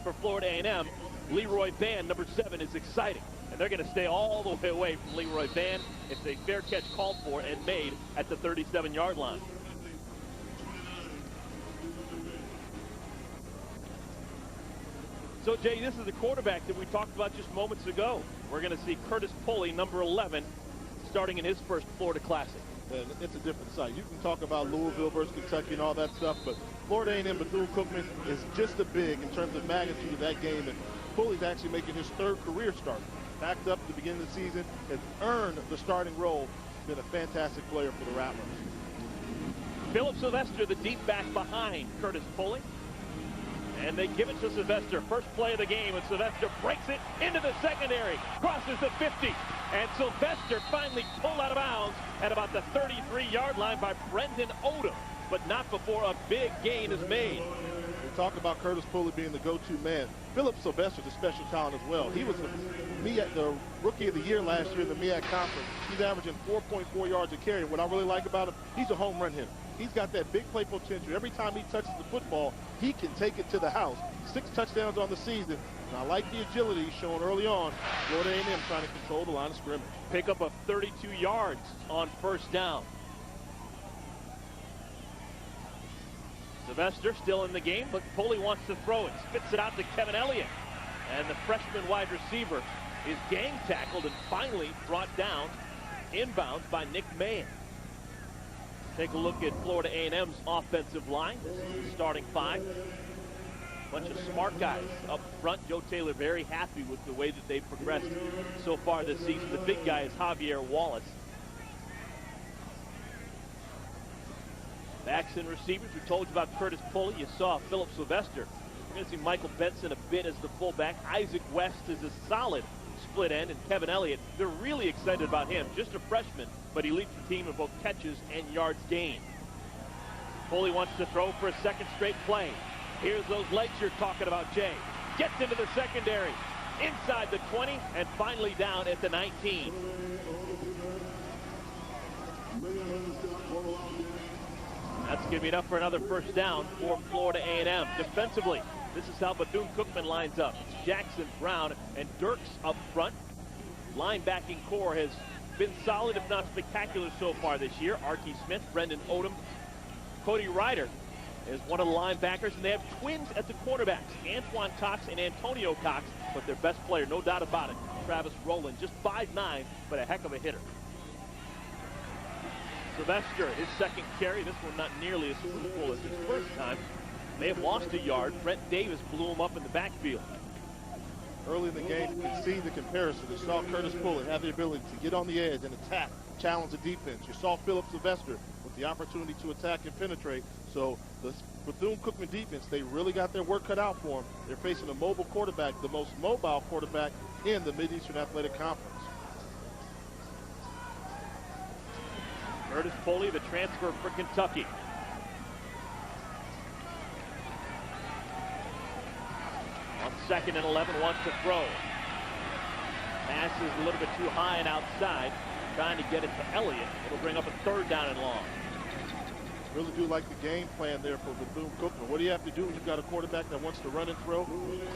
for Florida A&M. Leroy Van, number 7, is exciting. And they're going to stay all the way away from Leroy Van. It's a fair catch called for and made at the 37-yard line. So, Jay, this is the quarterback that we talked about just moments ago. We're going to see Curtis Pulley, number 11, starting in his first Florida Classic. And it's a different sight. You can talk about Louisville versus Kentucky and all that stuff, but Florida A&M Bethune-Cookman is just as big in terms of magnitude of that game. And Pulley's actually making his 3rd career start. Backed up at the beginning of the season, has earned the starting role. Been a fantastic player for the Rattlers. Philip Sylvester, the deep back behind Curtis Pulley. And they give it to Sylvester. First play of the game, and Sylvester breaks it into the secondary. Crosses the 50. And Sylvester finally pulled out of bounds at about the 33-yard line by Brendan Odom. But not before a big gain is made. We talk about Curtis Pulley being the go-to man. Philip Sylvester's a special talent as well. He was the Rookie of the Year last year in the MEAC Conference. He's averaging 4.4 yards a carry. What I really like about him, he's a home run hitter. He's got that big play potential. Every time he touches the football, he can take it to the house. 6 touchdowns on the season. And I like the agility shown early on. Florida A&M trying to control the line of scrimmage. Pick up a 32 yards on first down. Sylvester still in the game, but Pulley wants to throw it. Spits it out to Kevin Elliott. And the freshman wide receiver is gang tackled and finally brought down inbounds by Nick Mann. Take a look at Florida A&M's offensive line. This is the starting 5. Bunch of smart guys up front. Joe Taylor very happy with the way that they've progressed so far this season. The big guy is Javier Wallace. Backs and receivers. We told you about Curtis Pulley. You saw Philip Sylvester. We're going to see Michael Benson a bit as the fullback. Isaac West is a solid split end, and Kevin Elliott, they're really excited about him. Just a freshman, but he leads the team in both catches and yards gained. Pulley wants to throw for a 2nd straight play. Here's those legs you're talking about, Jay. Gets into the secondary, inside the 20, and finally down at the 19. That's going to be enough for another first down for Florida A&M. Defensively, this is how Bethune-Cookman lines up. It's Jackson, Brown, and Dirks up front. Linebacking core has been solid, if not spectacular, so far this year. Archie Smith, Brendan Odom, Cody Ryder is one of the linebackers, and they have twins at the quarterbacks, Antoine Cox and Antonio Cox, but their best player, no doubt about it, Travis Rowland, just 5'9", but a heck of a hitter. Sylvester, his 2nd carry. This one not nearly as fruitful as his first time. They have lost a yard. Brent Davis blew him up in the backfield. Early in the game, you can see the comparison. You saw Curtis Pulley have the ability to get on the edge and attack, challenge the defense. You saw Philip Sylvester with the opportunity to attack and penetrate. So the Bethune-Cookman defense, they really got their work cut out for them. They're facing a mobile quarterback, the most mobile quarterback in the Mid-Eastern Athletic Conference. Curtis Pulley, the transfer for Kentucky. On 2nd and 11, wants to throw. Pass is a little bit too high and outside. Trying to get it to Elliott. It'll bring up a 3rd down and long. Really do like the game plan there for Bethune-Cookman. What do you have to do when you've got a quarterback that wants to run and throw?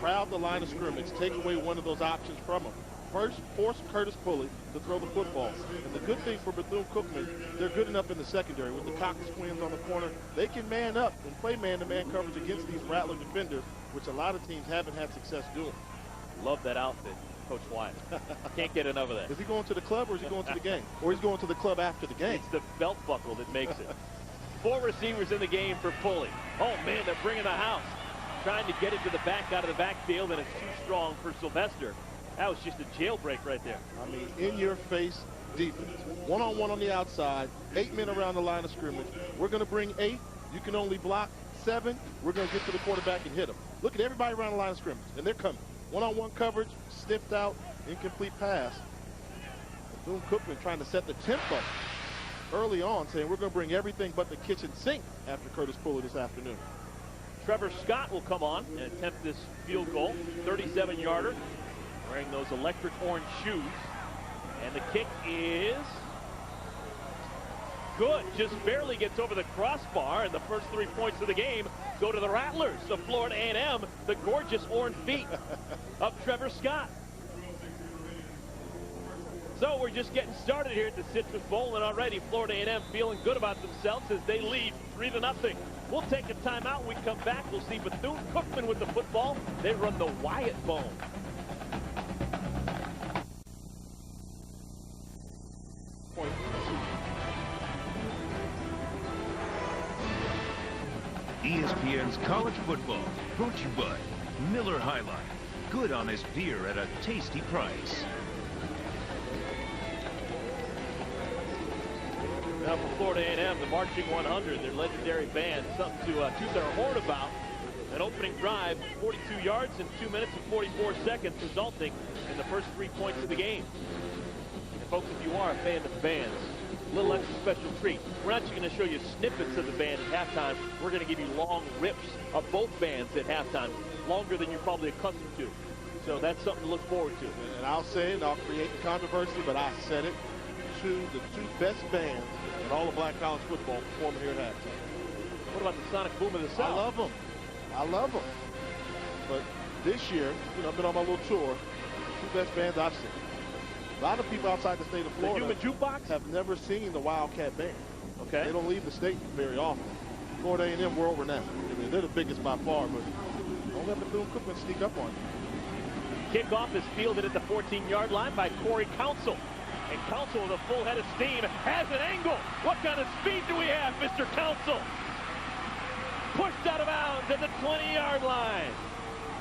Crowd the line of scrimmage. Take away one of those options from him. First, force Curtis Pulley to throw the football. And the good thing for Bethune-Cookman, they're good enough in the secondary. With the Cox twins on the corner, they can man up and play man-to-man coverage against these Rattler defenders, which a lot of teams haven't had success doing. Love that outfit, Coach Wyatt. Can't get enough of that. Is he going to the club or is he going to the game? Or he's going to the club after the game? It's the belt buckle that makes it. 4 receivers in the game for Pulley. Oh, man, they're bringing the house. Trying to get it to the back out of the backfield, and it's too strong for Sylvester. That was just a jailbreak right there. I mean, in-your-face defense. One-on-one on the outside, 8 men around the line of scrimmage. We're going to bring 8. You can only block 7. We're going to get to the quarterback and hit him. Look at everybody around the line of scrimmage, and they're coming. One-on-one coverage, sniffed out, incomplete pass. Bethune-Cookman trying to set the tempo early on, saying we're going to bring everything but the kitchen sink after Curtis Pulley this afternoon. Trevor Scott will come on and attempt this field goal, 37-yarder. Wearing those electric orange shoes. And the kick is good. Just barely gets over the crossbar, and the first 3 points of the game go to the Rattlers of Florida A&M, the gorgeous orange feet of Trevor Scott. So we're just getting started here at the Citrus Bowl, and already Florida A&M feeling good about themselves as they lead 3-0. We'll take a timeout. When we come back, we'll see Bethune-Cookman with the football. They run the Wyatt Bone. ESPN's College Football, brought to you by Miller High Life. Good honest beer at a tasty price. Now for Florida A&M, the Marching 100, their legendary band, something to toot their horn about. An opening drive, 42 yards in 2 minutes and 44 seconds, resulting in the first 3 points of the game. And folks, if you are a fan of the bands, a little extra special treat. We're not just going to show you snippets of the band at halftime. We're going to give you long rips of both bands at halftime, longer than you're probably accustomed to. So that's something to look forward to. And I'll say it, I'll create the controversy, but I said it. The two best bands in all of black college football performing here at halftime. What about the Sonic Boom of the South? I love them. I love them. But this year, you know, I've been on my little tour. The two best bands I've seen. A lot of people outside the state of Florida the Human Jukebox have never seen the Wildcat band. Okay. They don't leave the state very often. Florida A&M world renowned. I mean, they're the biggest by far, but don't let Bethune-Cookman sneak up on you. Kickoff is fielded at the 14-yard line by Corey Council. And Council with a full head of steam has an angle. What kind of speed do we have, Mr. Council? Pushed out of bounds at the 20-yard line.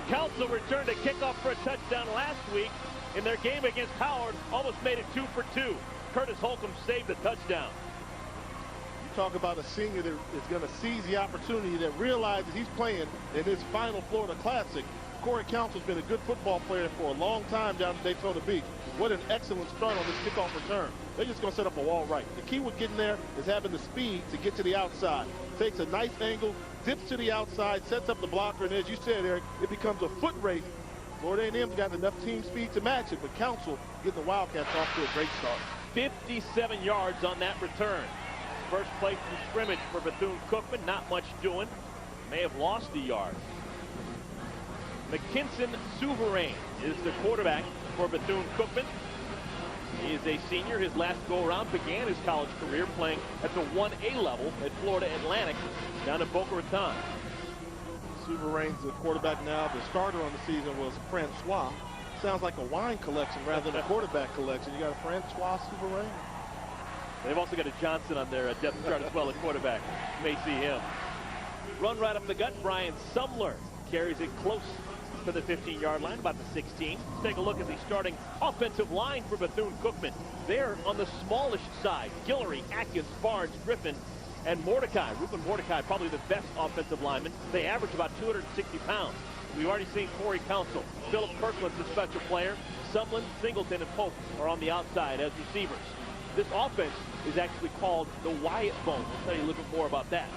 Council returned a kickoff for a touchdown last week in their game against Howard. Almost made it 2 for 2. Curtis Holcomb saved the touchdown. You talk about a senior that is going to seize the opportunity, that realizes he's playing in his final Florida Classic. Corey Council's been a good football player for a long time down in Daytona Beach. What an excellent start on this kickoff return. They're just going to set up a wall right. The key with getting there is having the speed to get to the outside. Takes a nice angle, dips to the outside, sets up the blocker, and as you said, Eric, it becomes a foot race. Florida A&M's got enough team speed to match it, but Council getting the Wildcats off to a great start. 57 yards on that return. First play from scrimmage for Bethune-Cookman. Not much doing. May have lost a yard. McKinson Souverain is the quarterback for Bethune-Cookman. He is a senior. His last go-around began his college career playing at the 1A level at Florida Atlantic down in Boca Raton. Souverain's the quarterback now. The starter on the season was Francois. Sounds like a wine collection rather than a quarterback collection. You got a Francois Souverain. They've also got a Johnson on their depth chart as well at quarterback. You may see him. Run right up the gut. Brian Sumler carries it close to the 15-yard line, about the 16. Let's take a look at the starting offensive line for Bethune-Cookman. They're on the smallish side. Guillory, Atkins, Barnes, Griffin, and Mordecai. Ruben Mordecai, probably the best offensive lineman. They average about 260 pounds. We've already seen Corey Council. Philip Kirkland's a special player. Sumlin, Singleton, and Pope are on the outside as receivers. This offense is actually called the Wyatt Bone. We'll tell you a little bit more about that.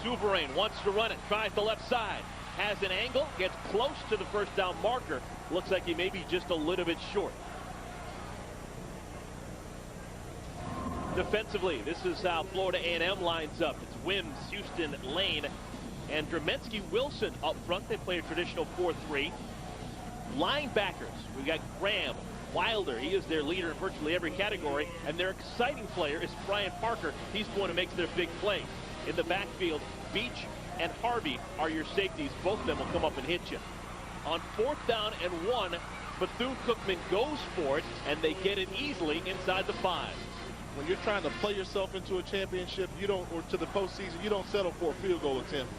Souverain wants to run it, tries the left side, has an angle, gets close to the first down marker. Looks like he may be just a little bit short. Defensively, this is how Florida A&M lines up. It's Wims, Houston, Lane, and Dremensky Wilson up front. They play a traditional 4-3. Linebackers, we've got Graham, Wilder. He is their leader in virtually every category, and their exciting player is Brian Parker. He's the one who makes their big plays. In the backfield, Beach and Harvey are your safeties. Both of them will come up and hit you. On 4th down and 1, Bethune-Cookman goes for it, and they get it easily inside the 5. When you're trying to play yourself into a championship, you don't, or to the postseason, you don't settle for a field goal attempt.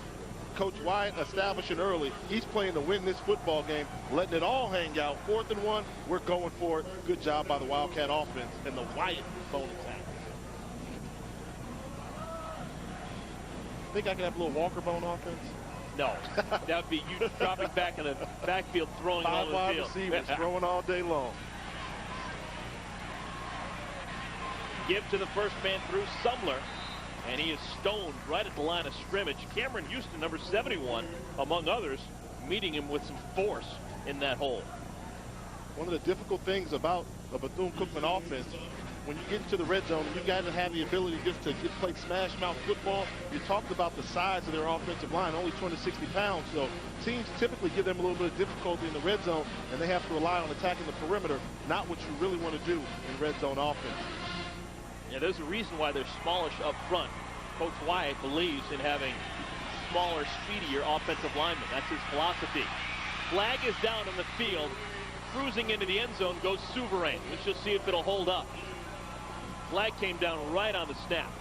Coach Wyatt establishing early. He's playing to win this football game, letting it all hang out. 4th and 1, we're going for it. Good job by the Wildcat offense and the Wyatt Bone attack. Think I could have a little Walker Bone offense? No, that would be you dropping back in the backfield, throwing all over the field. 5 wide receivers throwing all day long. Give to the first man through, Sumler, and he is stoned right at the line of scrimmage. Cameron Houston, number 71, among others, meeting him with some force in that hole. One of the difficult things about the Bethune-Cookman offense, when you get into the red zone, you guys have the ability just to play smash mouth football. You talked about the size of their offensive line, only 260 pounds. So teams typically give them a little bit of difficulty in the red zone, and they have to rely on attacking the perimeter, not what you really want to do in red zone offense. Yeah, there's a reason why they're smallish up front. Coach Wyatt believes in having smaller, speedier offensive linemen. That's his philosophy. Flag is down on the field. Cruising into the end zone goes Souverain. Let's just see if it'll hold up. Flag came down right on the snap.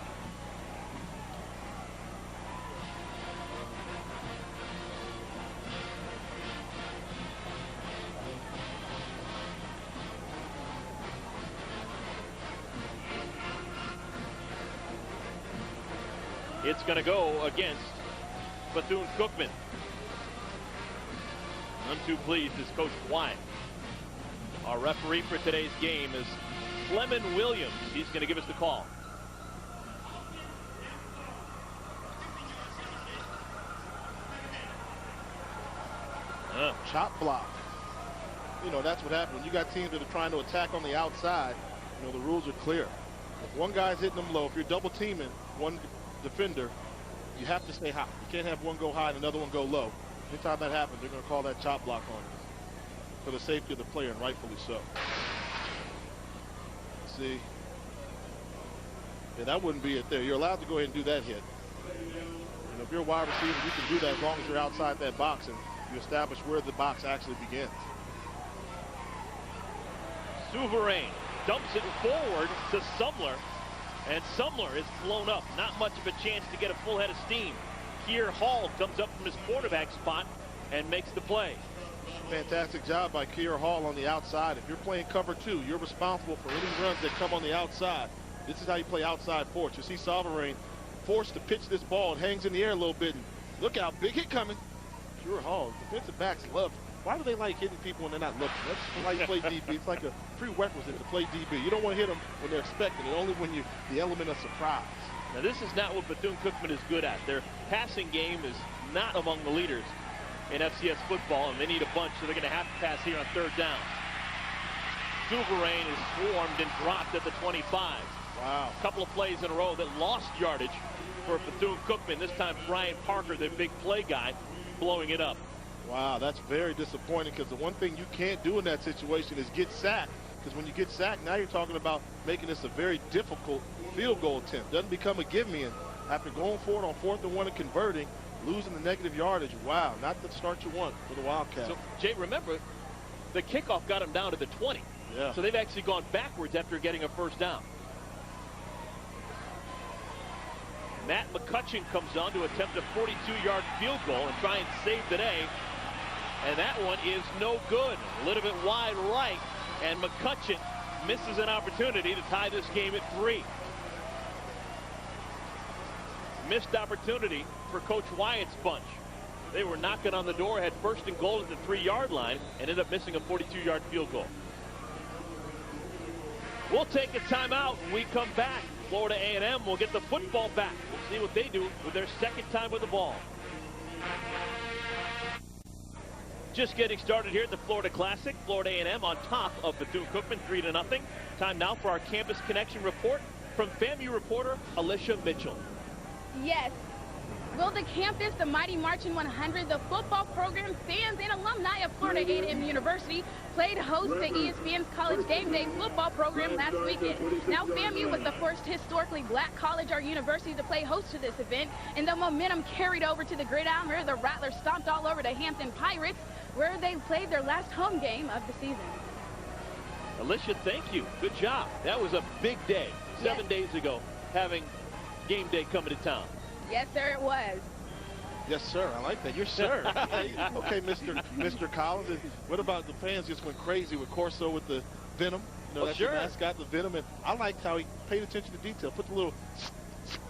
It's going to go against Bethune-Cookman. None too pleased is Coach Wyatt. Our referee for today's game is Fleming Williams. He's going to give us the call. Chop block. You know, that's what happens. When you got teams that are trying to attack on the outside, you know, the rules are clear. If one guy's hitting them low, if you're double teaming one defender, you have to stay high. You can't have one go high and another one go low. Anytime that happens, they're going to call that chop block on you for the safety of the player, and rightfully so. See? Yeah, that wouldn't be it there. You're allowed to go ahead and do that hit. And if you're a wide receiver, you can do that as long as you're outside that box and you establish where the box actually begins. Souverain dumps it forward to Sumler, and Sumler is blown up. Not much of a chance to get a full head of steam. Keir Hall comes up from his quarterback spot and makes the play. Fantastic job by Keir Hall on the outside. If you're playing cover 2, you're responsible for any runs that come on the outside. This is how you play outside force. You see Souverain forced to pitch this ball. It hangs in the air a little bit. And look out, big hit coming. Keir Hall, defensive backs love. Why do they like hitting people when they're not looking? That's why you play DB. It's like a prerequisite to play DB. You don't want to hit them when they're expecting it, only when you the element of surprise. Now this is not what Bethune-Cookman is good at. Their passing game is not among the leaders in FCS football, and they need a bunch, so they're going to have to pass here on third down. Souverain is swarmed and dropped at the 25. Wow. A couple of plays in a row that lost yardage for Bethune-Cookman. This time Brian Parker, their big play guy, blowing it up. Wow, that's very disappointing, because the one thing you can't do in that situation is get sacked, because when you get sacked, now you're talking about making this a very difficult field goal attempt. Doesn't become a give me, and after going for it on 4th and 1 and converting, losing the negative yardage. Wow, not the start you want for the Wildcats. So, Jay, remember, the kickoff got them down to the 20. Yeah. So they've actually gone backwards after getting a first down. Matt McCutcheon comes on to attempt a 42-yard field goal and try and save the day. And that one is no good. A little bit wide right, and McCutcheon misses an opportunity to tie this game at 3. Missed opportunity for Coach Wyatt's bunch. They were knocking on the door, had 1st and goal at the 3-yard line, and ended up missing a 42-yard field goal. We'll take a timeout when we come back. Florida A&M will get the football back. We'll see what they do with their second time with the ball. Just getting started here at the Florida Classic. Florida A&M on top of Bethune-Cookman, 3-0. Time now for our Campus Connection report from FAMU reporter Alicia Mitchell. Yes. Will the campus, the Mighty Marching 100, the football program, fans, and alumni of Florida A&M University played host to ESPN's College Game Day football program last weekend. Now, FAMU was the first historically black college or university to play host to this event, and the momentum carried over to the gridiron where the Rattlers stomped all over the Hampton Pirates, where they played their last home game of the season. Alicia, thank you. Good job. That was a big day. 7 days ago, having game day coming to town. Yes, sir, it was. Yes, sir. I like that. You're sir. Okay, Mr. Collins. And what about the fans just went crazy with Corso with the Venom? You know, that's sure. the mascot, the Venom. And I liked how he paid attention to detail. Put the little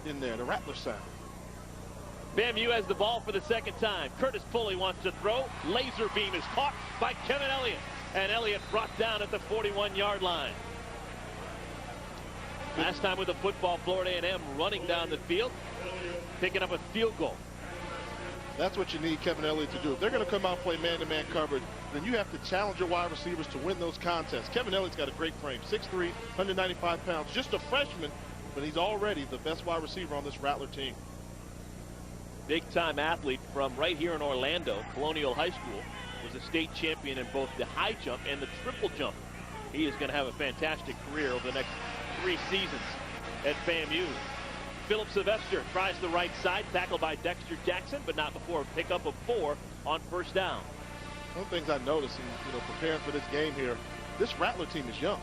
in there, the Rattler sound. FAMU has the ball for the second time. Curtis Pulley wants to throw. Laser beam is caught by Kevin Elliott. And Elliott brought down at the 41-yard line. Last time with the football, Florida A&M running down the field, picking up a field goal. That's what you need Kevin Elliott to do. If they're going to come out and play man-to-man coverage, then you have to challenge your wide receivers to win those contests. Kevin Elliott's got a great frame, 6'3", 195 pounds, just a freshman, but he's already the best wide receiver on this Rattler team. Big-time athlete from right here in Orlando, Colonial High School, was a state champion in both the high jump and the triple jump. He is going to have a fantastic career over the next 3 seasons at FAMU. Philip Sylvester tries the right side, tackled by Dexter Jackson, but not before a pickup of 4 on first down. One of the things I noticed in preparing for this game here, this Rattler team is young.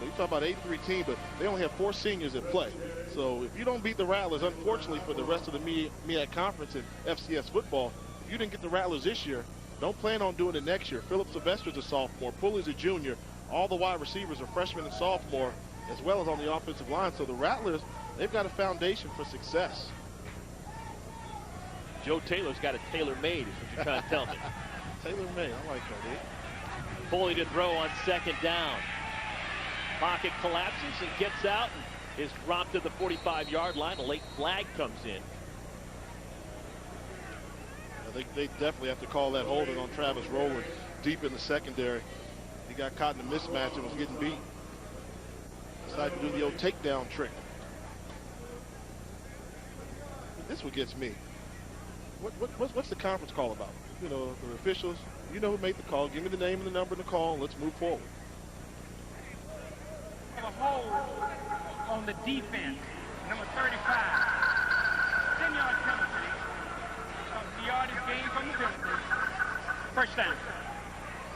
You talk about 8-3 team, but they only have 4 seniors at play. So if you don't beat the Rattlers, unfortunately for the rest of the MEAC conference in FCS football, if you didn't get the Rattlers this year, don't plan on doing it next year. Philip Sylvester's a sophomore, Pulley's a junior. All the wide receivers are freshmen and sophomore, as well as on the offensive line. So the Rattlers, they've got a foundation for success. Joe Taylor's got a tailor-made, is what you're trying to tell me. Tailor-made, I like that, Dave. Pulley to throw on second down. Pocket collapses and gets out and is dropped at the 45-yard line. A late flag comes in. They definitely have to call that holding on Travis Rowland deep in the secondary. He got caught in a mismatch and was getting beat. Decided to do the old takedown trick. This what gets me. What's the conference call about? The officials, you know who made the call. Give me the name and the number and the call, and let's move forward. A hold on the defense, number 35. 10-yard penalty. The yardage gain from the penalty. First down.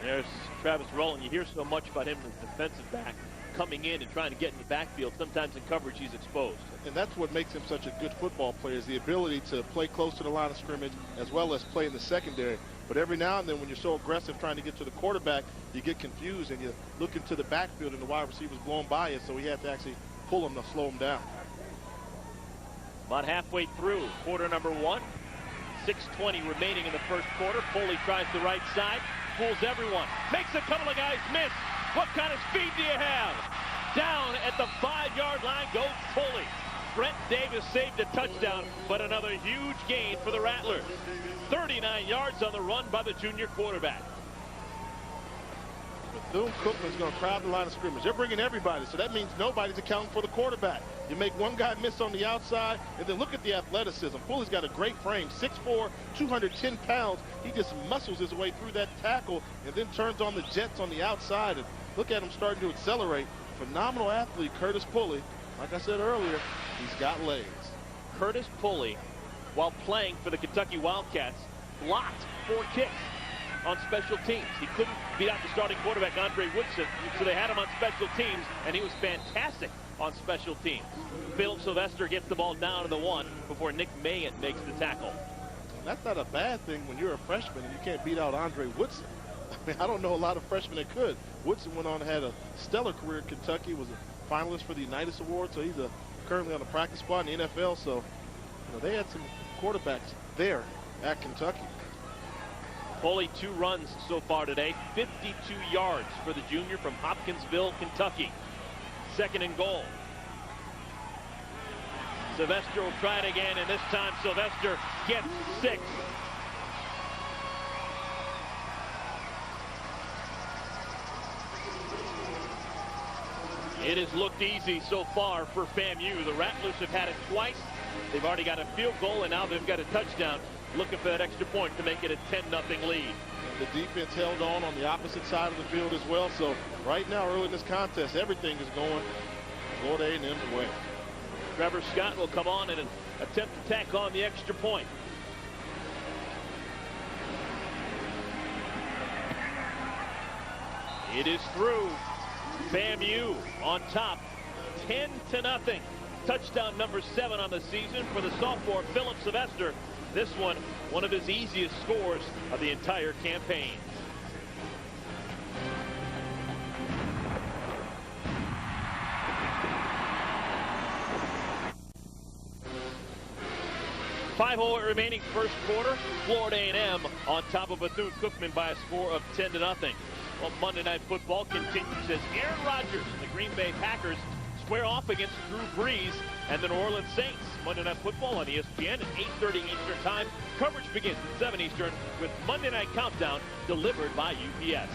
There's Travis Rowland. You hear so much about him as a defensive back coming in and trying to get in the backfield. Sometimes in coverage he's exposed. And that's what makes him such a good football player, is the ability to play close to the line of scrimmage as well as play in the secondary. But every now and then when you're so aggressive trying to get to the quarterback, you get confused and you look into the backfield and the wide receiver's blown by you, so he had to actually pull him to slow him down. About halfway through quarter number 1. 6:20 remaining in the first quarter. Pulley tries the right side, fools everyone, makes a couple of guys miss. What kind of speed do you have? Down at the 5-yard line goes Pulley. Brent Davis saved a touchdown, but another huge gain for the Rattlers. 39 yards on the run by the junior quarterback. Bethune-Cookman's going to crowd the line of scrimmage. They're bringing everybody, so that means nobody's accounting for the quarterback. You make one guy miss on the outside, and then look at the athleticism. Pulley's got a great frame, 6'4", 210 pounds. He just muscles his way through that tackle and then turns on the jets on the outside. And look at him starting to accelerate. Phenomenal athlete, Curtis Pulley. Like I said earlier, he's got legs. Curtis Pulley, while playing for the Kentucky Wildcats, blocked 4 kicks on special teams. He couldn't beat out the starting quarterback, Andre Woodson, so they had him on special teams, and he was fantastic on special teams. Philip Sylvester gets the ball down to the 1 before Nick Mayen makes the tackle. That's not a bad thing when you're a freshman and you can't beat out Andre Woodson. I mean, I don't know a lot of freshmen that could. Woodson went on and had a stellar career at Kentucky, was a finalist for the Unitas Award, so he's currently on the practice squad in the NFL. So, they had some quarterbacks there at Kentucky. Pulley 2 runs so far today, 52 yards for the junior from Hopkinsville, Kentucky. 2nd and goal. Sylvester will try it again, and this time Sylvester gets 6. It has looked easy so far for FAMU. The Rattlers have had it twice. They've already got a field goal, and now they've got a touchdown. Looking for that extra point to make it a 10-0 lead. The defense held on the opposite side of the field as well. So right now, early in this contest, everything is going Florida A&M's way. Trevor Scott will come on and attempt to tack on the extra point. It is through. FAMU on top, 10-0. Touchdown number 7 on the season for the sophomore Philip Sylvester. This one of his easiest scores of the entire campaign. .5 remaining first quarter. Florida A&M on top of Bethune-Cookman by a score of 10-0. Well, Monday Night Football continues as Aaron Rodgers and the Green Bay Packers square off against Drew Brees and the New Orleans Saints. Monday Night Football on ESPN at 8:30 Eastern Time. Coverage begins at 7 Eastern with Monday Night Countdown delivered by UPS.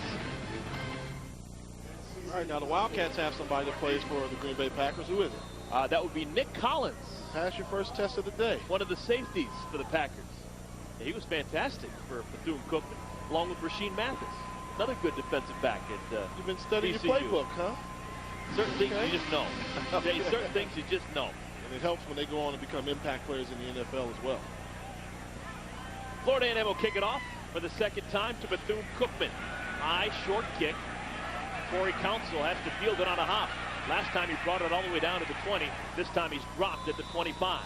All right, now the Wildcats have somebody that plays for the Green Bay Packers. Who is it? That would be Nick Collins. Pass your first test of the day. One of the safeties for the Packers. Yeah, he was fantastic for Bethune-Cookman, along with Rasheed Mathis. Another good defensive back at You've been studying BCU. your playbook, huh? Certain things you just know. Jay, certain things you just know. And it helps when they go on and become impact players in the NFL as well. Florida A&M will kick it off for the second time to Bethune-Cookman. High, short kick. Corey Counsell has to field it on a hop. Last time he brought it all the way down to the 20. This time he's dropped at the 25.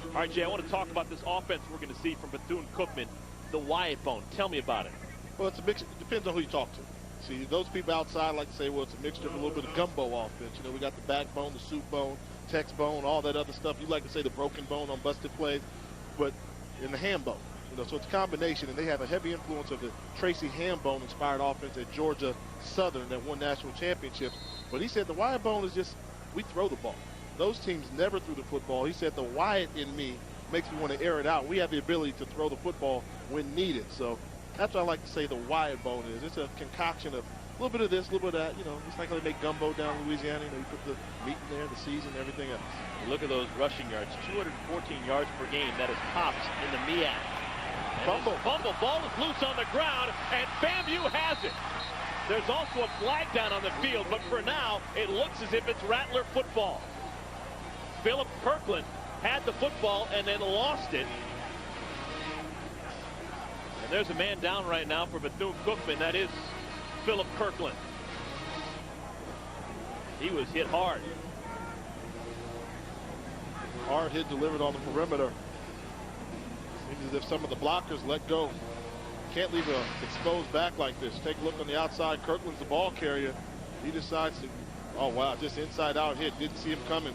All right, Jay, I want to talk about this offense we're going to see from Bethune-Cookman, the Wyatt Bone. Tell me about it. Well, it's a mix. It depends on who you talk to. See, those people outside like to say, well, it's a mixture of a little bit of gumbo offense. You know, we got the backbone, the soup bone, text bone, all that other stuff. You like to say the broken bone on busted plays, but in the ham bone. You know, so it's a combination, and they have a heavy influence of the Tracy Hambone-inspired offense at Georgia Southern that won national championships. But he said the Wyatt Bone is just, we throw the ball. Those teams never threw the football. He said the Wyatt in me makes me want to air it out. We have the ability to throw the football when needed. So that's what I like to say the Wyatt Bone is. It's a concoction of a little bit of this, a little bit of that. You know, it's like how they make gumbo down in Louisiana. You know, you put the meat in there, the season, everything else. Look at those rushing yards, 214 yards per game. That is tops in the MEAC. Fumble. Fumble. Ball is loose on the ground, and FAMU has it. There's also a flag down on the field, but for now, it looks as if it's Rattler football. Philip Kirkland had the football and then lost it. And there's a man down right now for Bethune-Cookman. That is Philip Kirkland. He was hit hard. Hard hit delivered on the perimeter. Seems as if some of the blockers let go. Can't leave an exposed back like this. Take a look on the outside. Kirkland's the ball carrier. He decides to, oh wow, just inside out hit. Didn't see him coming.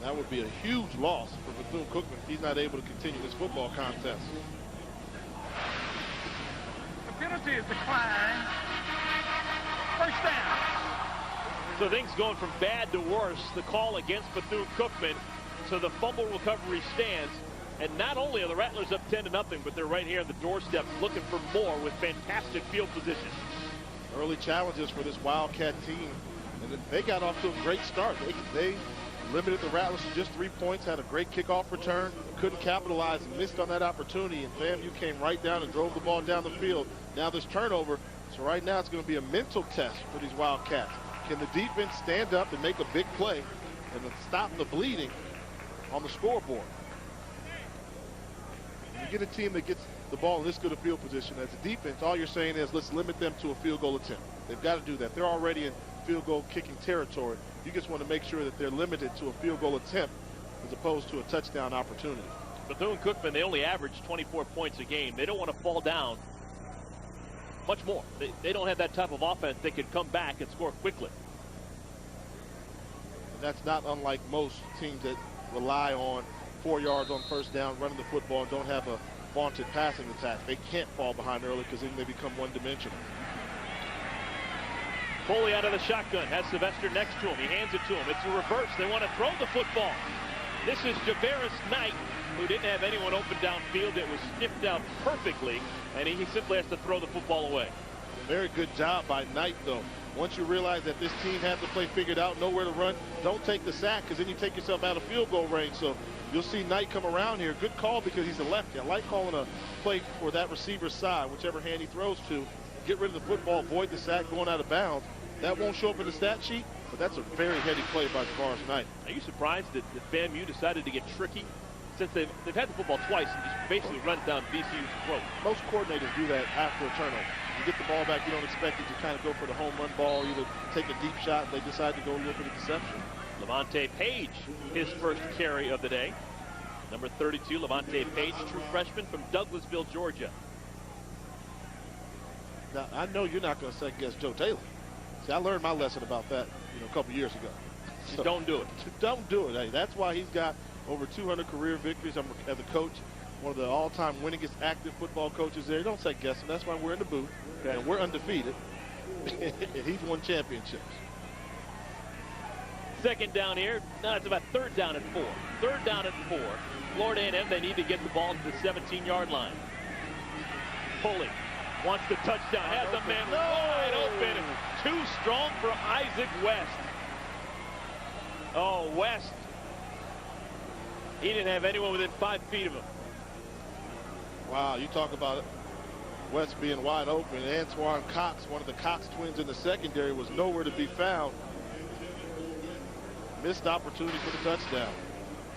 That would be a huge loss for Bethune-Cookman if he's not able to continue this football contest. The penalty is declined. First down. So things going from bad to worse. The call against Bethune-Cookman. So the fumble recovery stands. And not only are the Rattlers up 10-0, but they're right here on the doorstep looking for more with fantastic field position. Early challenges for this Wildcat team. And they got off to a great start. They limited the Rattlers to just 3 points, had a great kickoff return, couldn't capitalize and missed on that opportunity. And FAMU came right down and drove the ball down the field. Now this turnover. So right now it's going to be a mental test for these Wildcats. Can the defense stand up and make a big play and then stop the bleeding on the scoreboard? When you get a team that gets the ball in this good a field position as a defense, all you're saying is let's limit them to a field goal attempt. They've got to do that. They're already in field goal kicking territory. You just want to make sure that they're limited to a field goal attempt as opposed to a touchdown opportunity. Bethune-Cookman, they only average 24 points a game. They don't want to fall down much more. They don't have that type of offense. They could come back and score quickly. And that's not unlike most teams that rely on 4 yards on first down, running the football, and don't have a vaunted passing attack. They can't fall behind early because then they become one-dimensional. Foley out of the shotgun, has Sylvester next to him. He hands it to him. It's a reverse. They want to throw the football. This is Javaris Knight, who didn't have anyone open downfield. It was sniffed out perfectly, and he simply has to throw the football away. Very good job by Knight, though. Once you realize that this team has the play figured out, know where to run, don't take the sack because then you take yourself out of field goal range. So you'll see Knight come around here. Good call because he's a lefty. I like calling a play for that receiver's side, whichever hand he throws to. Get rid of the football, avoid the sack going out of bounds. That won't show up in the stat sheet, but that's a very heady play by Javaris Knight. Are you surprised that FAMU decided to get tricky since they've had the football twice and just basically run down VCU's throat? Most coordinators do that after a turnover. You get the ball back, you don't expect it to kind of go for the home run ball, either take a deep shot, they decide to go look for the deception. Levante Page, his first carry of the day. Number 32, Levante Page, true freshman from Douglasville, Georgia. Now, I know you're not going to second guess Joe Taylor. See, I learned my lesson about that, a couple years ago. So, don't do it. Don't do it. Hey, that's why he's got over 200 career victories. I'm, as a coach, one of the all-time winningest active football coaches there. You don't second guess him. That's why we're in the booth, and we're undefeated. And he's won championships. Second down here. No, it's about third down and 4. Third down and 4. Florida A&M, they need to get the ball to the 17-yard line. Pulley wants the touchdown. Has a man wide open. Too strong for Isaac West. Oh, West. He didn't have anyone within 5 feet of him. Wow, you talk about it. West being wide open. Antoine Cox, one of the Cox twins in the secondary, was nowhere to be found. Missed opportunity for the touchdown.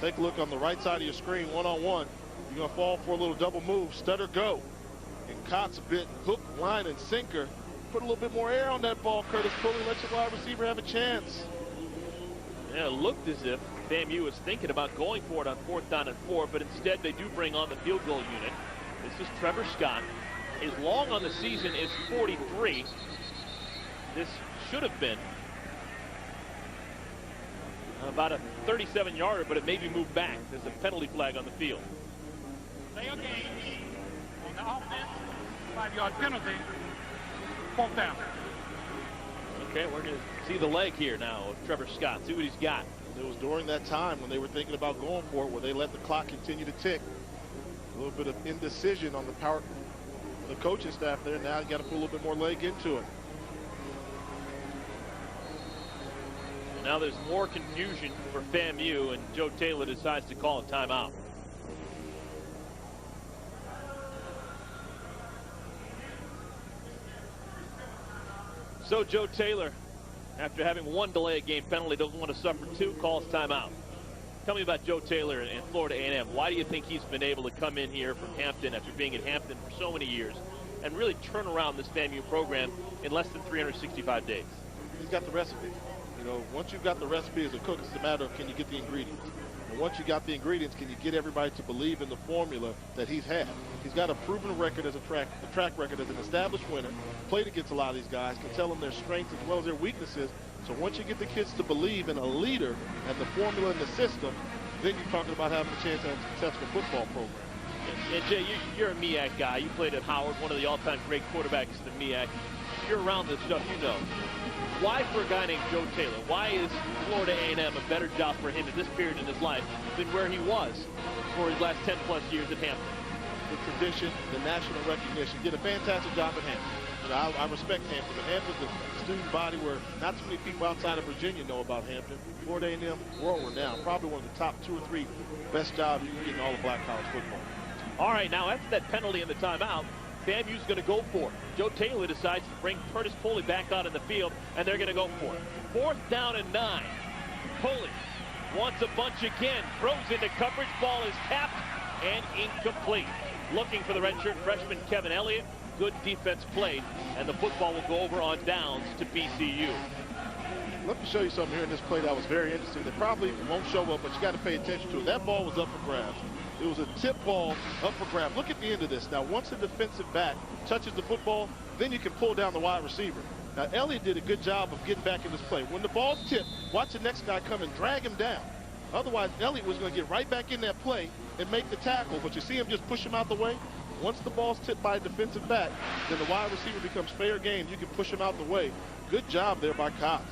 Take a look on the right side of your screen, one-on-one. You're going to fall for a little double move, stutter go. And Cox bit hook, line, and sinker. Put a little bit more air on that ball, Curtis Pulley. Let your wide receiver have a chance. Yeah, it looked as if FAMU was thinking about going for it on 4th down and 4, but instead they do bring on the field goal unit. This is Trevor Scott. His long on the season is 43. This should have been about a 37-yarder, but it may be moved back. There's a penalty flag on the field. Stay on game. On the offense, 5-yard penalty. 4th down. Okay, we're going to see the leg here now of Trevor Scott. See what he's got. It was during that time when they were thinking about going for it, where they let the clock continue to tick. A little bit of indecision on the part of the coaching staff there. Now you got to put a little bit more leg into it. Now there's more confusion for FAMU, and Joe Taylor decides to call a timeout. So Joe Taylor, after having one delay game penalty, doesn't want to suffer 2, calls timeout. Tell me about Joe Taylor and Florida A&M. Why do you think he's been able to come in here from Hampton after being at Hampton for so many years and really turn around this FAMU program in less than 365 days? He's got the recipe. You know, once you've got the recipe as a cook, it's a matter of can you get the ingredients. And once you got the ingredients, can you get everybody to believe in the formula that he's had? He's got a proven record as a track record as an established winner, played against a lot of these guys, can tell them their strengths as well as their weaknesses. So once you get the kids to believe in a leader and the formula and the system, then you're talking about having a chance at a successful football program. And Jay, you're a MEAC guy. You played at Howard, one of the all-time great quarterbacks in the MEAC. You're around this stuff, you know. Why for a guy named Joe Taylor? Why is Florida A&M a better job for him at this period in his life than where he was for his last 10-plus years at Hampton? The tradition, the national recognition. Did a fantastic job at Hampton. You know, I respect Hampton, but Hampton's a student body where not too many people outside of Virginia know about Hampton. Florida A&M, world renowned. Probably one of the top 2 or 3 best jobs you can get in all of black college football. All right, now after that penalty in the timeout, FAMU's going to go for it. Joe Taylor decides to bring Curtis Pulley back out in the field, and they're going to go for it. 4th down and 9. Pulley wants a bunch again, throws into coverage, ball is tapped and incomplete. Looking for the redshirt freshman Kevin Elliott. Good defense played, and the football will go over on downs to BCU. Let me show you something here in this play that was very interesting. That probably won't show up, but you got to pay attention to it. That ball was up for grabs. It was a tip ball up for grabs. Look at the end of this. Now, once the defensive back touches the football, then you can pull down the wide receiver. Now, Elliott did a good job of getting back in this play. When the ball's tipped, watch the next guy come and drag him down. Otherwise, Elliott was going to get right back in that play and make the tackle, but you see him just push him out the way. Once the ball's tipped by a defensive back, then the wide receiver becomes fair game. You can push him out the way. Good job there by Cox.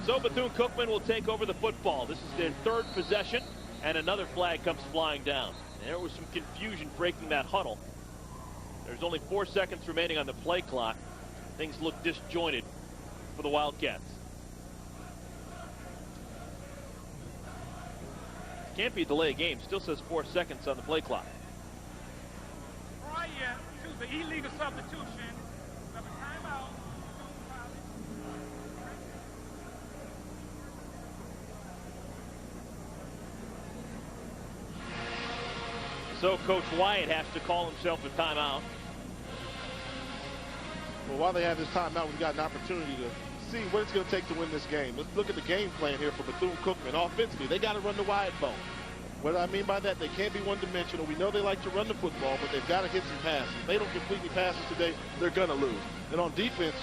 So Bethune-Cookman will take over the football. This is their 3rd possession, and another flag comes flying down. There was some confusion breaking that huddle. There's only 4 seconds remaining on the play clock. Things look disjointed for the Wildcats. Can't be a delay of game. Still says 4 seconds on the play clock. Prior to the illegal substitution of a timeout. So Coach Wyatt has to call himself a timeout. Well, while they have this timeout, we've got an opportunity to see what it's going to take to win this game. Let's look at the game plan here for Bethune-Cookman. Offensively, they got to run the wide ball. What I mean by that, they can't be one-dimensional. We know they like to run the football, but they've got to hit some passes. If they don't completely pass it today, they're going to lose. And on defense,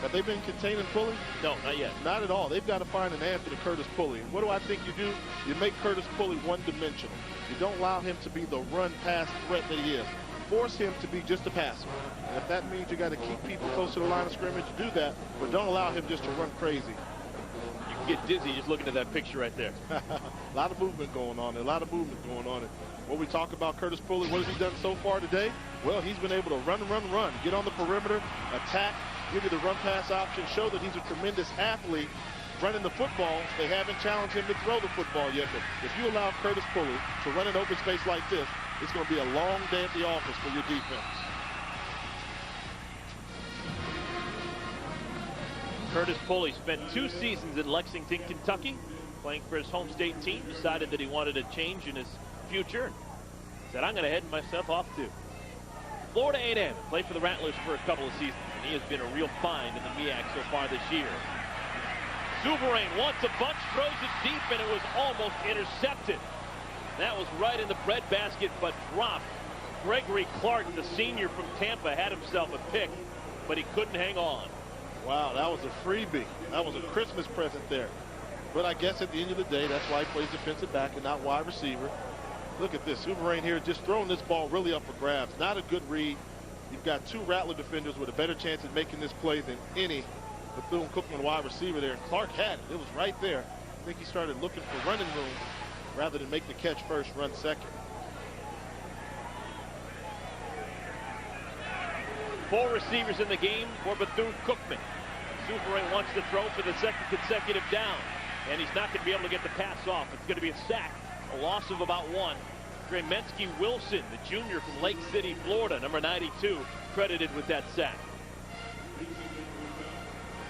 have they been containing Pulley? No, not yet. Not at all. They've got to find an answer to Curtis Pulley. And what do I think you do? You make Curtis Pulley one-dimensional. You don't allow him to be the run-pass threat that he is. force him to be just a passer. And if that means you got to keep people close to the line of scrimmage, do that, but don't allow him just to run crazy. You can get dizzy just looking at that picture right there. A lot of movement going on, and when we talk about Curtis Pulley, what has he done so far today? Well, he's been able to run, get on the perimeter, attack, give you the run-pass option, show that he's a tremendous athlete running the football. They haven't challenged him to throw the football yet, but if you allow Curtis Pulley to run an open space like this, it's going to be a long day at the office for your defense. Curtis Pulley spent 2 seasons in Lexington, Kentucky, playing for his home state team, decided that he wanted a change in his future, and said, I'm going to head myself off to Florida A&M, played for the Rattlers for a couple of seasons, and he has been a real find in the MEAC so far this year. Souverain wants a bunch, throws it deep, and it was almost intercepted. That was right in the breadbasket, but dropped. Gregory Clark, the senior from Tampa, had himself a pick, but he couldn't hang on. Wow, that was a freebie. That was a Christmas present there. But I guess at the end of the day, that's why he plays defensive back and not wide receiver. Look at this. Souverain here just throwing this ball really up for grabs. Not a good read. You've got 2 Rattler defenders with a better chance at making this play than any Bethune-Cookman wide receiver there. And Clark had it. It was right there. I think he started looking for running room rather than make the catch first, run second. 4 receivers in the game for Bethune-Cookman. Souverain wants to throw for the 2nd consecutive down, and he's not going to be able to get the pass off. It's going to be a sack, a loss of about 1. Dremensky Wilson, the junior from Lake City, Florida, number 92, credited with that sack.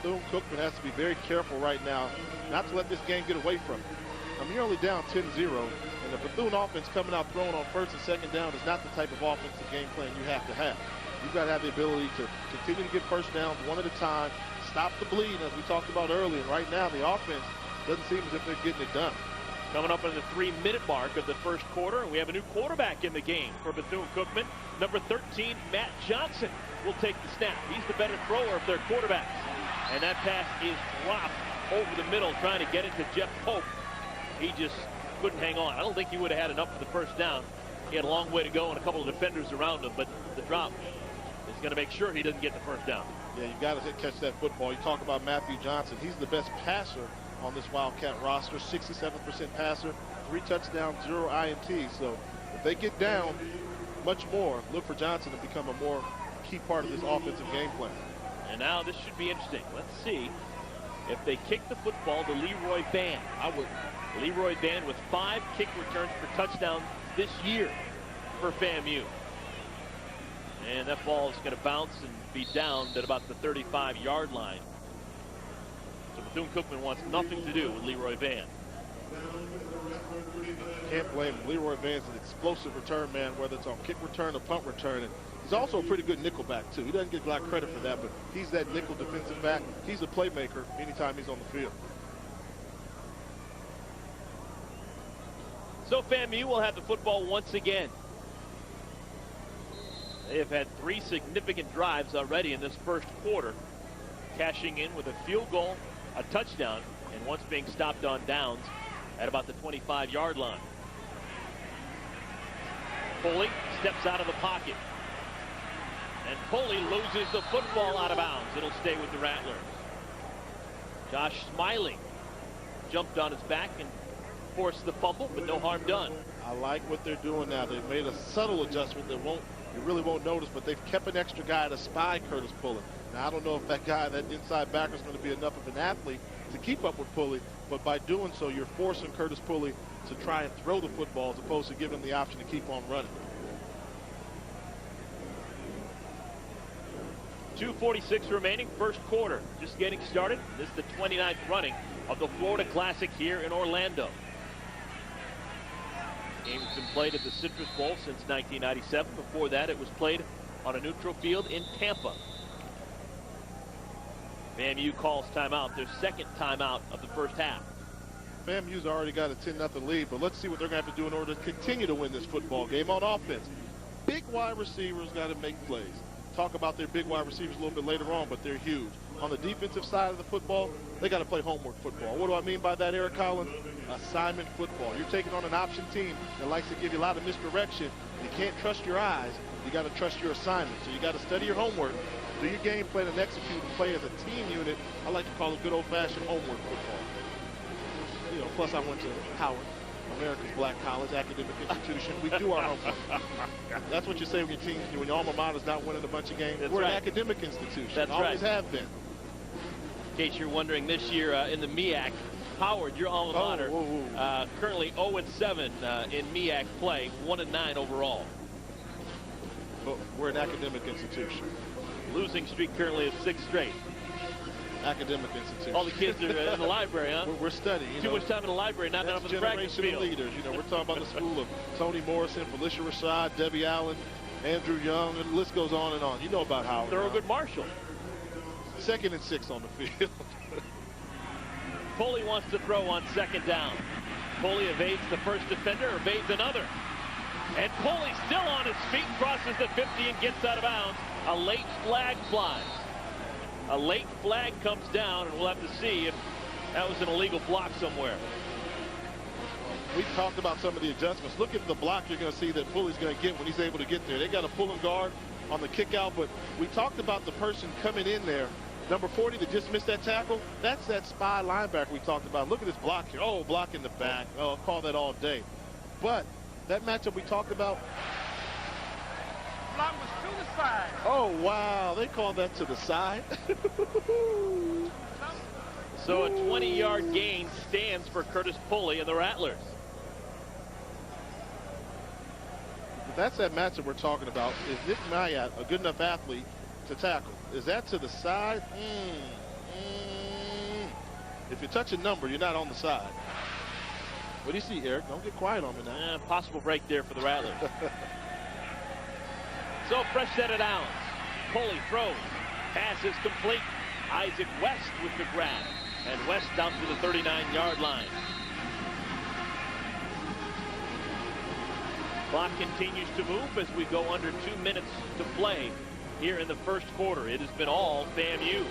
Bethune-Cookman has to be very careful right now not to let this game get away from him. I mean, you're only down 10-0, and the Bethune offense coming out throwing on 1st and 2nd down is not the type of offensive game plan you have to have. You've got to have the ability to continue to get first downs one at a time, stop the bleed, as we talked about earlier. And right now, the offense doesn't seem as if they're getting it done. Coming up on the 3-minute mark of the first quarter, and we have a new quarterback in the game for Bethune-Cookman. Number 13, Matt Johnson, will take the snap. He's the better thrower of their quarterbacks. And that pass is dropped over the middle, trying to get it to Jeff Pope. He just couldn't hang on. I don't think he would have had enough for the first down. He had a long way to go and a couple of defenders around him, but the drop is going to make sure he doesn't get the first down. Yeah, you got to catch that football. You talk about Matthew Johnson. He's the best passer on this Wildcat roster, 67% passer, 3 touchdowns, 0 INTs. So if they get down much more, look for Johnson to become a more key part of this offensive game plan. And now this should be interesting. Let's see if they kick the football to Leroy Van. I would. Leroy Van with 5 kick returns for touchdowns this year for FAMU. And that ball is going to bounce and be down at about the 35-yard line. So Bethune-Cookman wants nothing to do with Leroy Van. Can't blame him. Leroy Van's an explosive return man, whether it's on kick return or punt return. And he's also a pretty good nickel back, too. He doesn't get a lot of credit for that, but he's that nickel defensive back. He's a playmaker anytime he's on the field. So FAMU will have the football once again. They have had 3 significant drives already in this first quarter, cashing in with a field goal, a touchdown, and once being stopped on downs at about the 25-yard line. Pulley steps out of the pocket. And Pulley loses the football out of bounds. It'll stay with the Rattlers. Josh Smiley jumped on his back and forced the fumble, but no harm done. I like what they're doing now. They've made a subtle adjustment that you really won't notice, but they've kept an extra guy to spy Curtis Pulley. Now, I don't know if that guy, that inside backer, is going to be enough of an athlete to keep up with Pulley, but by doing so, you're forcing Curtis Pulley to try and throw the football as opposed to giving him the option to keep on running. 2:46 remaining, first quarter. Just getting started. This is the 29th running of the Florida Classic here in Orlando. Game has been played at the Citrus Bowl since 1997. Before that, it was played on a neutral field in Tampa. FAMU calls timeout, their 2nd timeout of the first half. FAMU's already got a 10-0 lead, but let's see what they're going to have to do in order to continue to win this football game on offense. Big wide receivers got to make plays. talk about their big wide receivers a little bit later on, but they're huge. On the defensive side of the football, they got to play homework football. What do I mean by that, Eric Collins? Assignment football. You're taking on an option team that likes to give you a lot of misdirection. You can't trust your eyes. You got to trust your assignment. So you got to study your homework, do your game plan, and execute and play as a team unit. I like to call it good old-fashioned homework football. You know, plus I went to Howard, America's black college, academic institution. We do our homework. That's what you say when your team, when your alma mater's not winning a bunch of games. We're an academic institution. That's always have been. In case you're wondering, this year in the MEAC, Howard, your alma mater, currently 0-7 in MEAC play, 1-9 overall. But we're an academic institution. Losing streak currently at 6 straight. Academic institution. All the kids are in the library, huh? We're studying. Too much time in the library, not enough in the practice field. Leaders. You know, we're talking about the school of Toni Morrison, Felicia Rashad, Debbie Allen, Andrew Young, and the list goes on and on. You know about Howard. Thurgood Marshall. 2nd and 6 on the field. Pulley wants to throw on 2nd down. Pulley evades the first defender, evades another. And Pulley still on his feet, crosses the 50 and gets out of bounds. A late flag flies. A late flag comes down, and we'll have to see if that was an illegal block somewhere. We've talked about some of the adjustments. Look at the block you're going to see that Pulley's going to get when he's able to get there. They got a pulling guard on the kick out, but we talked about the person coming in there, number 40 that just missed that tackle. That's that spy linebacker we talked about. Look at this block here. Oh, block in the back. Oh, I'll call that all day. But that matchup we talked about. Block was to the side. Oh, wow. They called that to the side. So a 20-yard gain stands for Curtis Pulley and the Rattlers. That's that matchup we're talking about. Is Nick Mayat a good enough athlete to tackle? Is that to the side? If you touch a number, you're not on the side. What do you see, Eric? Don't get quiet on me now. Possible break there for the Rattlers. So fresh set of downs. Pulley throws. Pass is complete. Isaac West with the grab. And West down to the 39-yard line. Clock continues to move as we go under 2 minutes to play here in the first quarter. It has been all FAMU.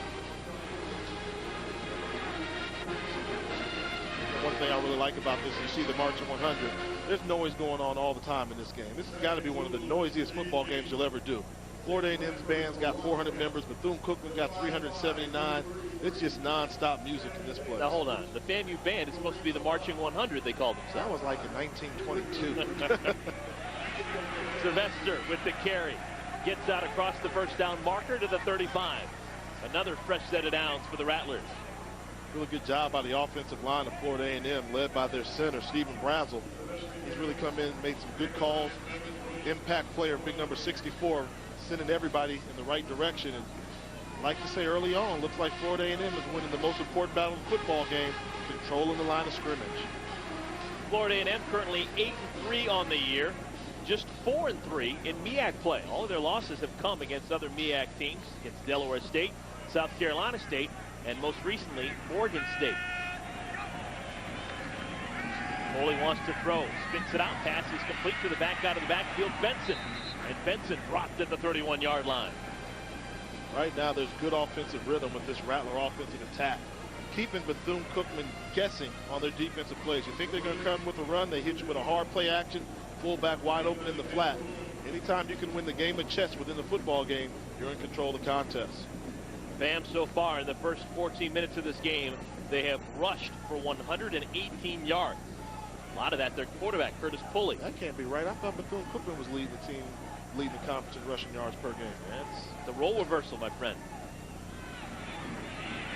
One thing I really like about this, you see the Marching 100, there's noise going on all the time in this game. This has got to be one of the noisiest football games you'll ever do. Florida A&M's band's got 400 members. Bethune-Cookman got 379. It's just non-stop music in this place. Now, hold on. The FAMU band is supposed to be the Marching 100, they called themselves. That was like in 1922. Sylvester with the carry. Gets out across the first down marker to the 35. Another fresh set of downs for the Rattlers. Really good job by the offensive line of Florida A&M, led by their center, Stephen Brazel. He's really come in and made some good calls. Impact player, big number 64, sending everybody in the right direction. And like to say early on, looks like Florida A&M is winning the most important battle of the football game, controlling the line of scrimmage. Florida A&M currently 8-3 on the year, just 4-3 in MEAC play. All of their losses have come against other MEAC teams, against Delaware State, South Carolina State, and most recently, Morgan State. Pulley wants to throw, spins it out, pass is complete to the back out of the backfield, Benson. And Benson dropped at the 31-yard line. Right now, there's good offensive rhythm with this Rattler offensive attack. Keeping Bethune-Cookman guessing on their defensive plays. You think they're going to come with a run, they hit you with a hard play action, fullback wide open in the flat. Anytime you can win the game of chess within the football game, you're in control of the contest. FAM so far in the first 14 minutes of this game, they have rushed for 118 yards. A lot of that, their quarterback, Curtis Pulley. That can't be right. I thought Bethune-Cookman was leading the team, leading the conference in rushing yards per game. That's the role reversal, my friend.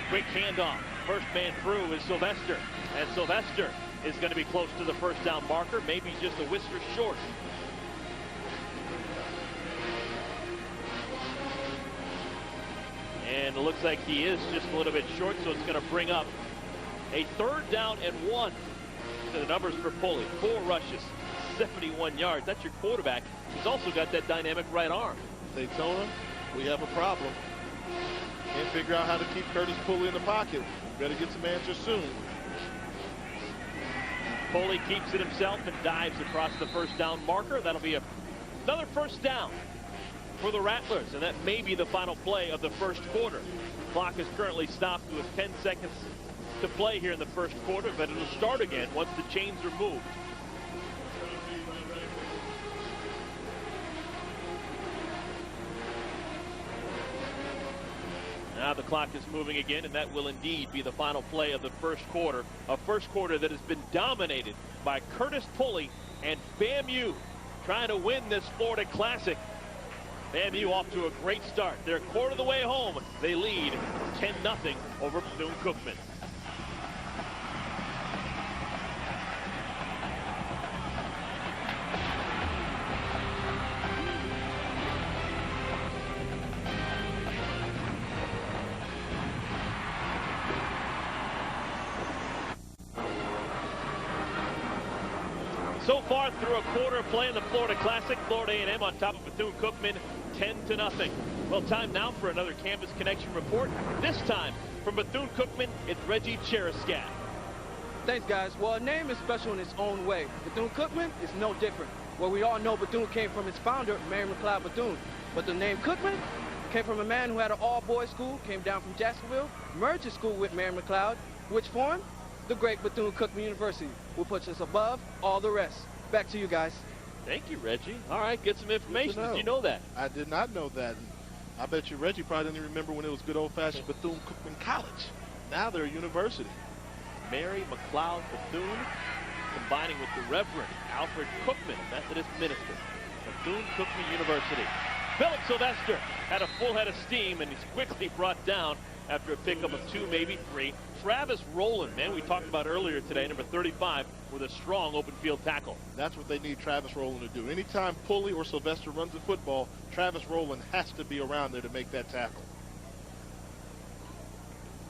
Quick handoff. First man through is Sylvester. And Sylvester is going to be close to the first down marker, maybe just a whisker short. And it looks like he is just a little bit short, so it's going to bring up a 3rd down and 1. The numbers for Pulley, 4 rushes, 71 yards. That's your quarterback. He's also got that dynamic right arm. Daytona, we have a problem. Can't figure out how to keep Curtis Pulley in the pocket. Better get some answers soon. Pulley keeps it himself and dives across the first down marker. That'll be another first down. for the Rattlers, and that may be the final play of the first quarter. Clock is currently stopped with 10 seconds to play here in the first quarter, but it'll start again once the chains are moved. Now the clock is moving again, and that will indeed be the final play of the first quarter. A first quarter that has been dominated by Curtis Pulley and FAMU trying to win this Florida Classic. FAMU off to a great start. They're a quarter of the way home. They lead 10-0 over Bethune-Cookman. So far through a quarter of play in the Florida Classic, Florida A&M on top of Bethune-Cookman 10-0. Well, time now for another Campus Connection report. This time from Bethune-Cookman, it's Reggie Cheriscat. Thanks, guys. Well, a name is special in its own way. Bethune-Cookman is no different. Well, we all know Bethune came from its founder, Mary McLeod Bethune. But the name Cookman came from a man who had an all-boys school, came down from Jacksonville, merged his school with Mary McLeod, which formed the great Bethune-Cookman University, who puts us above all the rest. Back to you guys. Thank you, Reggie. All right, get some information. Did you know that? I did not know that. I bet you Reggie probably didn't even remember when it was good old-fashioned Bethune-Cookman College. Now they're a university. Mary McLeod Bethune, combining with the Reverend Alfred Cookman, Methodist minister, Bethune-Cookman University. Philip Sylvester had a full head of steam, and he's quickly brought down after a pickup of 2, maybe 3. Travis Rowland, man, we talked about earlier today, number 35, with a strong open field tackle. That's what they need Travis Rowland to do. Anytime Pulley or Sylvester runs the football, Travis Rowland has to be around there to make that tackle.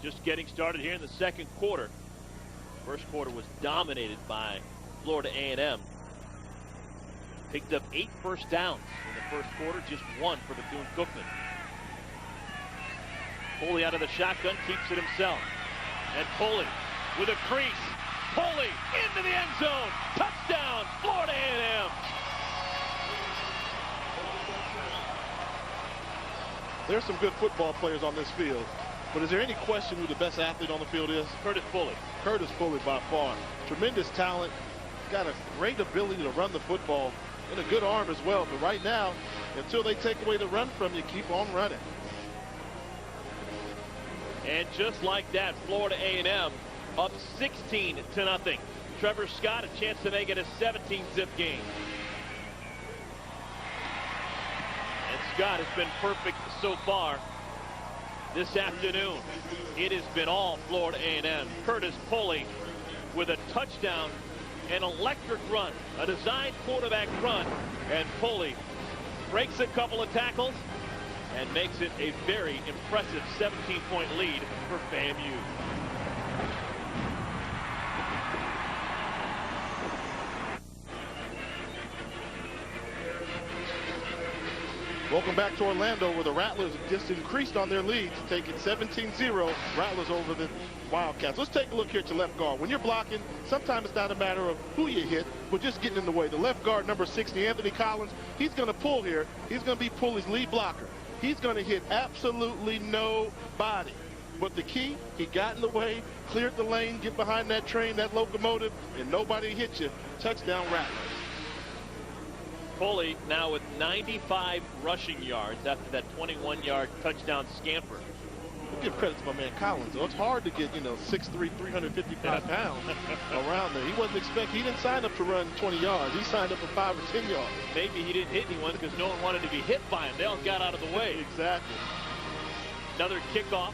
Just getting started here in the second quarter. First quarter was dominated by Florida A&M. Picked up 8 first downs in the first quarter, just 1 for Bethune-Cookman. Pulley out of the shotgun, keeps it himself. And Pulley with a crease. Pulley into the end zone. Touchdown, Florida A&M. There's some good football players on this field, but is there any question who the best athlete on the field is? Curtis Pulley. Curtis Pulley by far. Tremendous talent. He's got a great ability to run the football and a good arm as well. But right now, until they take away the run from you, keep on running. And just like that, Florida A&M up 16-0. Trevor Scott a chance to make it a 17-zip game. And Scott has been perfect so far this afternoon. It has been all Florida A&M. Curtis Pulley with a touchdown, an electric run, a designed quarterback run, and Pulley breaks a couple of tackles and makes it a very impressive 17-point lead for FAMU. Welcome back to Orlando, where the Rattlers have just increased on their lead, taking 17-0, Rattlers over the Wildcats. Let's take a look here at your left guard. When you're blocking, sometimes it's not a matter of who you hit, but just getting in the way. The left guard, number 60, Anthony Collins, he's going to pull here. He's going to be Pulley's lead blocker. He's going to hit absolutely nobody. But the key, he got in the way, cleared the lane, get behind that train, that locomotive, and nobody hit you. Touchdown, Rattlers. Pulley now with 95 rushing yards after that 21-yard touchdown scamper. We'll give credit to my man Collins, though. It's hard to get, 6'3", 355 pounds around there. He wasn't expecting, he didn't sign up to run 20 yards. He signed up for 5 or 10 yards. Maybe he didn't hit anyone because no one wanted to be hit by him. They all got out of the way. Exactly. Another kickoff.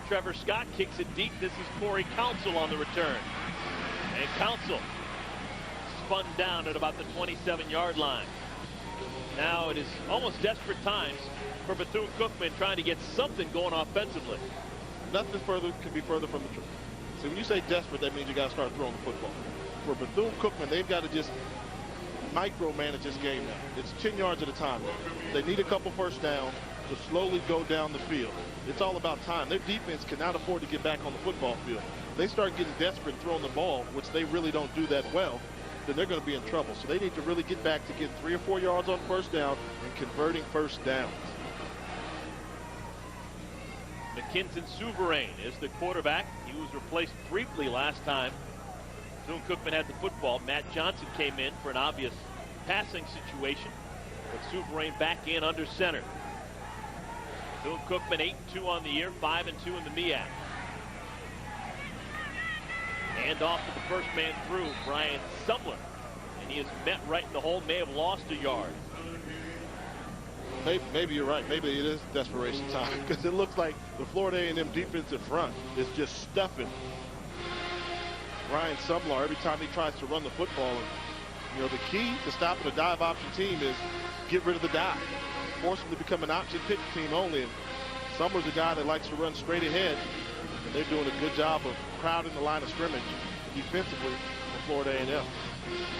Trevor Scott kicks it deep. This is Corey Council on the return. And Council spun down at about the 27-yard line. Now it is almost desperate times for Bethune-Cookman trying to get something going offensively. Nothing further could be further from the truth. So when you say desperate, that means you got to start throwing the football. For Bethune-Cookman, they've got to just micromanage this game now. It's 10 yards at a time. They need a couple first downs to slowly go down the field. It's all about time. Their defense cannot afford to get back on the football field. They start getting desperate throwing the ball, which they really don't do that well. then they're going to be in trouble. So they need to really get back to getting 3 or 4 yards on first down and converting first downs. McKinson Souverain is the quarterback. He was replaced briefly last time Bethune-Cookman had the football. Matt Johnson came in for an obvious passing situation, but Souverain back in under center. Bethune-Cookman 8-2 on the year, 5-2 in the MEAC. Hand off to the first man through, Brian Sumler, and he is met right in the hole, may have lost a yard. Maybe you're right. Maybe it is desperation time, because it looks like the Florida A&M defensive front is just stuffing Brian Sumler every time he tries to run the football. And, you know, the key to stopping a dive option team is get rid of the dive. Force them to become an option pick team only. And Sumler's a guy that likes to run straight ahead, and they're doing a good job of crowding the line of scrimmage defensively for Florida A&M.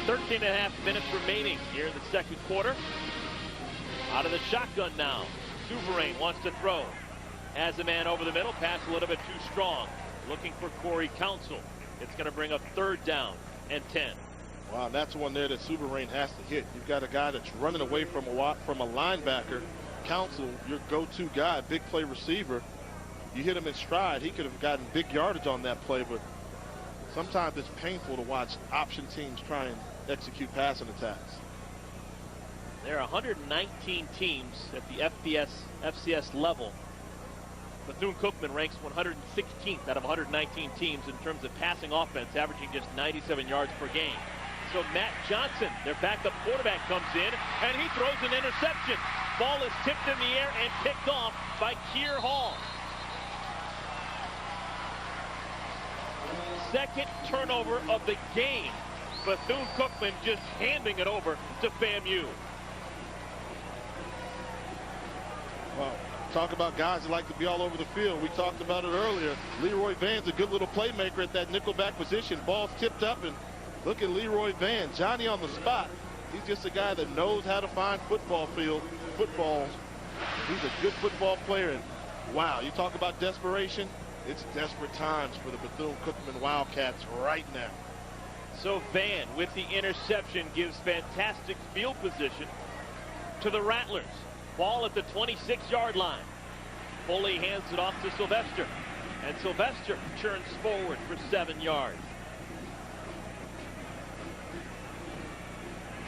13.5 minutes remaining here in the second quarter. Out of the shotgun now. Souverain wants to throw. Has a man over the middle. Pass a little bit too strong. Looking for Corey Council. It's going to bring up 3rd down and 10. Wow, that's one there that Souverain has to hit. You've got a guy that's running away from a linebacker. Council, your go-to guy, big play receiver. You hit him in stride. He could have gotten big yardage on that play, but sometimes it's painful to watch option teams try and execute passing attacks. There are 119 teams at the FCS level. Bethune-Cookman ranks 116th out of 119 teams in terms of passing offense, averaging just 97 yards per game. So Matt Johnson, their backup quarterback, comes in, and he throws an interception. Ball is tipped in the air and picked off by Keir Hall. Second turnover of the game. Bethune-Cookman just handing it over to FAMU. Well, talk about guys that like to be all over the field. We talked about it earlier. Leroy Van's a good little playmaker at that nickelback position. Ball's tipped up, and look at Leroy Van. Johnny on the spot. He's just a guy that knows how to find footballs. He's a good football player. And wow, you talk about desperation. It's desperate times for the Bethune-Cookman Wildcats right now. So Van, with the interception, gives fantastic field position to the Rattlers. Ball at the 26-yard line. Foley hands it off to Sylvester, and Sylvester churns forward for 7 yards.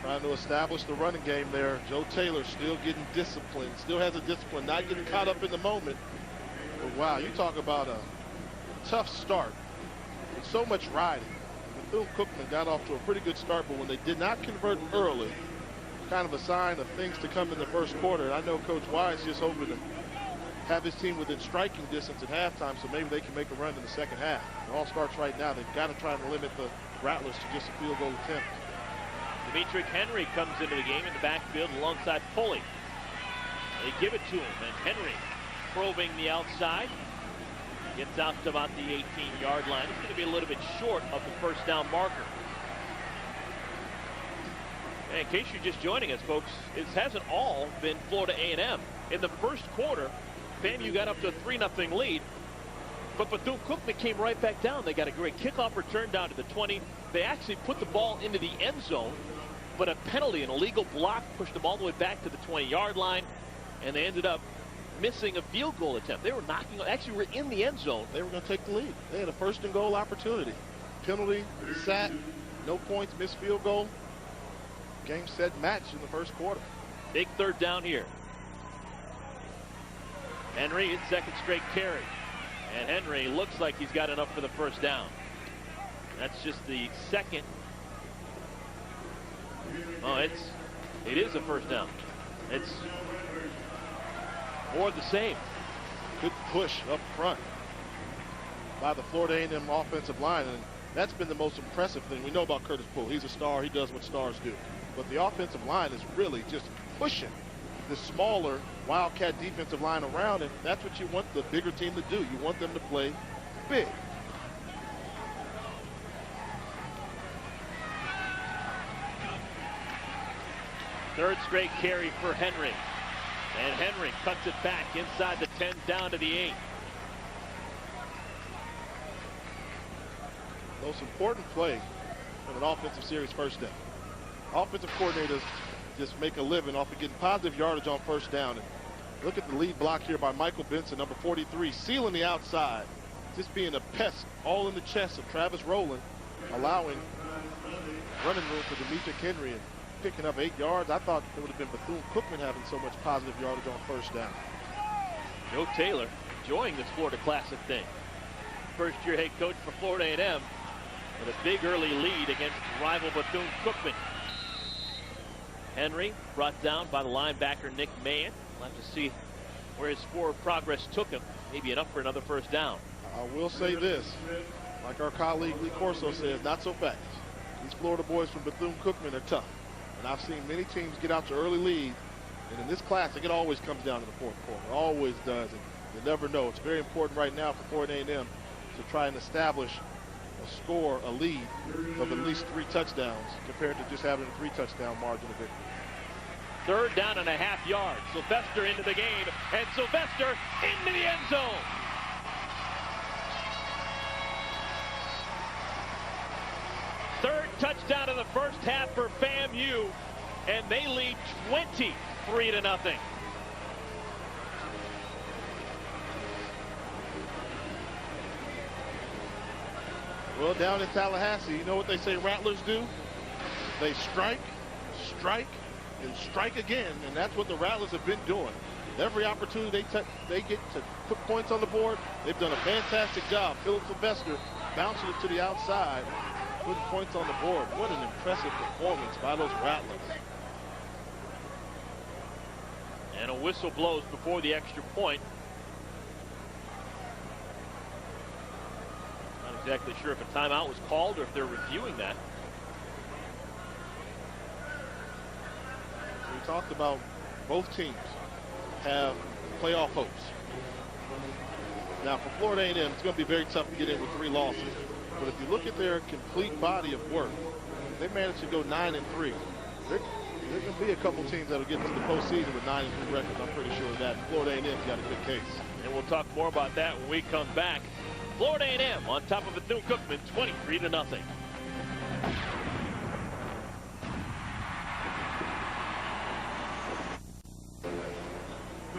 Trying to establish the running game there. Joe Taylor still getting disciplined, still has a discipline, not getting caught up in the moment. But wow, you talk about a tough start with so much riding. Bethune-Cookman got off to a pretty good start, but when they did not convert early, kind of a sign of things to come in the first quarter. And I know Coach Wise just hoping to have his team within striking distance at halftime, so maybe they can make a run in the second half. It all starts right now. They've got to try and limit the Rattlers to just a field goal attempt. Demetric Henry comes into the game in the backfield alongside Foley. They give it to him, and Henry probing the outside. Gets out to about the 18-yard line. It's going to be a little bit short of the first down marker. And in case you're just joining us, folks, it hasn't all been Florida A&M. In the first quarter, FAMU got up to a 3-0 lead, but Bethune-Cookman came right back down. They got a great kickoff return down to the 20. They actually put the ball into the end zone, but a penalty, an illegal block, pushed them all the way back to the 20-yard line, and they ended up missing a field goal attempt. They were actually were in the end zone. They were going to take the lead. They had a 1st and goal opportunity. Penalty, sack, no points, missed field goal. Game, set, match in the first quarter. Big 3rd down here. Henry, his 2nd straight carry. And Henry looks like he's got enough for the first down. That's just the 2nd. Oh, it is a first down. It's more the same. Good push up front by the Florida A&M offensive line. And that's been the most impressive thing. We know about Curtis Poole. He's a star. He does what stars do. But the offensive line is really just pushing the smaller Wildcat defensive line around, and that's what you want the bigger team to do. You want them to play big. Third straight carry for Henry. And Henry cuts it back inside the 10 down to the 8. Most important play and an offensive series first down. Offensive coordinators just make a living off of getting positive yardage on first down. And look at the lead block here by Michael Benson, number 43, sealing the outside, just being a pest all in the chest of Travis Rowland, allowing running room for Demetric Henry and picking up 8 yards. I thought it would have been Bethune-Cookman having so much positive yardage on first down. Joe Taylor enjoying this Florida Classic thing. First-year head coach for Florida A&M with a big early lead against rival Bethune-Cookman. Henry brought down by the linebacker Nick Mann. We'll have to see where his forward progress took him. Maybe enough for another first down. I will say this, like our colleague Lee Corso says, not so fast. These Florida boys from Bethune-Cookman are tough. And I've seen many teams get out to early leads. And in this Classic, it always comes down to the fourth quarter. It always does. And you never know. It's very important right now for Florida A&M to try and establish a lead of at least 3 touchdowns compared to just having a 3-touchdown margin of victory. 3rd down and a half yards. Sylvester into the game, and Sylvester into the end zone. Third touchdown of the first half for FAMU, and they lead 23-0. Well, down in Tallahassee, you know what they say Rattlers do? They strike, strike, and strike again, and that's what the Rattlers have been doing. Every opportunity they get to put points on the board, they've done a fantastic job. Philip Sylvester bouncing it to the outside, putting points on the board. What an impressive performance by those Rattlers. And a whistle blows before the extra point. Not exactly sure if a timeout was called or if they're reviewing that. We talked about both teams have playoff hopes. Now for Florida A&M, it's going to be very tough to get in with 3 losses. But if you look at their complete body of work, they managed to go 9-3. There going to be a couple teams that will get to the postseason with 9-3 records. I'm pretty sure of that. Florida A&M's got a good case. And we'll talk more about that when we come back. Florida A&M on top of Bethune-Cookman, 23-0.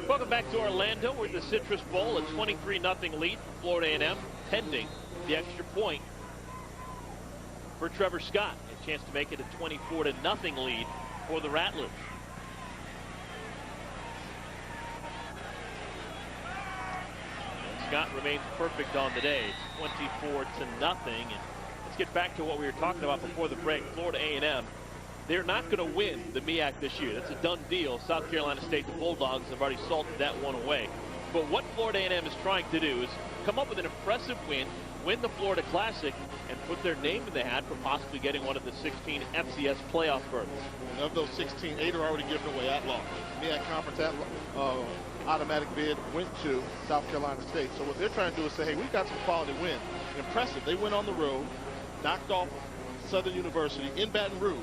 Welcome back to Orlando. We're in the Citrus Bowl, a 23-0 lead for Florida A&M, pending the extra point for Trevor Scott. A chance to make it a 24-0 lead for the Rattlers. And Scott remains perfect on the day, 24-0. And let's get back to what we were talking about before the break. Florida A&M, they're not going to win the MEAC this year. That's a done deal. South Carolina State, the Bulldogs, have already salted that one away. But what Florida A&M is trying to do is come up with an impressive win the Florida Classic, and put their name in the hat for possibly getting one of the 16 FCS playoff berths. And of those 16, 8 are already given away at large. MEAC Conference automatic bid went to South Carolina State. So what they're trying to do is say, hey, we've got some quality wins. Impressive. They went on the road, knocked off Southern University in Baton Rouge.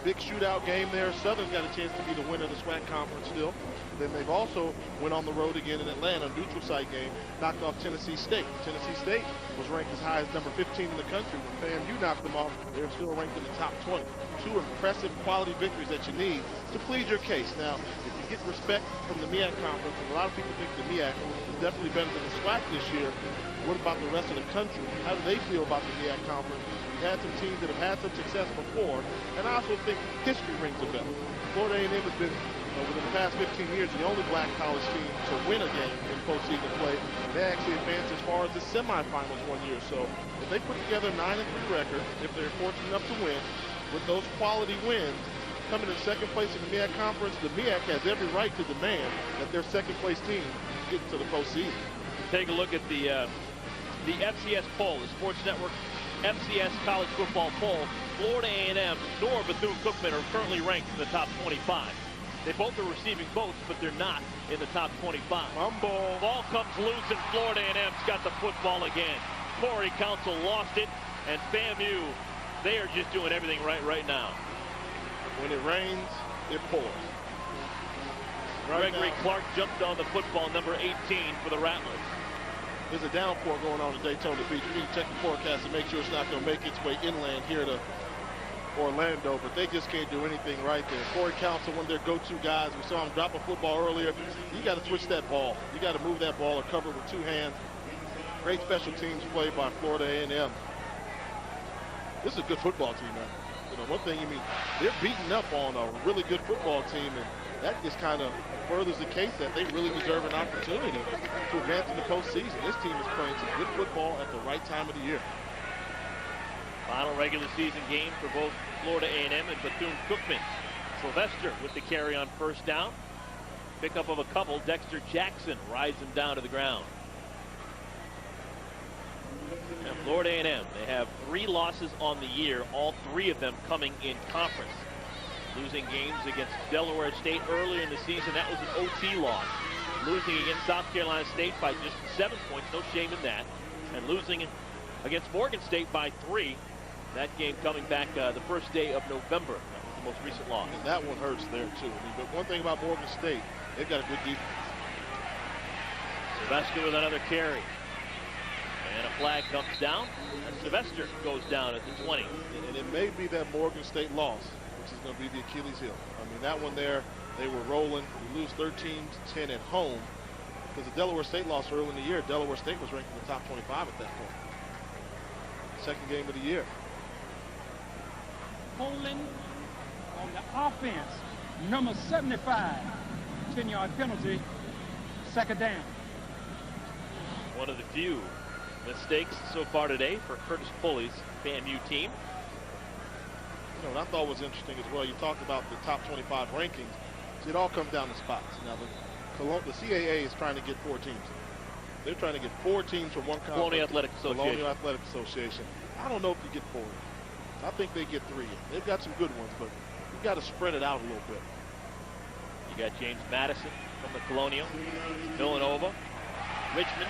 Big shootout game there. Southern's got a chance to be the winner of the SWAC conference still. Then they've also went on the road again in Atlanta, neutral site game, knocked off Tennessee State. Tennessee State was ranked as high as number 15 in the country. When FAMU knocked them off, they're still ranked in the top 20. 2 impressive quality victories that you need to plead your case. Now, if you get respect from the MEAC conference, and a lot of people think the MEAC is definitely better than the SWAC this year, what about the rest of the country? How do they feel about the MEAC conference? We've had some teams that have had some success before, and I also think history rings a bell. Florida A&M has been, within the past 15 years, the only black college team to win a game in postseason play. They actually advanced as far as the semifinals one year. So if they put together a 9-3 record, if they're fortunate enough to win, with those quality wins, coming in second place in the MEAC conference, the MEAC has every right to demand that their second place team get to the postseason. Take a look at the FCS poll, the Sports Network FCS college football poll. Florida A&M nor Bethune-Cookman are currently ranked in the top 25. They both are receiving votes, but they're not in the top 25. Ball comes loose, and Florida A&M's got the football again. Corey Council lost it, and FAMU, they are just doing everything right now. When it rains, it pours. Gregory Clark jumped on the football, number 18 for the Rattlers. There's a downpour going on at Daytona Beach. We need to check the forecast and make sure it's not going to make its way inland here to Orlando, but they just can't do anything right there. Corey Counsell, one of their go-to guys. We saw him drop a football earlier. You got to switch that ball. You got to move that ball or cover it with 2 hands. Great special teams play by Florida A&M. This is a good football team, man. You know, one thing, they're beating up on a really good football team, and that just kind of furthers the case that they really deserve an opportunity to advance in the postseason. This team is playing some good football at the right time of the year. Final regular season game for both Florida A&M and Bethune-Cookman. Sylvester with the carry on first down. Pickup of a couple. Dexter Jackson rides him down to the ground. And Florida A&M, they have 3 losses on the year, all 3 of them coming in conference. Losing games against Delaware State earlier in the season, that was an OT loss. Losing against South Carolina State by just 7 points, no shame in that. And losing against Morgan State by 3. That game coming back the first day of November. That was the most recent loss. And that one hurts there, too. But one thing about Morgan State, they've got a good defense. Sylvester with another carry. And a flag comes down. And Sylvester goes down at the 20. And it may be that Morgan State loss, which is going to be the Achilles heel. That one there, they were rolling. You lose 13-10 at home. Because the Delaware State loss early in the year, Delaware State was ranked in the top 25 at that point. Second game of the year. Holding on the offense, number 75, 10-yard penalty, second down. One of the few mistakes so far today for Curtis Pulley's FAMU team. You know, what I thought was interesting as well, you talked about the top 25 rankings. See, it all comes down to spots. Now, the CAA is trying to get 4 teams. They're trying to get 4 teams from one conference. Colonial Athletic Association. Colonial Athletic Association. I don't know if you get 4. I think they get 3. They've got some good ones, but you've got to spread it out a little bit. You got James Madison from the Colonial, Villanova, Richmond.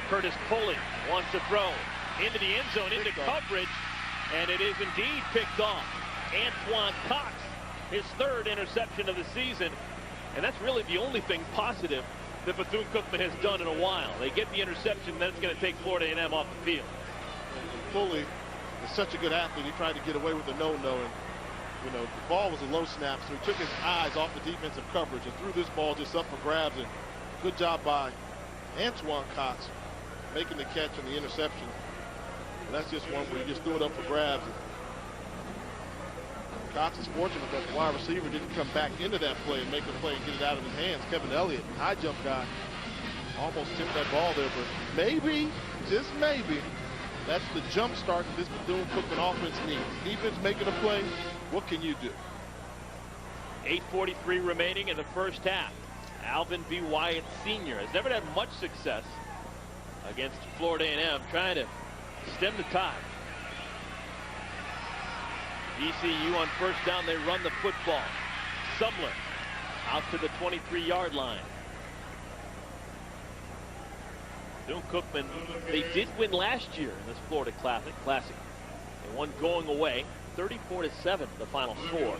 Curtis Pulley wants to throw into the end zone, into coverage, and it is indeed picked off. Antoine Cox, his 3rd interception of the season, and that's really the only thing positive that Bethune-Cookman has done in a while. They get the interception, then it's going to take Florida A&M off the field. And Pulley is such a good athlete. He tried to get away with the no-no, and the ball was a low snap, so he took his eyes off the defensive coverage and threw this ball just up for grabs. And good job by Antoine Cox making the catch and the interception. And that's just one where you just threw it up for grabs. And Cox is fortunate that the wide receiver didn't come back into that play and make the play and get it out of his hands. Kevin Elliott, high jump guy, almost tipped that ball there, but maybe, just maybe, that's the jump start that this Bethune-Cookman offense needs. Defense making a play, what can you do? 8:43 remaining in the first half. Alvin B. Wyatt Sr. has never had much success against Florida A&M, trying to stem the tide. VCU on first down, they run the football. Sumler out to the 23-yard line. Bethune-Cookman, they did win last year in this Florida Classic. They won going away, 34-7, the final score.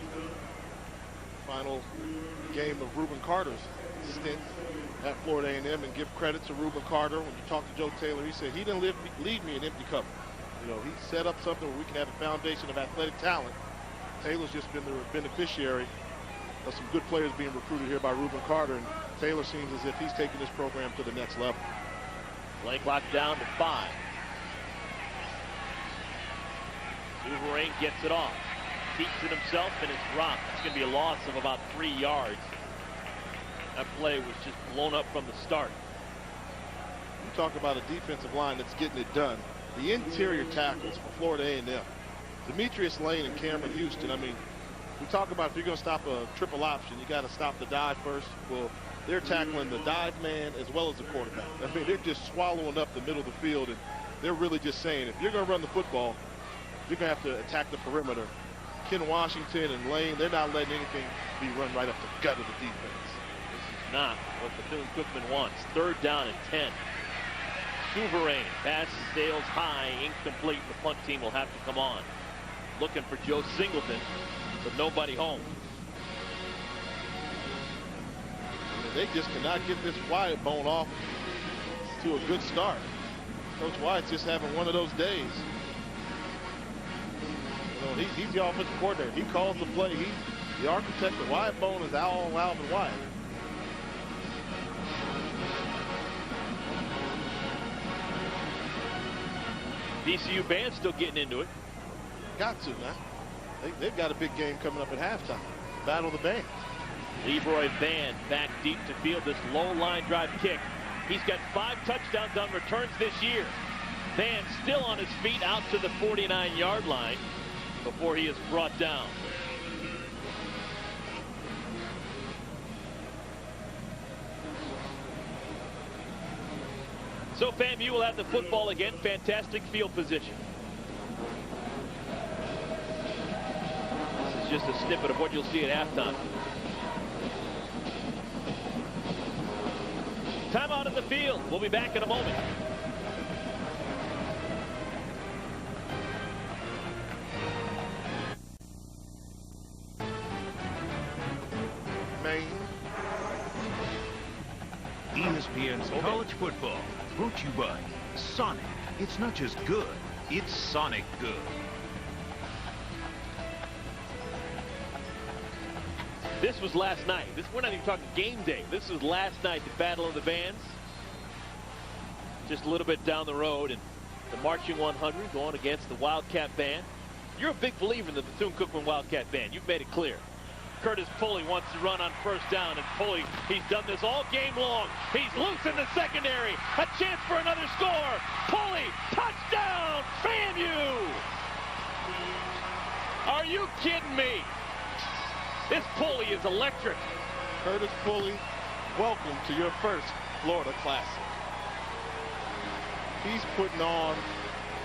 Final game of Reuben Carter's stint at Florida A&M, and give credit to Reuben Carter. When you talk to Joe Taylor, he said he didn't leave me an empty cup. He set up something where we can have a foundation of athletic talent. Taylor's just been the beneficiary of some good players being recruited here by Reuben Carter, and Taylor seems as if he's taking this program to the next level. Play clock down to 5. Souverain gets it off. Keeps it himself and it's dropped. It's going to be a loss of about 3 yards. That play was just blown up from the start. You talk about a defensive line that's getting it done. The interior tackles for Florida A&M. Demetrius Lane and Cameron Houston. We talk about if you're going to stop a triple option, you got to stop the dive first. Well, they're tackling the dive man as well as the quarterback. They're just swallowing up the middle of the field, and they're really just saying, if you're going to run the football, you're going to have to attack the perimeter. Ken Washington and Lane, they're not letting anything be run right up the gut of the defense. This is not what Bethune-Cookman wants. 3rd down and 10. Souverain, pass sails high, incomplete. The punt team will have to come on. Looking for Joe Singleton, but nobody home. They just cannot get this Wyatt bone off to a good start. Coach Wyatt's just having one of those days. So he's the offensive coordinator. He calls the play. He's the architect. The wide bone is Alvin Wyatt. VCU band still getting into it. Got to, man. They've got a big game coming up at halftime. Battle of the bands. Leroy Van back deep to field this low line drive kick. He's got 5 touchdowns on returns this year. Van still on his feet out to the 49-yard line before he is brought down. So FAMU will have the football again. Fantastic field position. This is just a snippet of what you'll see at halftime. Timeout in the field. We'll be back in a moment. Maine. ESPN's college football brought to you by Sonic. It's not just good, it's Sonic good. This was last night. We're not even talking game day. This was last night, the Battle of the Bands. Just a little bit down the road, and the Marching 100 going against the Wildcat Band. You're a big believer in the Bethune-Cookman Wildcat Band. You've made it clear. Curtis Pulley wants to run on first down, and Pulley, he's done this all game long. He's loose in the secondary. A chance for another score. Pulley, touchdown, FAMU! Are you kidding me? This Pulley is electric. Curtis Pulley, welcome to your first Florida Classic. He's putting on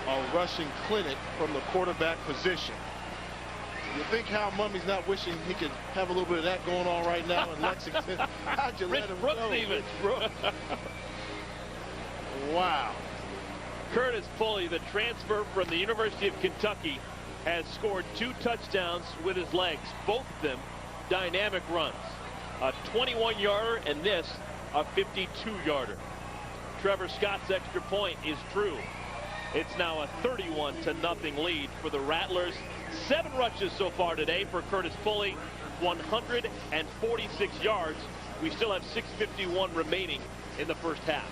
a rushing clinic from the quarterback position. You think Hal Mummy's not wishing he could have a little bit of that going on right now in Lexington? How'd you let him Brooks go? even. Rich Brooks. Wow. Curtis Pulley, the transfer from the University of Kentucky, has scored 2 touchdowns with his legs, both of them dynamic runs. A 21-yarder and this a 52-yarder. Trevor Scott's extra point is true. It's now a 31-0 lead for the Rattlers. 7 rushes so far today for Curtis Pulley, 146 yards. We still have 6:51 remaining in the first half.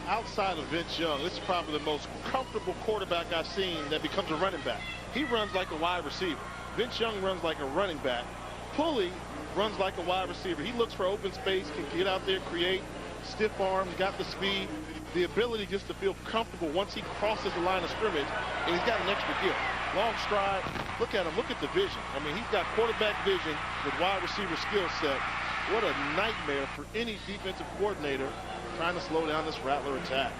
Outside of Vince Young, this is probably the most comfortable quarterback I've seen that becomes a running back. He runs like a wide receiver. Vince Young runs like a running back. Pulley runs like a wide receiver. He looks for open space, can get out there, create, stiff arms, got the speed, the ability just to feel comfortable once he crosses the line of scrimmage, and he's got an extra gift. Long stride. Look at him. Look at the vision. I mean, he's got quarterback vision with wide receiver skill set. What a nightmare for any defensive coordinator trying to slow down this Rattler attack.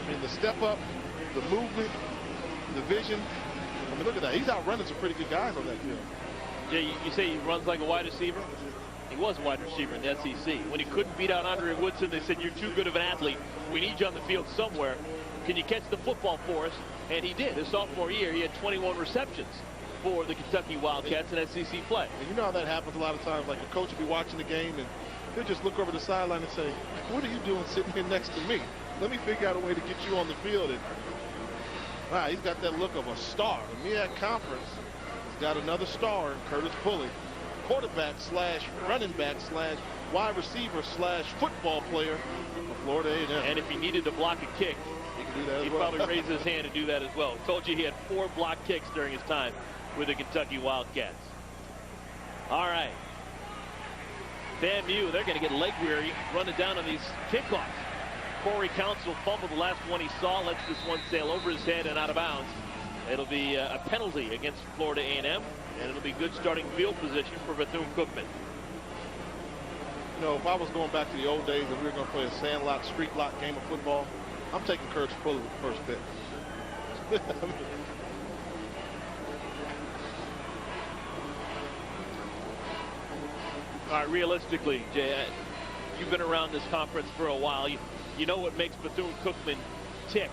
I mean, the step up, the movement, the vision. I mean, look at that. He's outrunning some pretty good guys on that field. Yeah, you say he runs like a wide receiver? He was a wide receiver in the SEC. When he couldn't beat out Andre Woodson, they said, you're too good of an athlete. We need you on the field somewhere. Can you catch the football for us? And he did. His sophomore year, he had 21 receptions for the Kentucky Wildcats in SEC play. And you know how that happens a lot of times. Like, the coach will be watching the game, and he'll just look over the sideline and say, what are you doing sitting here next to me? Let me figure out a way to get you on the field. And wow, he's got that look of a star. The MEAC Conference has got another star in Curtis Pulley. Quarterback / running back / wide receiver / football player for Florida A&M. And if he needed to block a kick, he can do that as he'd well. probably raise his hand to do that as well. Told you he had 4 block kicks during his time with the Kentucky Wildcats. All right. FAMU, they're going to get leg weary running down on these kickoffs. Corey Council fumbled the last one he saw, lets this one sail over his head and out of bounds. It'll be a penalty against Florida A&M, and it'll be good starting field position for Bethune-Cookman. You know, if I was going back to the old days and we were going to play a sandlot, street lock game of football, I'm taking Curtis Pulley with the first pick. All right, realistically, Jay, you've been around this conference for a while. You know what makes Bethune-Cookman tick.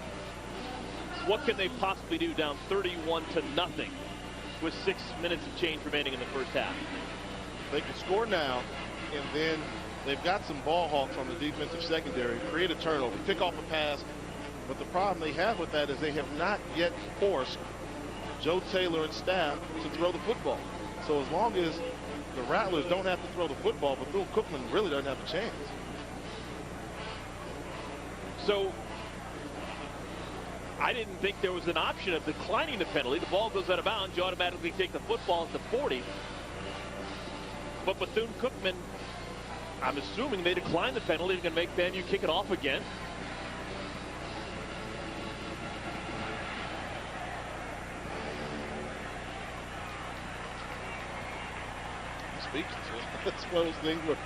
What can they possibly do down 31-0 with 6 minutes of change remaining in the first half? They can score now, and then they've got some ball hawks on the defensive secondary, create a turnover, pick off a pass. But the problem they have with that is they have not yet forced Joe Taylor and staff to throw the football. So as long as the Rattlers don't have to throw the football, Bethune-Cookman really doesn't have a chance. So I didn't think there was an option of declining the penalty. The ball goes out of bounds. You automatically take the football at the 40. But Bethune-Cookman, I'm assuming they declined the penalty. They're going to make Banu kick it off again. That's one of those things where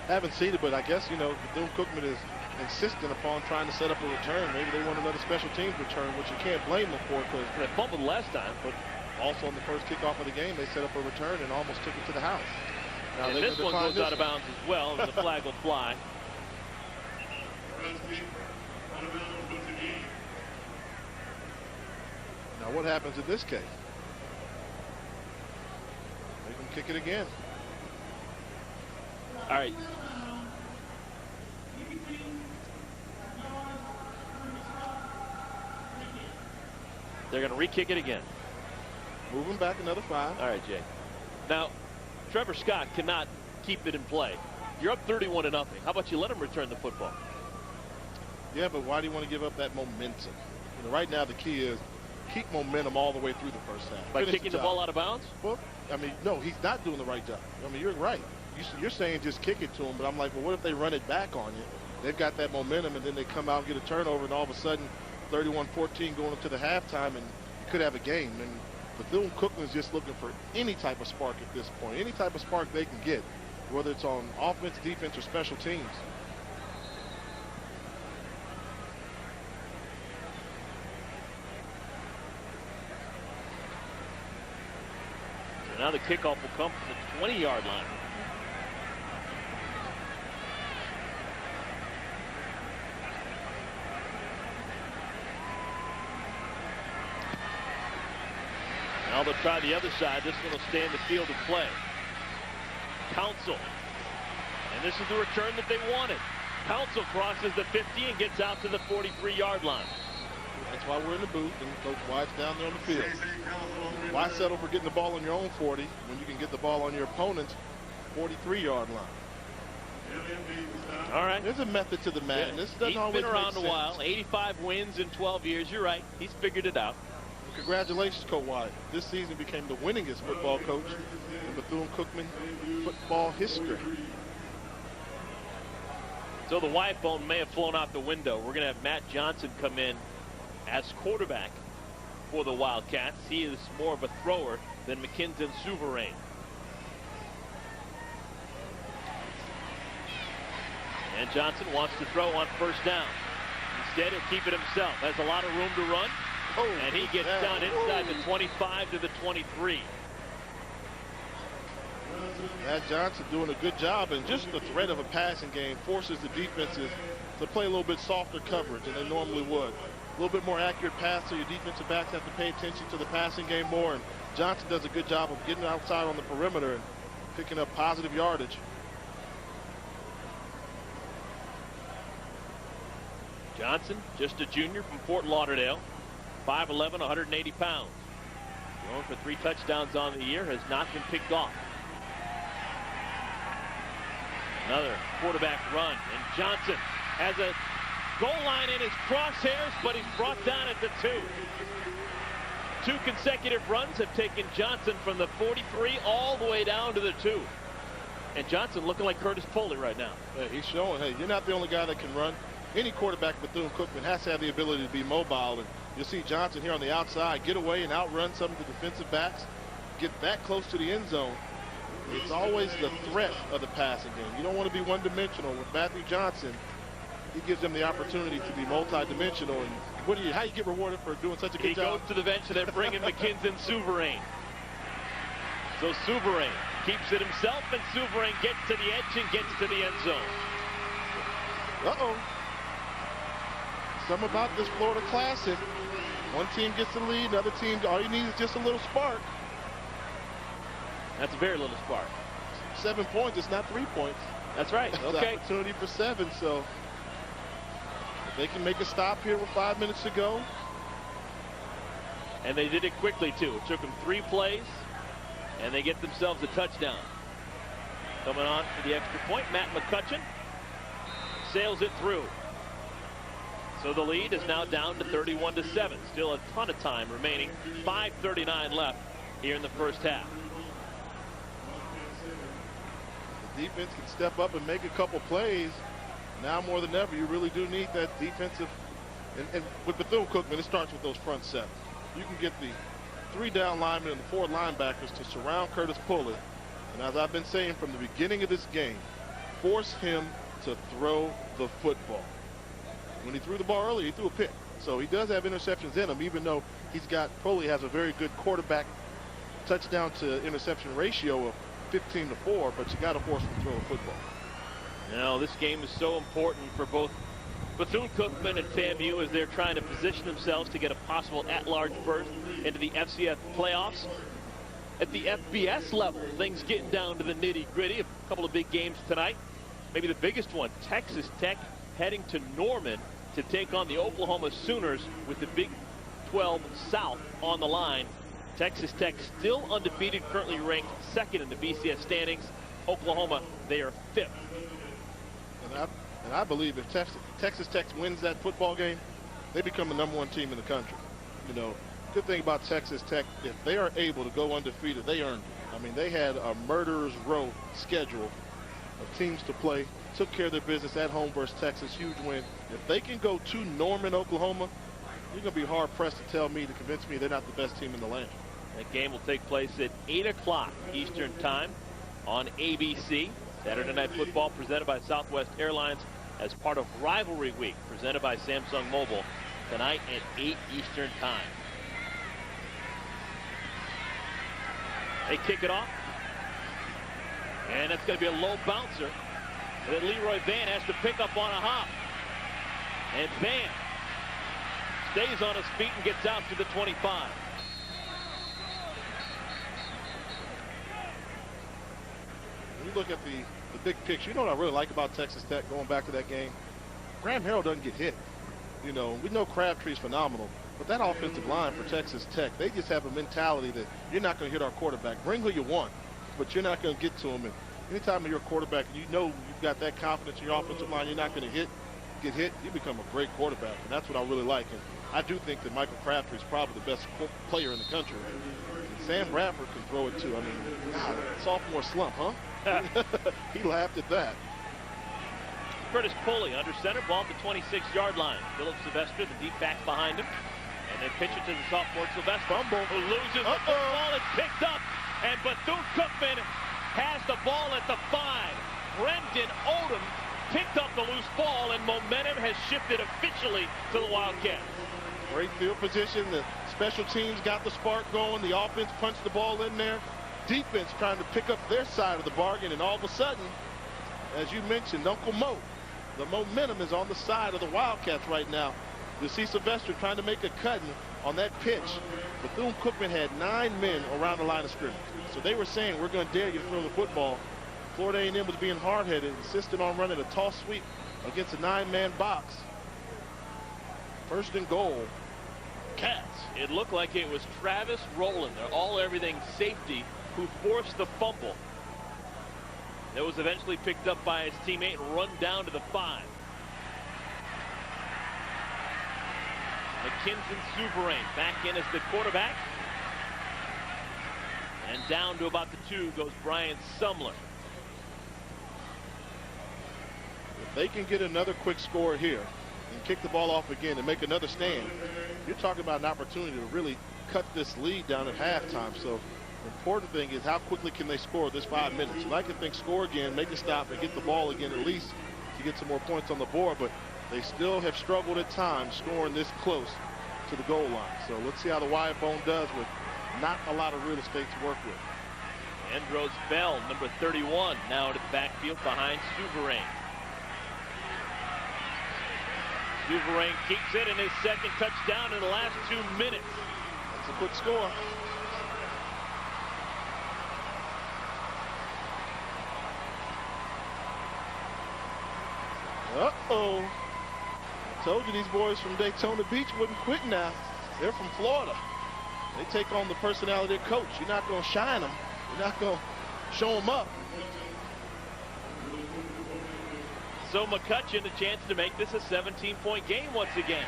I haven't seen it, but I guess, you know, Bethune-Cookman is insistent upon trying to set up a return. Maybe they want another special teams return, which you can't blame them for because they fumbled last time. But also on the first kickoff of the game, they set up a return and almost took it to the house. Now, and this one goes out of bounds as well, and the flag will fly. Now what happens in this case? They can kick it again. All right. They're going to re-kick it again. Moving back another 5. All right, Jay. Now, Trevor Scott cannot keep it in play. You're up 31-0. How about you let him return the football? Yeah, but why do you want to give up that momentum? You know, right now the key is keep momentum all the way through the first half. By kicking the ball out of bounds? Well, I mean, no, he's not doing the right job. I mean, you're right. You're saying just kick it to him, but I'm like, well, what if they run it back on you? They've got that momentum, and then they come out and get a turnover, and all of a sudden 31-14 going into the halftime, and you could have a game. And Bethune-Cookman is just looking for any type of spark at this point, any type of spark they can get, whether it's on offense, defense, or special teams. So now the kickoff will come from the 20-yard line. Now they'll try the other side. This one will stay in the field of play. Council. And this is the return that they wanted. Council crosses the 50 and gets out to the 43-yard line. That's why we're in the booth and Coach White's down there on the field. Why settle for getting the ball on your own 40 when you can get the ball on your opponent's 43-yard line? All right. There's a method to the madness. He's been around a while. 85 wins in 12 years. You're right. He's figured it out. Congratulations, Coach White. This season became the winningest football coach in Bethune-Cookman football history. So the Wyatt bone may have flown out the window. We're going to have Matt Johnson come in as quarterback for the Wildcats. He is more of a thrower than McKinson Souverain. And Johnson wants to throw on first down. Instead, he'll keep it himself. Has a lot of room to run. Oh, and he gets down inside the 25 to the 23. Matt Johnson doing a good job, and just the threat of a passing game forces the defenses to play a little bit softer coverage than they normally would. A little bit more accurate pass, so your defensive backs have to pay attention to the passing game more, and Johnson does a good job of getting outside on the perimeter and picking up positive yardage. Johnson, just a junior from Fort Lauderdale, 5'11", 180 pounds. Going for 3 touchdowns on the year, has not been picked off. Another quarterback run, and Johnson has a goal line in his crosshairs, but he's brought down at the 2. 2 consecutive runs have taken Johnson from the 43 all the way down to the 2. And Johnson looking like Curtis Poley right now. Yeah, he's showing, hey, you're not the only guy that can run. Any quarterback Bethune-Cookman has to have the ability to be mobile, and you'll see Johnson here on the outside get away and outrun some of the defensive backs, get that close to the end zone. It's always the threat of the passing game. You don't want to be one-dimensional. With Matthew Johnson, he gives them the opportunity to be multi-dimensional. And how do you get rewarded for doing such a good job? He goes to the bench and they're bringing McKinson Souverain. So Souverain keeps it himself, and Souverain gets to the edge and gets to the end zone. Uh-oh. Something about this Florida Classic. One team gets the lead, another team, all you need is just a little spark. That's a very little spark. 7 points, it's not 3 points. That's right. That's okay. An opportunity for 7, so if they can make a stop here with 5 minutes to go. And they did it quickly, too. It took them 3 plays, and they get themselves a touchdown. Coming on for the extra point, Matt McCutcheon sails it through. So the lead is now down to 31-7. Still a ton of time remaining. 5:39 left here in the first half. The defense can step up and make a couple plays. Now more than ever, you really do need that defensive. And with Bethune-Cookman, it starts with those front 7. You can get the 3 down linemen and the 4 linebackers to surround Curtis Pulley. And as I've been saying from the beginning of this game, force him to throw the football. When he threw the ball earlier, he threw a pick. So he does have interceptions in him, even though Pulley has a very good quarterback touchdown to interception ratio of 15-4, but you got to force him to throw the football. Now, this game is so important for both Bethune-Cookman and FAMU as they're trying to position themselves to get a possible at-large berth into the FCS playoffs. At the FBS level, things getting down to the nitty-gritty. A couple of big games tonight. Maybe the biggest one, Texas Tech heading to Norman to take on the Oklahoma Sooners with the Big 12 South on the line. Texas Tech still undefeated, currently ranked 2nd in the BCS standings. Oklahoma, they are 5th. And I believe if Texas Tech wins that football game, they become the #1 team in the country. You know, good thing about Texas Tech, if they are able to go undefeated, they earned it. I mean, they had a murderer's row schedule of teams to play, took care of their business at home versus Texas, huge win. If they can go to Norman, Oklahoma, you're going to be hard-pressed to convince me they're not the best team in the land. That game will take place at 8 o'clock Eastern Time on ABC. Saturday Night Football presented by Southwest Airlines as part of Rivalry Week presented by Samsung Mobile tonight at 8 Eastern Time. They kick it off. And that's going to be a low bouncer that Leroy Van has to pick up on a hop. And Van stays on his feet and gets out to the 25. When you look at the big picture, you know what I really like about Texas Tech going back to that game? Graham Harrell doesn't get hit. You know, we know Crabtree's phenomenal, but that offensive line for Texas Tech, they just have a mentality that you're not going to hit our quarterback. Bring who you want, but you're not going to get to him. And anytime you're a quarterback, you know you've got that confidence in your offensive line, you're not going to get hit, you become a great quarterback. And that's what I really like. And I do think that Michael Crabtree is probably the best player in the country. And Sam Bradford can throw it too. I mean, sophomore slump, huh? He laughed at that. Curtis Pulley under center, ball at the 26-yard line. Philip Sylvester, the deep back behind him. And they pitch it to the sophomore Sylvester, who loses the ball. It's picked up, and Bethune-Cookman has the ball at the 5. Brendan Odom picked up the loose ball, and momentum has shifted officially to the Wildcats. Great field position. The special teams got the spark going. The offense punched the ball in there. Defense trying to pick up their side of the bargain, and all of a sudden, as you mentioned, Uncle Mo, the momentum is on the side of the Wildcats right now. You see Sylvester trying to make a cut on that pitch. Bethune-Cookman had 9 men around the line of scrimmage. So they were saying, we're going to dare you to throw the football. Florida A&M was being hard-headed, insisted on running a toss sweep against a 9-man box. 1st and goal, Cats. It looked like it was Travis Rowland, their all-everything safety, who forced the fumble. It was eventually picked up by his teammate and run down to the 5. McKinson Souverain back in as the quarterback. And down to about the 2 goes Brian Sumler. If they can get another quick score here and kick the ball off again and make another stand, you're talking about an opportunity to really cut this lead down at halftime. So the important thing is how quickly can they score this 5 minutes. You'd like to think score again, make a stop, and get the ball again at least to get some more points on the board, but they still have struggled at times scoring this close to the goal line. So let's see how the wide bone does with not a lot of real estate to work with. Andros Bell, number 31, now to the backfield behind Souverain. Souverain keeps it in his 2nd touchdown in the last 2 minutes. That's a quick score. Uh-oh. I told you these boys from Daytona Beach wouldn't quit now. They're from Florida. They take on the personality of their coach. You're not going to shine them. You're not going to show them up. So McCutcheon a chance to make this a 17-point game once again.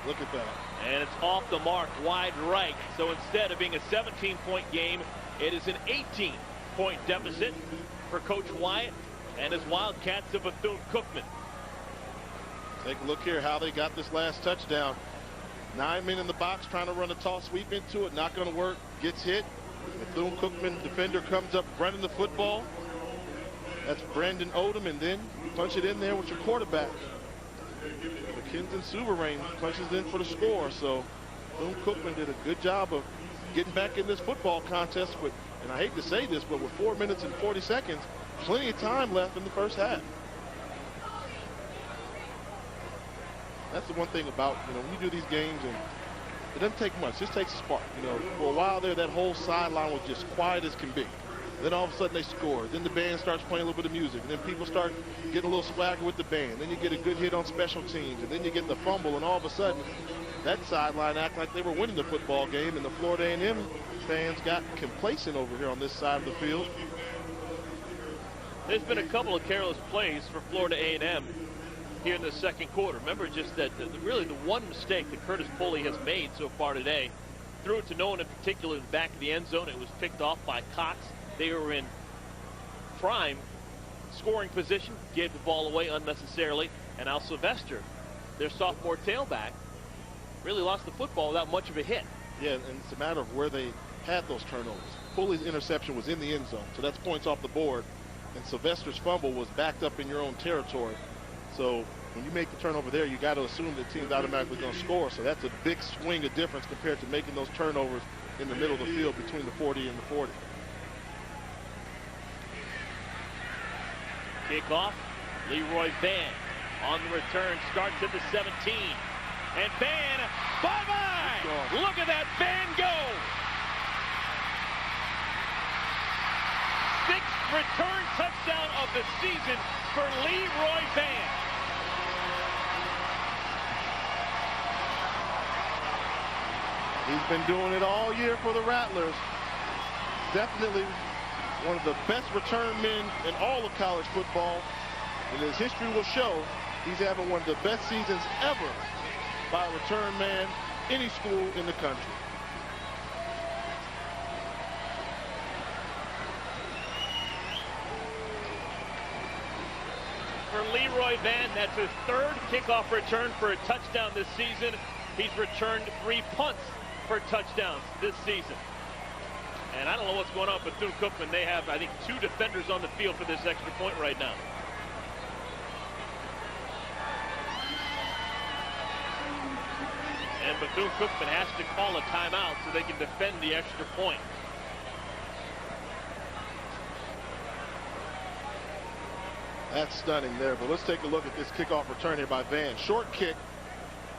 Look at that. And it's off the mark, wide right. So instead of being a 17-point game, it is an 18-point deficit for Coach Wyatt and his Wildcats of Bethune-Cookman. Take a look here how they got this last touchdown. 9 men in the box trying to run a toss sweep into it. Not going to work. Gets hit. Bethune-Cookman defender comes up running the football. That's Brandon Odom, and then punch it in there with your quarterback. McKenzie Souverain punches in for the score. So Bethune-Cookman did a good job of getting back in this football contest with, and I hate to say this, but with 4 minutes and 40 seconds, plenty of time left in the first half. That's the one thing about, when you do these games, and it doesn't take much. It just takes a spark. For a while there, that whole sideline was just quiet as can be. Then all of a sudden they score. Then the band starts playing a little bit of music. And then people start getting a little swagger with the band. Then you get a good hit on special teams. And then you get the fumble. And all of a sudden, that sideline act like they were winning the football game. And the Florida A&M fans got complacent over here on this side of the field. There's been a couple of careless plays for Florida A&M here in the second quarter. Remember just that really the one mistake that Curtis Pulley has made so far today. Threw it to no one in particular in the back of the end zone. It was picked off by Cox. They were in prime scoring position, gave the ball away unnecessarily, and Al Sylvester, their sophomore tailback, really lost the football without much of a hit. Yeah, and it's a matter of where they had those turnovers. Pulley's interception was in the end zone, so that's points off the board, and Sylvester's fumble was backed up in your own territory. So when you make the turnover there, you got to assume the team's automatically going to score. So that's a big swing of difference compared to making those turnovers in the middle of the field between the 40 and the 40. Kickoff, Leroy Van on the return, starts at the 17. And Van, bye-bye! Look at that Van go! 6th return touchdown of the season for Leroy Van. He's been doing it all year for the Rattlers. Definitely one of the best return men in all of college football. And as history will show, he's having one of the best seasons ever by a return man any school in the country. For Leroy Van, that's his 3rd kickoff return for a touchdown this season. He's returned 3 punts for touchdowns this season. And I don't know what's going on with Bethune-Cookman. They have, I think, 2 defenders on the field for this extra point right now. And Bethune-Cookman has to call a timeout so they can defend the extra point. That's stunning there, but let's take a look at this kickoff return here by Van. Short kick,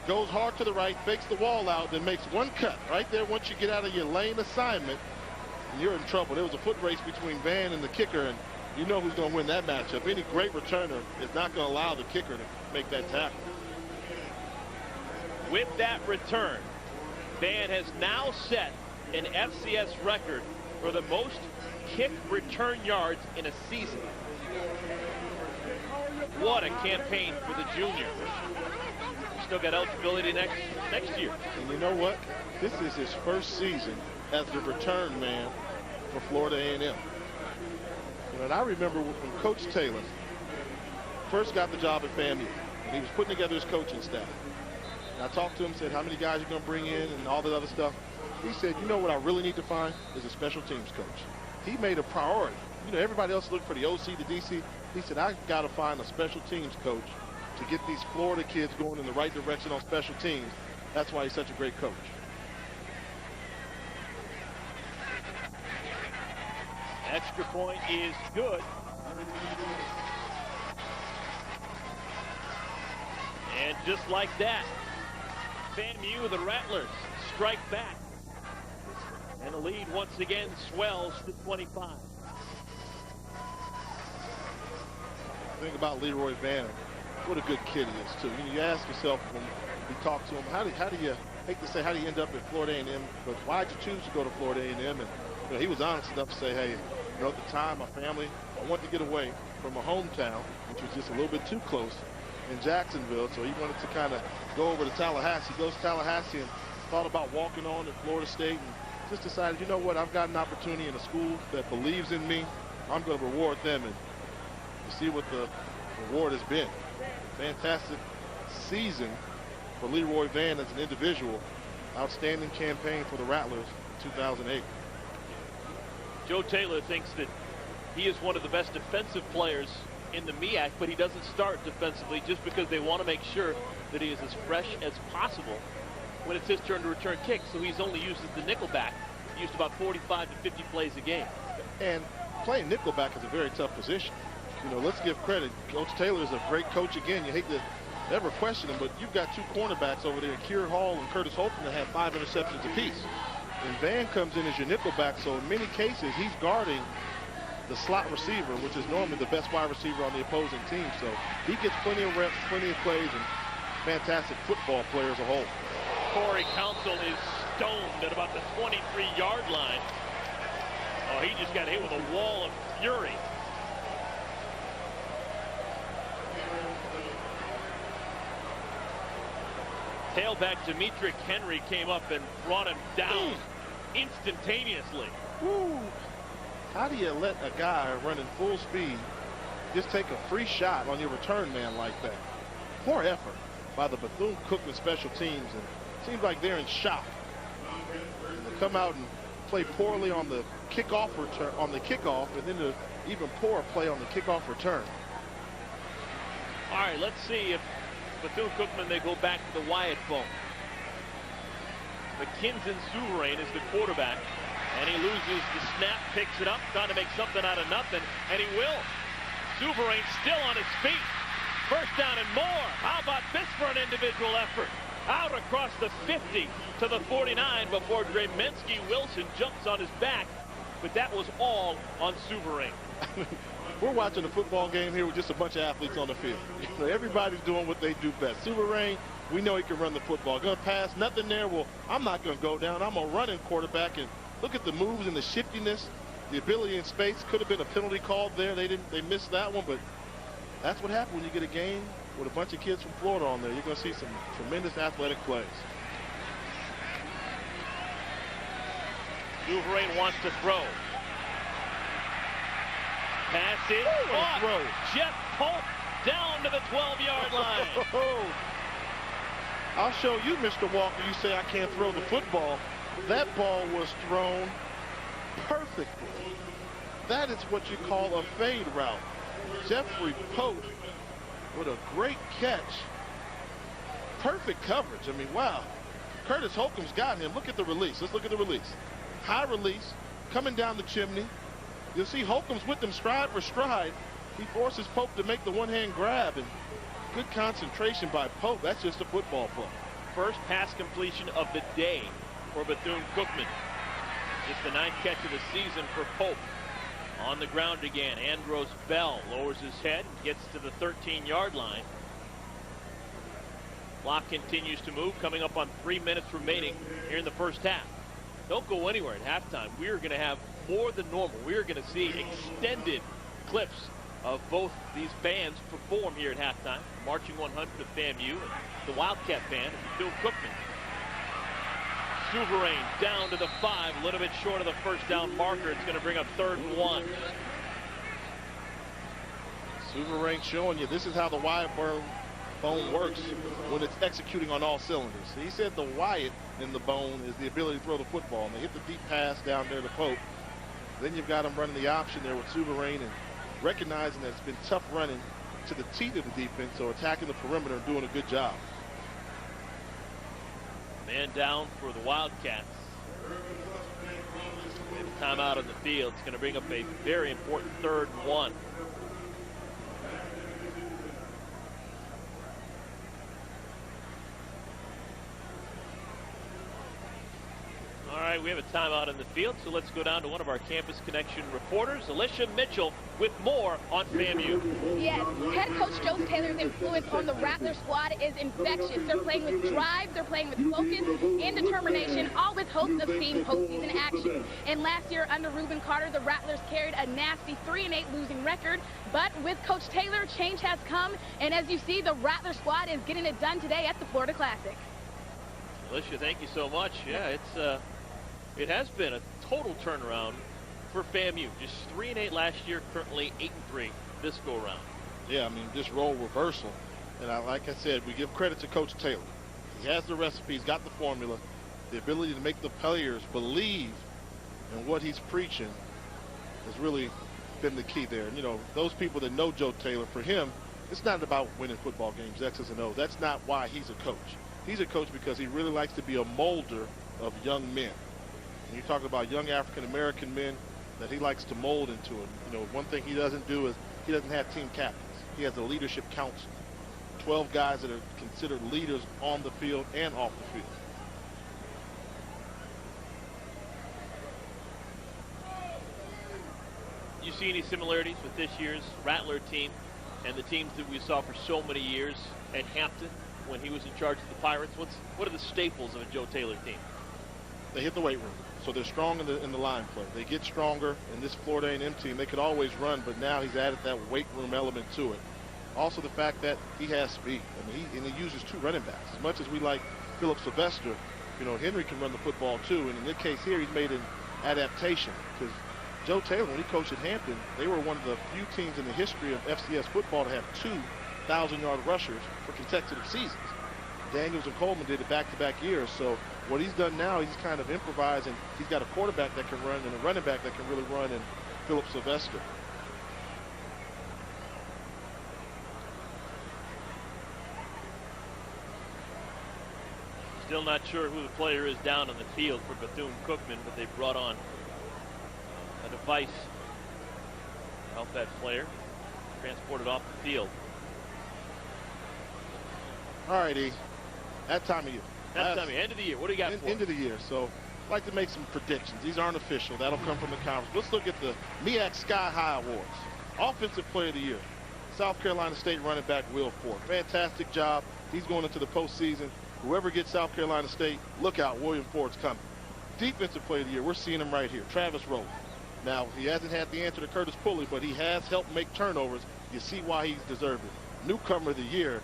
goes hard to the right, fakes the wall out, then makes one cut right there. Once you get out of your lane assignment, and you're in trouble. There was a foot race between Van and the kicker, and you know who's going to win that matchup. Any great returner is not going to allow the kicker to make that tackle. With that return, Van has now set an FCS record for the most kick return yards in a season. What a campaign for the junior. Still got eligibility next year. And you know what? This is his first season as the return man for Florida A&M. And I remember when Coach Taylor first got the job at FAMU, and he was putting together his coaching staff. And I talked to him, said, how many guys you're going to bring in and all that other stuff. He said, you know what I really need to find is a special teams coach. He made a priority. Everybody else looked for the OC, the DC. He said, I've got to find a special teams coach to get these Florida kids going in the right direction on special teams. That's why he's such a great coach. Extra point is good. And just like that, FAMU, the Rattlers, strike back. And the lead once again swells to 25. Think about Leroy Van. What a good kid he is, too. You ask yourself when we talk to him, how do you hate to say, how do you end up at Florida A&M? But why'd you choose to go to Florida A&M? And he was honest enough to say, hey, at the time, my family, I wanted to get away from my hometown, which was just a little bit too close in Jacksonville. So he wanted to kind of go over to Tallahassee. He goes to Tallahassee and thought about walking on at Florida State and just decided, you know what, I've got an opportunity in a school that believes in me. I'm going to reward them, and you see what the reward has been. Fantastic season for Leroy Van as an individual. Outstanding campaign for the Rattlers in 2008. Joe Taylor thinks that he is one of the best defensive players in the MEAC, but he doesn't start defensively just because they want to make sure that he is as fresh as possible when it's his turn to return kicks. So he's only used as the nickelback, used about 45 to 50 plays a game. And playing nickelback is a very tough position. Let's give credit. Coach Taylor is a great coach again. You hate to ever question him, but you've got two cornerbacks over there, Keir Hall and Curtis Holcomb, that have 5 interceptions apiece. And Van comes in as your nickelback, so in many cases he's guarding the slot receiver, which is normally the best wide receiver on the opposing team. So he gets plenty of reps, plenty of plays, and fantastic football player as a whole. Corey Council is stoned at about the 23-yard line. Oh, he just got hit with a wall of fury. Tailback Demetric Henry came up and brought him down instantaneously. Woo. How do you let a guy running full speed just take a free shot on your return man like that? Poor effort by the Bethune-Cookman special teams, and it seems like they're in shock. And they come out and play poorly on the kickoff return, and then the even poorer play on the kickoff return. All right, let's see if Bethune-Cookman, they go back to the Wyatt phone. McKinson Souverain is the quarterback, and he loses the snap, picks it up, trying to make something out of nothing, and he will. Souverain still on his feet. First down and more. How about this for an individual effort? Out across the 50 to the 49 before Dremensky Wilson jumps on his back, but that was all on Souverain. We're watching a football game here with just a bunch of athletes on the field. Everybody's doing what they do best. Souverain, we know he can run the football. Going to pass, nothing there. Well, I'm not going to go down. I'm a running quarterback, and look at the moves and the shiftiness, the ability in space. Could have been a penalty called there. They missed that one, but that's what happens when you get a game with a bunch of kids from Florida on there. You're going to see some tremendous athletic plays. Souverain wants to throw. Pass is caught. Jeff Pope down to the 12-yard line. I'll show you, Mr. Walker. You say I can't throw the football. That ball was thrown perfectly. That is what you call a fade route. Jeffrey Pope with a great catch. Perfect coverage. I mean, wow. Curtis Holcomb's got him. Look at the release. Let's look at the release. High release, coming down the chimney. You'll see Holcomb's with them stride for stride. He forces Pope to make the one-hand grab, and good concentration by Pope. That's just a football play. First pass completion of the day for Bethune-Cookman. Just the 9th catch of the season for Pope. On the ground again, Andros Bell lowers his head and gets to the 13-yard line. Clock continues to move, coming up on 3 minutes remaining here in the first half. Don't go anywhere at halftime. We are going to have more than normal. We are going to see extended clips of both these bands perform here at halftime. Marching 100 of FAMU and the Wildcat band of Bethune-Cookman. Souverain down to the 5, a little bit short of the first down marker. It's going to bring up 3rd and 1. Souverain showing you this is how the Wyatt bone works when it's executing on all cylinders. He said the Wyatt in the bone is the ability to throw the football, and they hit the deep pass down there to Pope. Then you've got him running the option there with Souverain and recognizing that it's been tough running to the teeth of the defense, so attacking the perimeter and doing a good job. Man down for the Wildcats. Timeout on the field. It's going to bring up a very important 3rd and 1. All right, we have a timeout in the field, so let's go down to one of our Campus Connection reporters, Alicia Mitchell, with more on FAMU. Yes, head coach Joe Taylor's influence on the Rattler squad is infectious. They're playing with drive, they're playing with focus and determination, all with hopes of seeing postseason action. And last year under Reuben Carter, the Rattlers carried a nasty 3-8 losing record. But with Coach Taylor, change has come, and as you see, the Rattler squad is getting it done today at the Florida Classic. Alicia, thank you so much. Yeah, it has been a total turnaround for FAMU. Just 3-8 last year, currently 8-3 this go around. Yeah, I mean, this role reversal. And like I said, we give credit to Coach Taylor. He has the recipe, he's got the formula, the ability to make the players believe in what he's preaching has really been the key there. And, you know, those people that know Joe Taylor, for him, it's not about winning football games, X's and O's. That's not why he's a coach. He's a coach because he really likes to be a molder of young men. And you talk about young African-American men that he likes to mold into it. You know, one thing he doesn't do is he doesn't have team captains. He has a leadership council. 12 guys that are considered leaders on the field and off the field. You see any similarities with this year's Rattler team and the teams that we saw for so many years at Hampton when he was in charge of the Pirates? What are the staples of a Joe Taylor team? They hit the weight room, so they're strong in the line play. They get stronger in this Florida A&M team. They could always run, but now he's added that weight room element to it. Also the fact that he has speed. I mean, he uses 2 running backs. As much as we like Philip Sylvester, you know, Henry can run the football too. And in this case here, he's made an adaptation because Joe Taylor, when he coached at Hampton, they were one of the few teams in the history of FCS football to have 2 1,000-yard rushers for consecutive seasons. Daniels and Coleman did it back-to-back years. So what he's done now, he's kind of improvised, and he's got a quarterback that can run and a running back that can really run in Philip Sylvester. Still not sure who the player is down on the field for Bethune-Cookman, but they brought on a device to help that player transport it off the field. All righty, that time of year. That time of year, end of the year. What do you got for end of the year? So I'd like to make some predictions. These aren't official. That'll come from the conference. Let's look at the MEAC Sky High Awards. Offensive Player of the Year, South Carolina State running back Will Ford. Fantastic job. He's going into the postseason. Whoever gets South Carolina State, look out, William Ford's coming. Defensive Player of the Year, we're seeing him right here, Travis Rowland. Now, he hasn't had the answer to Curtis Pulley, but he has helped make turnovers. You see why he's deserved it. Newcomer of the Year,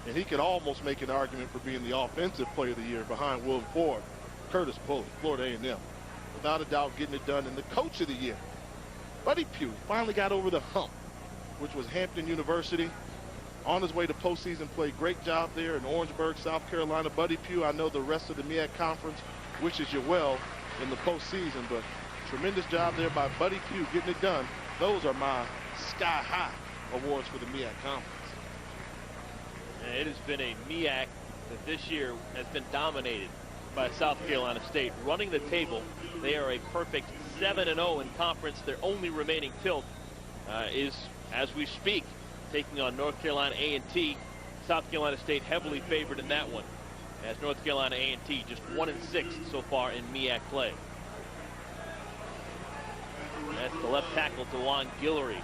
and he could almost make an argument for being the Offensive Player of the Year behind William Ford. Curtis Pulley, Florida A&M. Without a doubt, getting it done. And the Coach of the Year, Buddy Pugh, finally got over the hump, which was Hampton University. On his way to postseason play, great job there in Orangeburg, South Carolina. Buddy Pugh, I know the rest of the MEAC Conference wishes you well in the postseason, but tremendous job there by Buddy Pugh getting it done. Those are my Sky High awards for the MEAC Conference. And it has been a MEAC that this year has been dominated by South Carolina State. Running the table, they are a perfect 7-0 in conference. Their only remaining tilt is, as we speak, taking on North Carolina A&T. South Carolina State heavily favored in that one, as North Carolina A&T just 1-6 so far in MEAC play. That's the left tackle, DeJuan Guillory,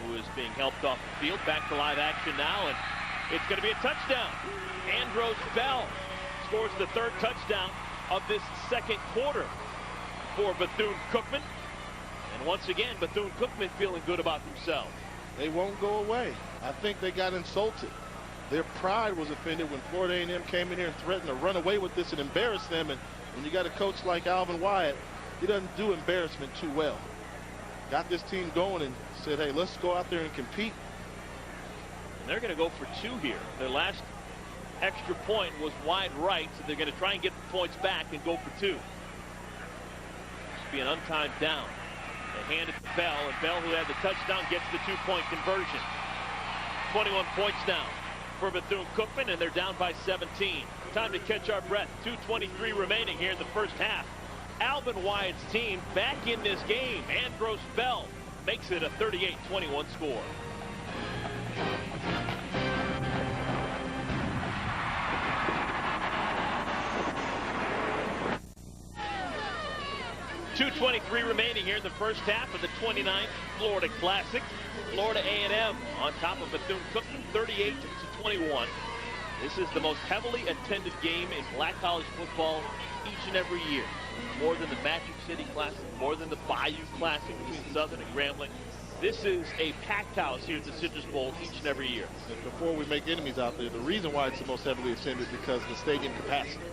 who is being helped off the field. Back to live action now, and it's going to be a touchdown. Andros Bell scores the 3rd touchdown of this 2nd quarter for Bethune-Cookman. And once again, Bethune-Cookman feeling good about themselves. They won't go away. I think they got insulted. Their pride was offended when Florida A&M came in here and threatened to run away with this and embarrass them. And when you got a coach like Alvin Wyatt, he doesn't do embarrassment too well. Got this team going and said, hey, let's go out there and compete. And they're going to go for 2 here. Their last extra point was wide right, so they're going to try and get the points back and go for 2. This will be an untimed down. They hand it to Bell, and Bell, who had the touchdown, gets the 2-point conversion. 21 points now for Bethune-Cookman, and they're down by 17. Time to catch our breath. 2:23 remaining here in the first half. Alvin Wyatt's team back in this game. Andros Bell makes it a 38-21 score. 2:23 remaining here in the first half of the 29th Florida Classic. Florida A&M on top of Bethune-Cookman, 38-21. This is the most heavily attended game in black college football each and every year. More than the Magic City Classic, more than the Bayou Classic between Southern and Grambling. This is a packed house here at the Citrus Bowl each and every year. And before we make enemies out there, the reason why it's the most heavily attended is because of the stadium capacity.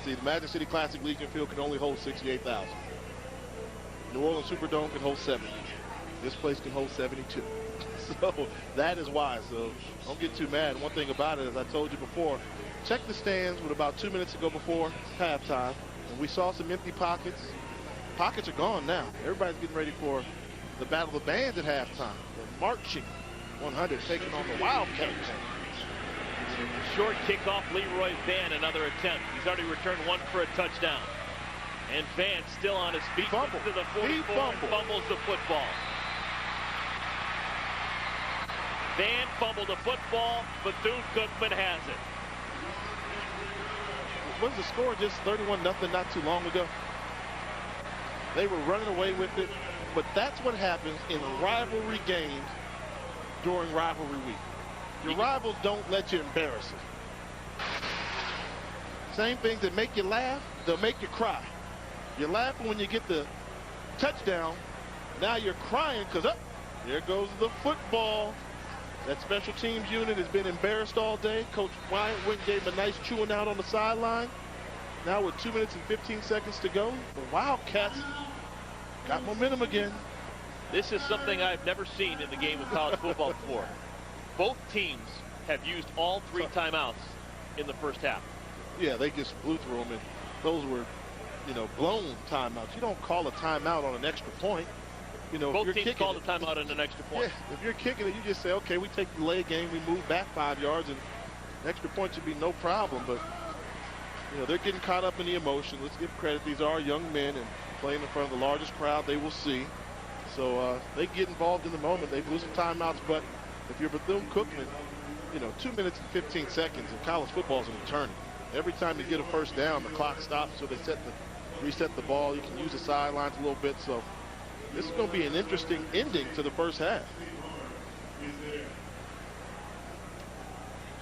See, the Magic City Classic Legion Field can only hold 68,000. New Orleans Superdome can hold 70. This place can hold 72. So that is why. So don't get too mad. One thing about it, as I told you before, check the stands with about 2 minutes to go before halftime. And we saw some empty pockets. Pockets are gone now. Everybody's getting ready for the Battle of the Bands at halftime. The marching 100 taking on the Wildcats. Short kickoff, Leroy Van, another attempt. He's already returned one for a touchdown. And Van still on his feet. Fumble. To the 44 and fumbles the football. Van fumbled the football. Bethune-Cookman has it. Was the score just 31-0 not too long ago? They were running away with it. But that's what happens in rivalry games during rivalry week. Your rivals don't let you embarrass them. Same things that make you laugh, they'll make you cry. You're laughing when you get the touchdown. Now you're crying because, there goes the football. That special teams unit has been embarrassed all day. Coach Wyatt went and gave him a nice chewing out on the sideline. Now with 2 minutes and 15 seconds to go, the Wildcats got momentum again. This is something I've never seen in the game of college football before. Both teams have used all 3 timeouts in the first half. Yeah, they just blew through them, and those were, blown timeouts. You don't call a timeout on an extra point. Both teams called a timeout on an extra point. Yeah, if you're kicking it, you just say, okay, we take the delay game, we move back 5 yards, and an extra point should be no problem. But, they're getting caught up in the emotion. Let's give credit. These are young men and playing in front of the largest crowd they will see. So they get involved in the moment. They lose some timeouts, but if you're Bethune-Cookman, 2 minutes and 15 seconds in college football is an eternity. Every time you get a first down, the clock stops, so they reset the ball. You can use the sidelines a little bit. So this is going to be an interesting ending to the first half.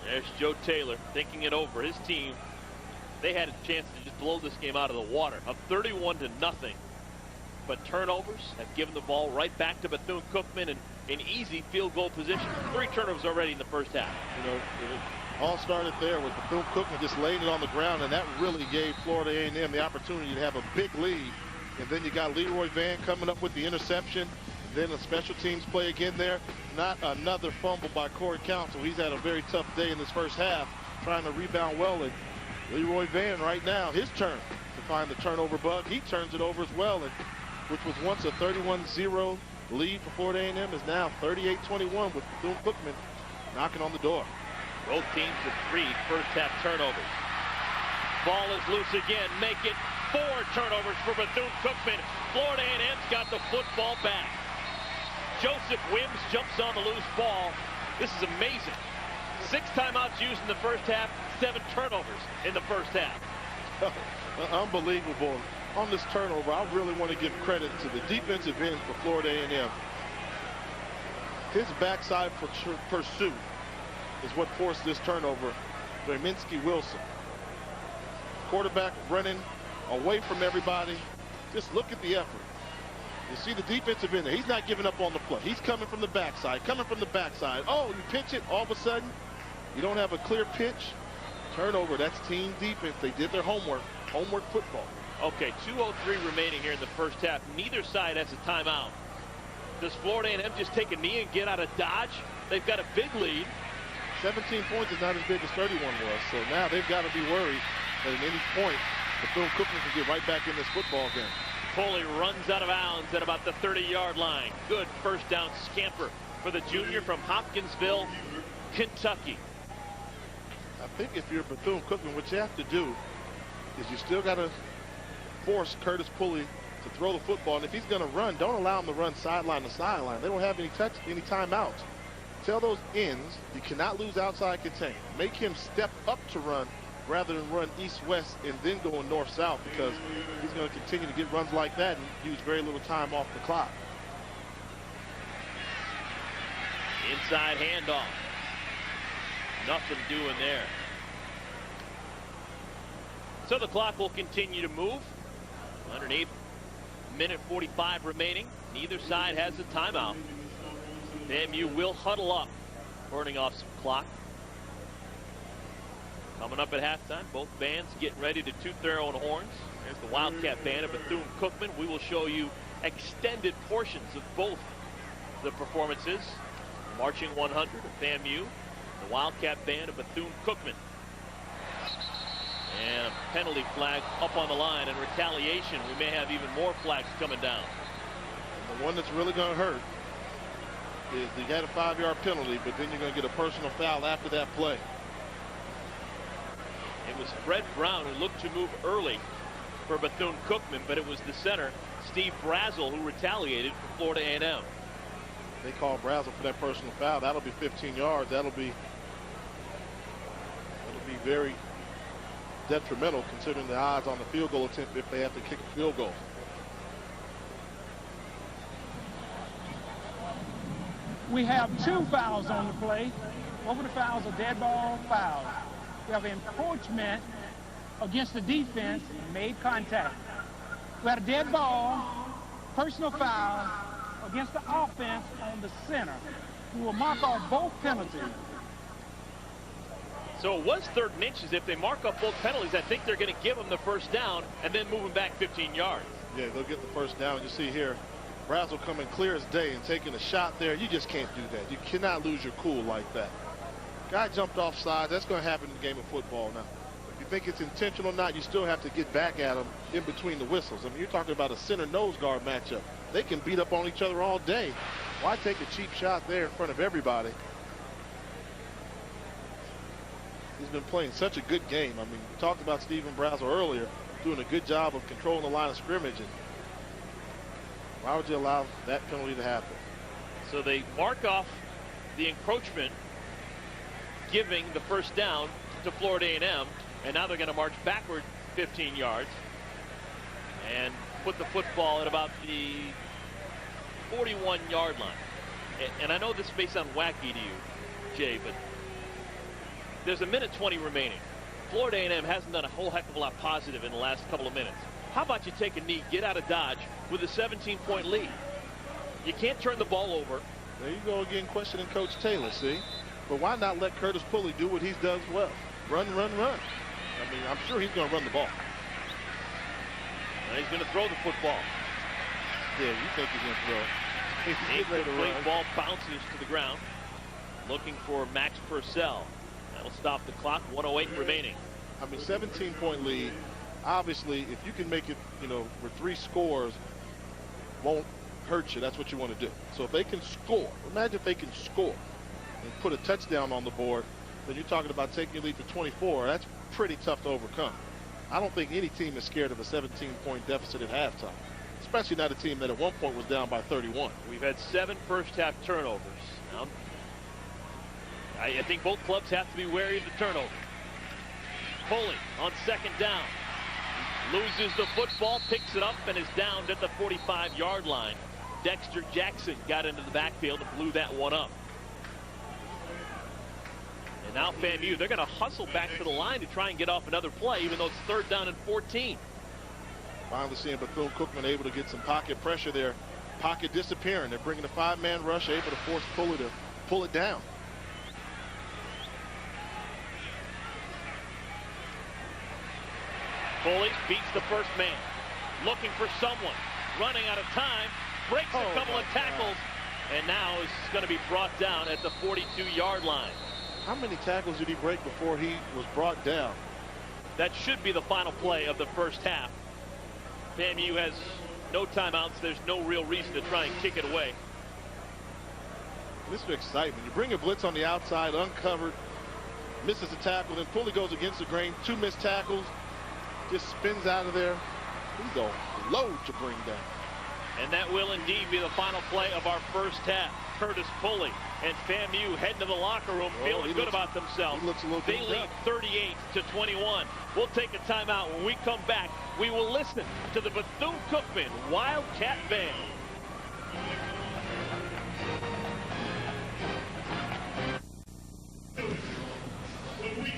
There's Joe Taylor thinking it over. His team, they had a chance to just blow this game out of the water, up 31-0. But turnovers have given the ball right back to Bethune-Cookman in easy field goal position. 3 turnovers already in the first half. It all started there with Bethune-Cookman just laying it on the ground, and that really gave Florida A&M the opportunity to have a big lead. And then you got Leroy Van coming up with the interception. Then a special teams play again there. Not another fumble by Corey Council. He's had a very tough day in this first half, trying to rebound well. And Leroy Van right now, his turn to find the turnover bug. He turns it over as well, and which was once a 31-0 lead for Florida A&M is now 38-21 with Bethune-Cookman knocking on the door. Both teams with 3 first-half turnovers. Ball is loose again. Make it 4 turnovers for Bethune-Cookman. Florida A&M's got the football back. Joseph Wims jumps on the loose ball. This is amazing. 6 timeouts used in the first half, 7 turnovers in the first half. Unbelievable. On this turnover, I really want to give credit to the defensive end for Florida A&M. His backside pursuit is what forced this turnover. Draminsky Wilson. Quarterback running away from everybody. Just look at the effort. You see the defensive end there. He's not giving up on the play. He's coming from the backside, Oh, you pitch it, all of a sudden, you don't have a clear pitch. Turnover, that's team defense. They did their homework. Homework football. Okay, 2:03 remaining here in the first half. Neither side has a timeout. Does Florida A&M just take a knee and get out of Dodge? They've got a big lead. 17 points is not as big as 31 was, so now they've got to be worried that at any point, Bethune-Cookman can get right back in this football game. Foley runs out of bounds at about the 30-yard line. Good first down scamper for the junior from Hopkinsville, Kentucky. I think if you're Bethune-Cookman, what you have to do is you still got to force Curtis Pulley to throw the football. And if he's going to run, don't allow him to run sideline to sideline. They don't have any timeouts. Tell those ends you cannot lose outside contain. Make him step up to run rather than run east-west and then going north-south, because he's going to continue to get runs like that and use very little time off the clock. Inside handoff. Nothing doing there. So the clock will continue to move. 108 minute 45 remaining. Neither side has a timeout. FAMU will huddle up, burning off some clock. Coming up at halftime, both bands getting ready to toot their own horns. There's the Wildcat band of Bethune-Cookman. We will show you extended portions of both the performances. Marching 100 of FAMU, the Wildcat band of Bethune-Cookman. And a penalty flag up on the line, and retaliation. We may have even more flags coming down. And the one that's really going to hurt is you got a 5-yard penalty, but then you're going to get a personal foul after that play. It was Fred Brown who looked to move early for Bethune-Cookman, but it was the center, Steve Brazel, who retaliated for Florida A&M. They call Brazel for that personal foul. That'll be 15 yards. That'll be very detrimental considering the odds on the field goal attempt if they have to kick a field goal. We have 2 fouls on the play. Both of the fouls are dead ball fouls. We have encroachment against the defense, made contact. We had a dead ball, personal foul against the offense on the center. We will mark off both penalties. So it was 3rd and inches. If they mark up both penalties, I think they're going to give them the first down and then move them back 15 yards. Yeah, they'll get the first down. You see here, Brazel coming clear as day and taking a shot there. You just can't do that. You cannot lose your cool like that. Guy jumped off sides. That's going to happen in the game of football now. If you think it's intentional or not, you still have to get back at him in between the whistles. I mean, you're talking about a center nose guard matchup. They can beat up on each other all day. Why take a cheap shot there in front of everybody? He's been playing such a good game. I mean, we talked about Steven Brazel earlier, doing a good job of controlling the line of scrimmage. And why would you allow that penalty to happen? So they mark off the encroachment, giving the first down to Florida A&M, and now they're going to march backward 15 yards and put the football at about the 41-yard line. And I know this may sound wacky to you, Jay, but there's a minute 20 remaining. Florida A&M hasn't done a whole heck of a lot positive in the last couple of minutes. How about you take a knee, get out of Dodge with a 17-point lead? You can't turn the ball over. There you go again, questioning Coach Taylor, see? But why not let Curtis Pulley do what he does well? Run, run, run. I mean, I'm sure he's going to run the ball. And he's going to throw the football. Yeah, you think he's going to throw it. He's ready to run. Ball bounces to the ground. Looking for Max Purcell. That'll stop the clock. 1:08 remaining. I mean, 17-point lead. Obviously, if you can make it, with 3 scores, won't hurt you. That's what you want to do. So if they can score, imagine if they can score and put a touchdown on the board, then you're talking about taking a lead for 24. That's pretty tough to overcome. I don't think any team is scared of a 17-point deficit at halftime, especially not a team that at one point was down by 31. We've had 7 first-half turnovers. Now, I think both clubs have to be wary of the turnover. Pulley on 2nd down. Loses the football, picks it up, and is downed at the 45-yard line. Dexter Jackson got into the backfield and blew that one up. And now FAMU, they're going to hustle back to the line to try and get off another play, even though it's 3rd down and 14. Finally seeing Bethune-Cookman able to get some pocket pressure there. Pocket disappearing. They're bringing a 5-man rush, able to force Pulley to pull it down. Pulley beats the first man. Looking for someone. Running out of time. Breaks a couple of tackles. And now is going to be brought down at the 42-yard line. How many tackles did he break before he was brought down? That should be the final play of the first half. FAMU has no timeouts. There's no real reason to try and kick it away. This is excitement. You bring a blitz on the outside, uncovered, misses a tackle, then Pulley goes against the grain. 2 missed tackles. Just spins out of there. He's a load to bring down. And that will indeed be the final play of our first half. Curtis Pulley and FAMU heading to the locker room feeling good about themselves. They lead 38-21. We'll take a timeout. When we come back, we will listen to the Bethune-Cookman Wildcat Band.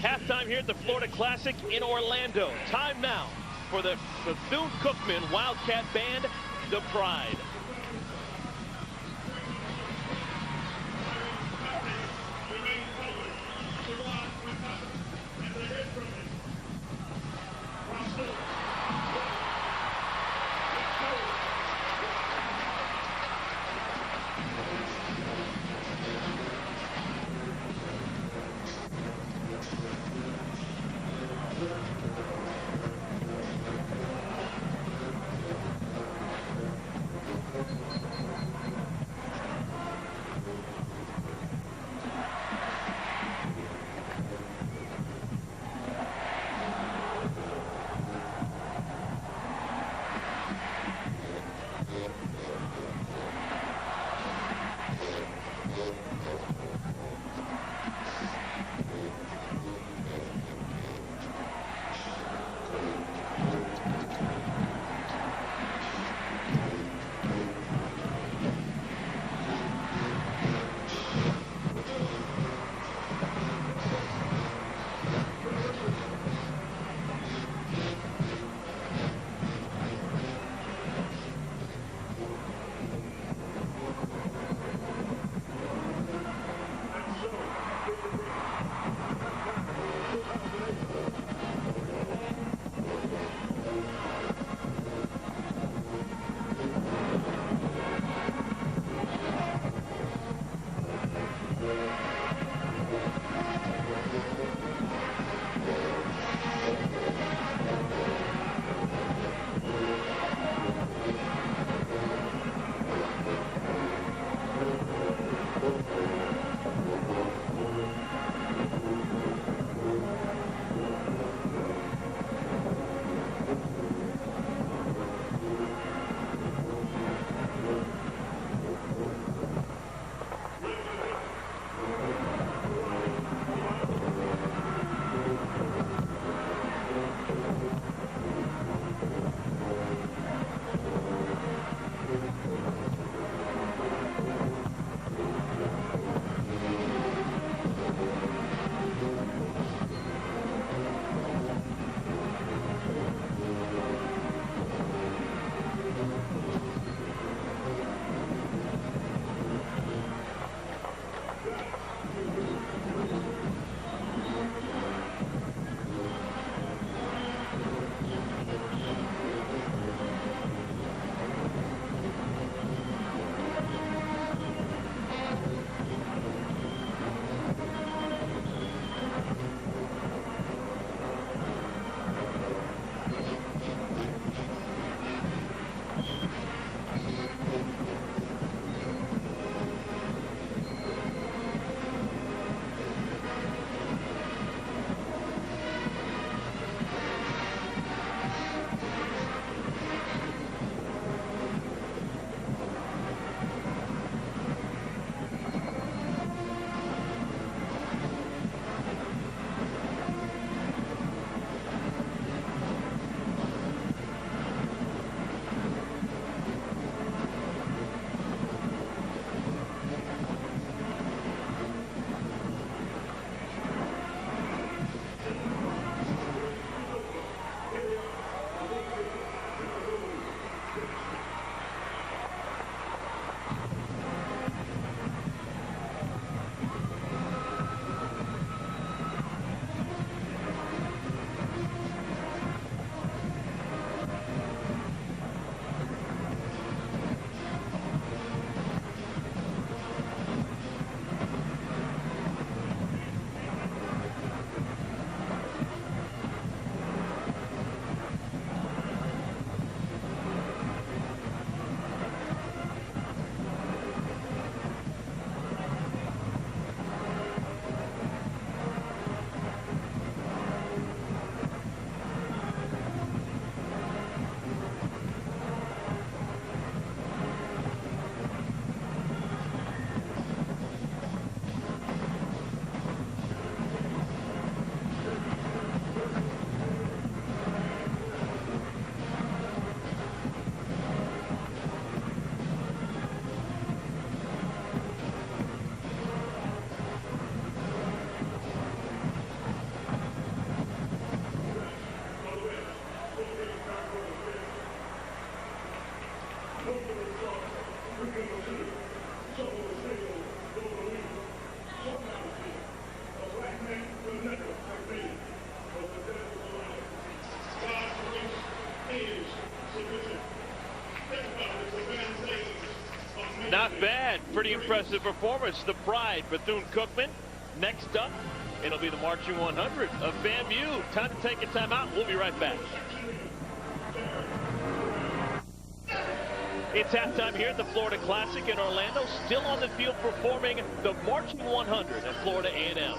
Halftime here at the Florida Classic in Orlando. Time now for the Bethune-Cookman Wildcat Band, The Pride. Not bad. Pretty impressive performance. The Pride, Bethune-Cookman. Next up, it'll be the Marching 100 of FAMU. Time to take a timeout. We'll be right back. It's halftime here at the Florida Classic in Orlando. Still on the field performing the Marching 100 at Florida A&M.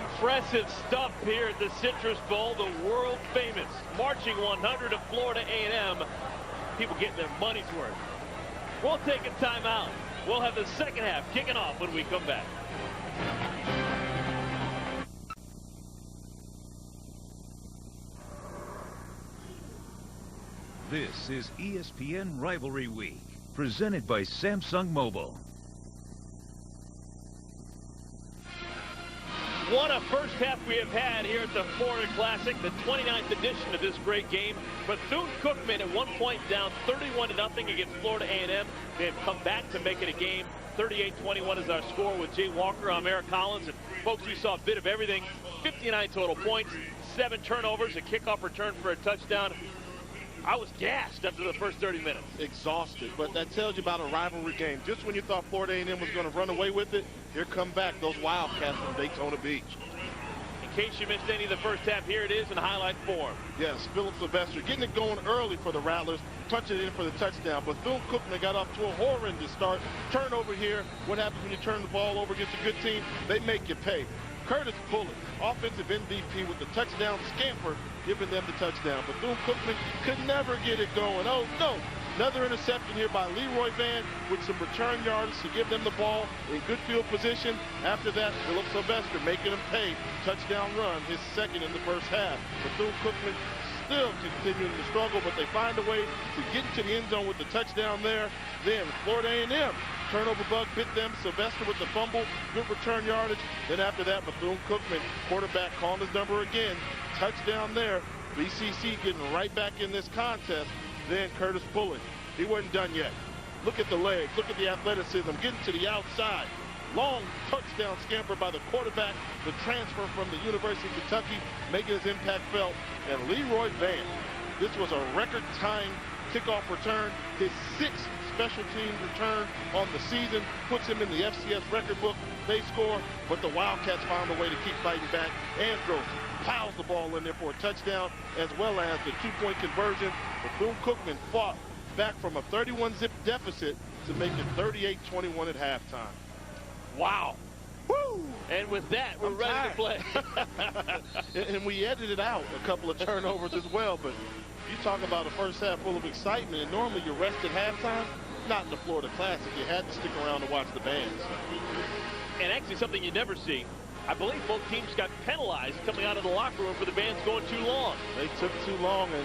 Impressive stuff here at the Citrus Bowl, the world famous marching 100 of Florida A&M. People getting their money's worth. We'll take a timeout. We'll have the second half kicking off when we come back. This is ESPN Rivalry Week, presented by Samsung Mobile. What a first half we have had here at the Florida Classic, the 29th edition of this great game. Bethune-Cookman at one point down 31-0 against Florida A&M. They have come back to make it a game. 38-21 is our score with Jay Walker. I'm Eric Collins. And folks, you saw a bit of everything. 59 total points, 7 turnovers, a kickoff return for a touchdown. I was gassed after the first 30 minutes. Exhausted, but that tells you about a rivalry game. Just when you thought Florida A&M was going to run away with it, here come back those Wildcats from Daytona Beach. In case you missed any of the first half, here it is in highlight form. Yes, Philip Sylvester getting it going early for the Rattlers, punching it in for the touchdown. Bethune-Cookman got off to a horrendous start. Turnover here. What happens when you turn the ball over against a good team? They make you pay. Curtis Bullock, offensive MVP with the touchdown scamper, giving them the touchdown. Bethune-Cookman could never get it going. Oh, no. Another interception here by Leroy Van with some return yards to give them the ball in good field position. After that, Philip Sylvester making them pay. Touchdown run, his second in the first half. Bethune-Cookman still continuing to struggle, but they find a way to get into the end zone with the touchdown there. Then Florida A&M. Turnover bug bit them. Sylvester with the fumble. Good return yardage. Then after that, Bethune-Cookman, quarterback calling his number again. Touchdown there. BCC getting right back in this contest. Then Curtis Bullock. He wasn't done yet. Look at the legs. Look at the athleticism. Getting to the outside. Long touchdown scamper by the quarterback. The transfer from the University of Kentucky, making his impact felt. And Leroy Van. This was a record-tying kickoff return. His 6th special team return on the season, puts him in the FCS record book. They score, but the Wildcats found a way to keep fighting back. Andros piles the ball in there for a touchdown, as well as the 2-point conversion. Bethune-Cookman fought back from a 31-zip deficit to make it 38-21 at halftime. Wow. Woo! And with that, we're ready to play. And we edited out a couple of turnovers as well, but you talk about a first half full of excitement, and normally you rest at halftime. Not in the Florida Classic. You had to stick around to watch the bands. And actually something you never see. I believe both teams got penalized coming out of the locker room for the bands going too long. They took too long, and,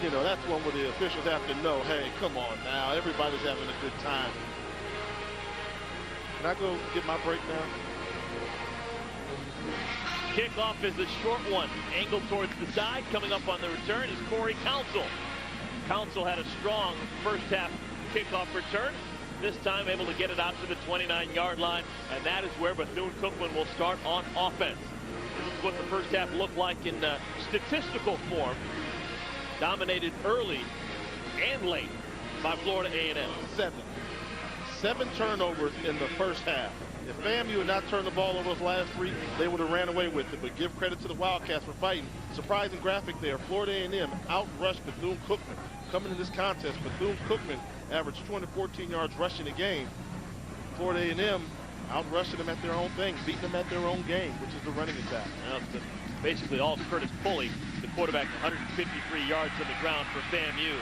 you know, that's one where the officials have to know, hey, come on now. Everybody's having a good time. Can I go get my break now? Kickoff is a short one. Angled towards the side. Coming up on the return is Corey Council. Council had a strong first half kickoff return. This time able to get it out to the 29-yard line. And that is where Bethune-Cookman will start on offense. This is what the first half looked like in statistical form. Dominated early and late by Florida A&M. 7 turnovers in the first half. If FAMU had not turned the ball over those last 3, they would have ran away with it. But give credit to the Wildcats for fighting. Surprising graphic there. Florida A&M outrushed Bethune-Cookman. Coming to this contest, Bethune-Cookman averaged 214 yards rushing a game. Florida A&M outrushing them at their own thing, beating them at their own game, which is the running attack. Now it's basically all Curtis Pulley, the quarterback, 153 yards on the ground for FAMU.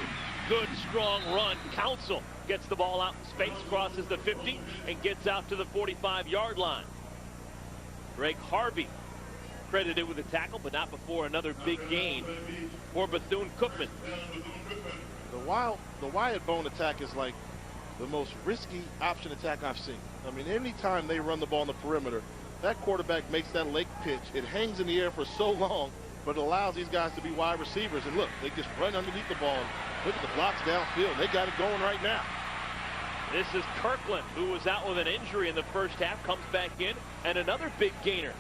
Good, strong run. Council gets the ball out in space, crosses the 50, and gets out to the 45-yard line. Greg Harvey credited with a tackle, but not before another big gain for Bethune-Cookman. The Wyatt Bone attack is like the most risky option attack I've seen. I mean, anytime they run the ball on the perimeter, that quarterback makes that lake pitch. It hangs in the air for so long, but it allows these guys to be wide receivers. And look, they just run underneath the ball. Look at the blocks downfield. They got it going right now. This is Kirkland, who was out with an injury in the first half, comes back in, and another big gainer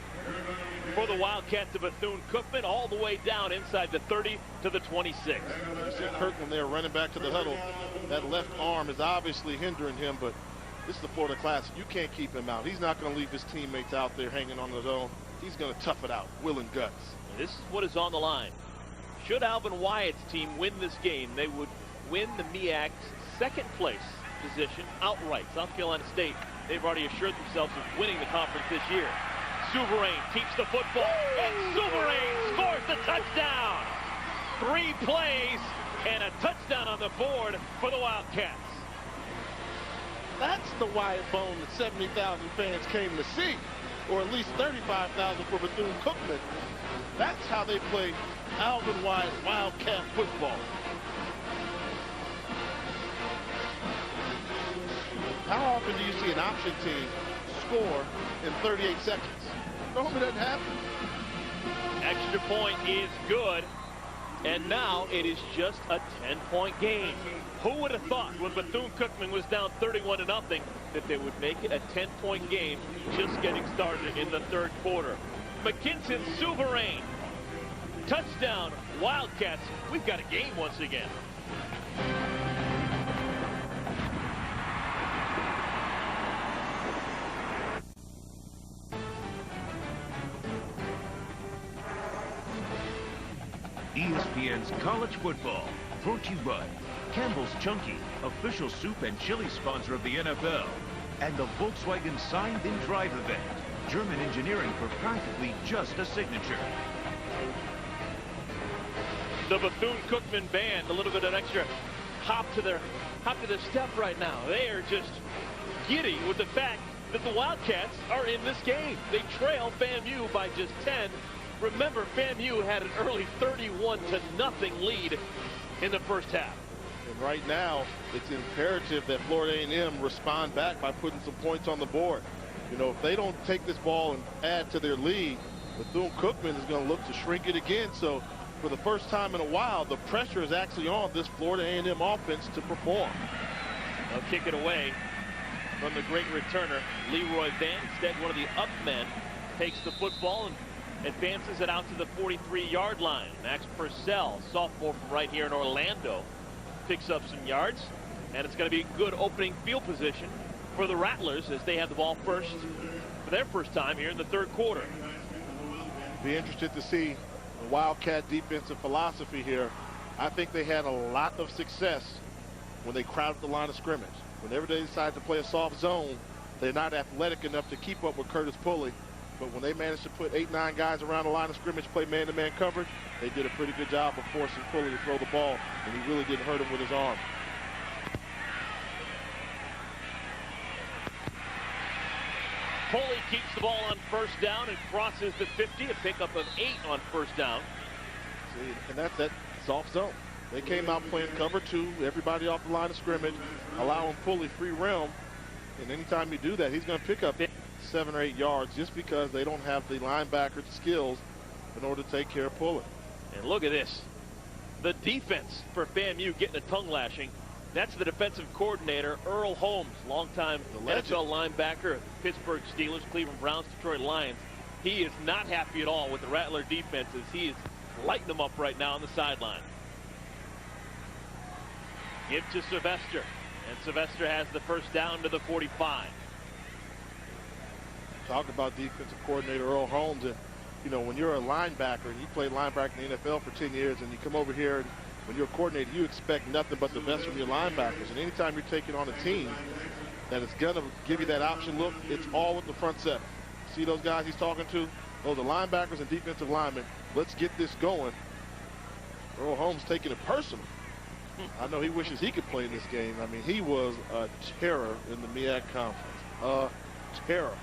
for the Wildcats of Bethune-Cookman, all the way down inside the 30 to the 26. You see Kirkland there running back to the huddle. That left arm is obviously hindering him, but this is the Florida Classic. You can't keep him out. He's not going to leave his teammates out there hanging on his own. He's going to tough it out, will and guts. This is what is on the line. Should Alvin Wyatt's team win this game, they would win the MEAC's second place position outright. South Carolina State, they've already assured themselves of winning the conference this year. Souverain keeps the football, and Souverain scores the touchdown. 3 plays and a touchdown on the board for the Wildcats. That's the Wyatt Bone that 70,000 fans came to see, or at least 35,000 for Bethune-Cookman. That's how they play Alvin Wyatt Wildcat football. How often do you see an option team score in 38 seconds? Normally doesn't happen. Extra point is good, and now it is just a 10-point game. Who would have thought when Bethune-Cookman was down 31-0 that they would make it a 10-point game just getting started in the 3rd quarter? McKinson Souverain. Touchdown, Wildcats. We've got a game once again. ESPN's College Football, brought to you by Campbell's Chunky, official soup and chili sponsor of the NFL, and the Volkswagen Signed-In Drive event, German engineering for practically just a signature. The Bethune-Cookman band, a little bit of an extra hop to their step right now. They are just giddy with the fact that the Wildcats are in this game. They trail FAMU by just 10. Remember, FAMU had an early 31-0 lead in the first half. And right now, it's imperative that Florida A&M respond back by putting some points on the board. You know, if they don't take this ball and add to their lead, Bethune-Cookman is going to look to shrink it again. So for the first time in a while, the pressure is actually on this Florida A&M offense to perform. They'll kick it away from the great returner, Leroy Van. Instead, one of the up men takes the football and advances it out to the 43-yard line. Max Purcell, sophomore from right here in Orlando, picks up some yards, and it's going to be good opening field position for the Rattlers as they have the ball first for their first time here in the 3rd quarter. Be interested to see the Wildcat defensive philosophy here. I think they had a lot of success when they crowded the line of scrimmage. Whenever they decide to play a soft zone, they're not athletic enough to keep up with Curtis Pulley. But when they managed to put 8-9 guys around the line of scrimmage, play man-to-man coverage, they did a pretty good job of forcing Pulley to throw the ball, and he really didn't hurt him with his arm. Pulley keeps the ball on first down and crosses the 50, a pickup of 8 on first down. See, and that's that soft zone. They came out playing cover 2, everybody off the line of scrimmage, allowing Pulley free realm. And anytime you do that, he's going to pick up 7 or 8 yards just because they don't have the linebacker skills in order to take care of Pulley. And look at this. The defense for FAMU getting a tongue lashing. That's the defensive coordinator, Earl Holmes, longtime NFL linebacker of Pittsburgh Steelers, Cleveland Browns, Detroit Lions. He is not happy at all with the Rattler defenses. He is lighting them up right now on the sideline. Give to Sylvester, and Sylvester has the first down to the 45. Talk about defensive coordinator Earl Holmes, and you know, when you're a linebacker and you played linebacker in the NFL for 10 years and you come over here and when you're a coordinator, you expect nothing but the best from your linebackers. And anytime you're taking on a team that is going to give you that option look, it's all with the front seven. See those guys he's talking to? Those are linebackers and defensive linemen. Let's get this going. Earl Holmes taking it personal. I know he wishes he could play in this game. I mean, he was a terror in the MEAC conference. A terror.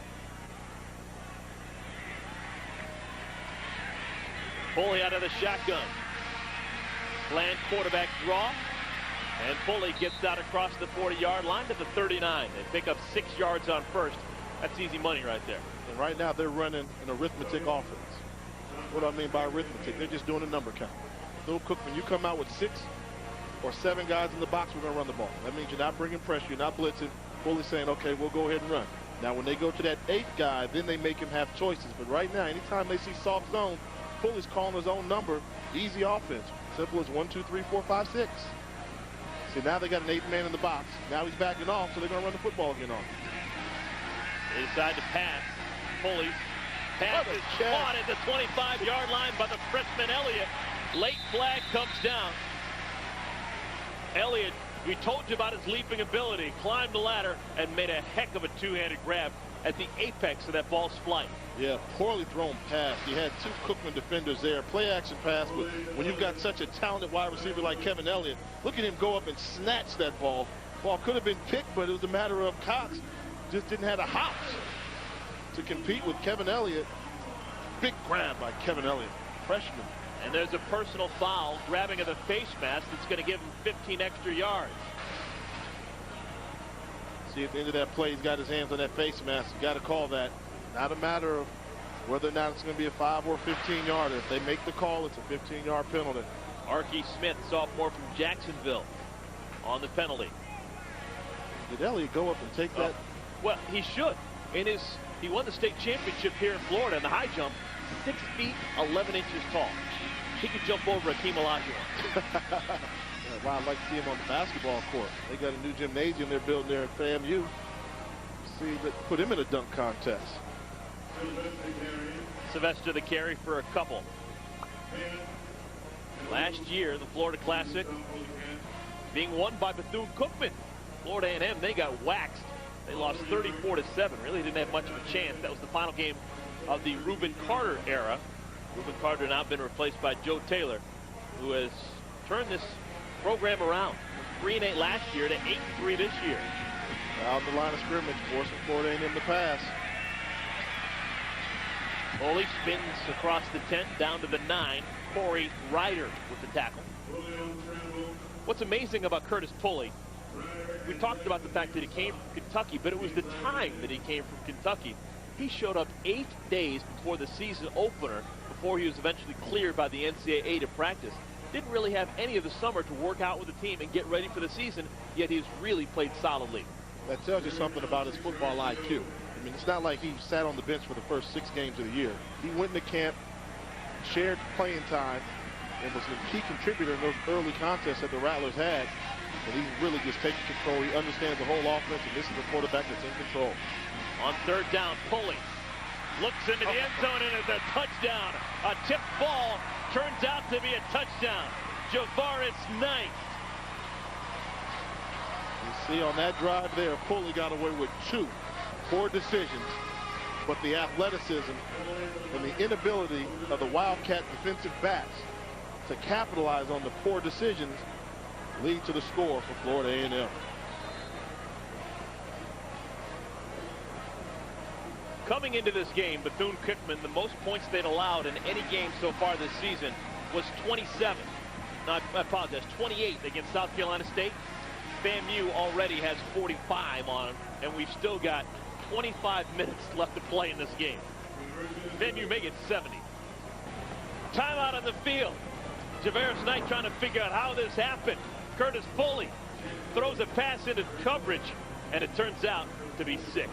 Pulley out of the shotgun. Planned quarterback draw. And Pulley gets out across the 40-yard line to the 39. They pick up 6 yards on first. That's easy money right there. And right now they're running an arithmetic offense. What do I mean by arithmetic? They're just doing a number count. Bethune-Cookman, you come out with 6 or 7 guys in the box, we're going to run the ball. That means you're not bringing pressure, you're not blitzing. Pulley saying, okay, we'll go ahead and run. Now, when they go to that 8th guy, then they make him have choices. But right now, anytime they see soft zone, Pulley's calling his own number, easy offense. Simple as 1, 2, 3, 4, 5, 6. See, now they got an 8th man in the box. Now he's backing off, so they're going to run the football again on him. They decide to pass. Pulley. Pass is caught at the 25-yard line by the freshman Elliott. Late flag comes down. Elliott, we told you about his leaping ability, climbed the ladder and made a heck of a two-handed grab at the apex of that ball's flight. Yeah, poorly thrown pass. He had two Cookman defenders there. Play action pass, but when you've got such a talented wide receiver like Kevin Elliott, look at him go up and snatch that ball. Ball could have been picked, but it was a matter of Cox just didn't have the hops to compete with Kevin Elliott. Big grab by Kevin Elliott, freshman. And there's a personal foul, grabbing of the face mask that's going to give him 15 extra yards. See, at the end of that play, he's got his hands on that face mask. You got to call that. Not a matter of whether or not it's going to be a 5 or 15-yarder. If they make the call, it's a 15-yard penalty. Archie Smith, sophomore from Jacksonville, on the penalty. Did Elliott go up and take that? Well, he should. He won the state championship here in Florida in the high jump, 6 feet, 11 inches tall. He could jump over Akeem Olajuwon. Wow, I'd like to see him on the basketball court. They got a new gymnasium they're building there at FAMU. See, put him in a dunk contest. Sylvester the carry for a couple. Last year, the Florida Classic being won by Bethune-Cookman. Florida A&M, they got waxed. They lost 34-7. Really didn't have much of a chance. That was the final game of the Reuben Carter era. Reuben Carter now been replaced by Joe Taylor, who has turned this program around. 3-8 last year to 8-3 this year. Out the line of scrimmage, forcing Florida A&M to pass. Foley spins across the 10 down to the 9. Corey Ryder with the tackle. What's amazing about Curtis Pulley, we talked about the fact that he came from Kentucky, but it was the time that he came from Kentucky. He showed up 8 days before the season opener, before he was eventually cleared by the NCAA to practice. Didn't really have any of the summer to work out with the team and get ready for the season, yet he's really played solidly. That tells you something about his football IQ. I mean, it's not like he sat on the bench for the first 6 games of the year. He went into camp, shared playing time, and was a key contributor in those early contests that the Rattlers had. And he's really just taking control. He understands the whole offense, and this is a quarterback that's in control. On 3rd down, Pulley looks into the end zone, and it's a touchdown. A tipped ball turns out to be a touchdown. Javaris Knight. You see on that drive there, Pulley got away with 2 poor decisions, but the athleticism and the inability of the Wildcat defensive backs to capitalize on the poor decisions lead to the score for Florida A&M. Coming into this game, Bethune-Cookman, the most points they'd allowed in any game so far this season was 27. No, I apologize, 28 against South Carolina State. FAMU already has 45 on them, and we've still got 25 minutes left to play in this game. FAMU may get 70. Timeout on the field. Javaris Knight trying to figure out how this happened. Curtis Pulley throws a pass into coverage, and it turns out to be 6.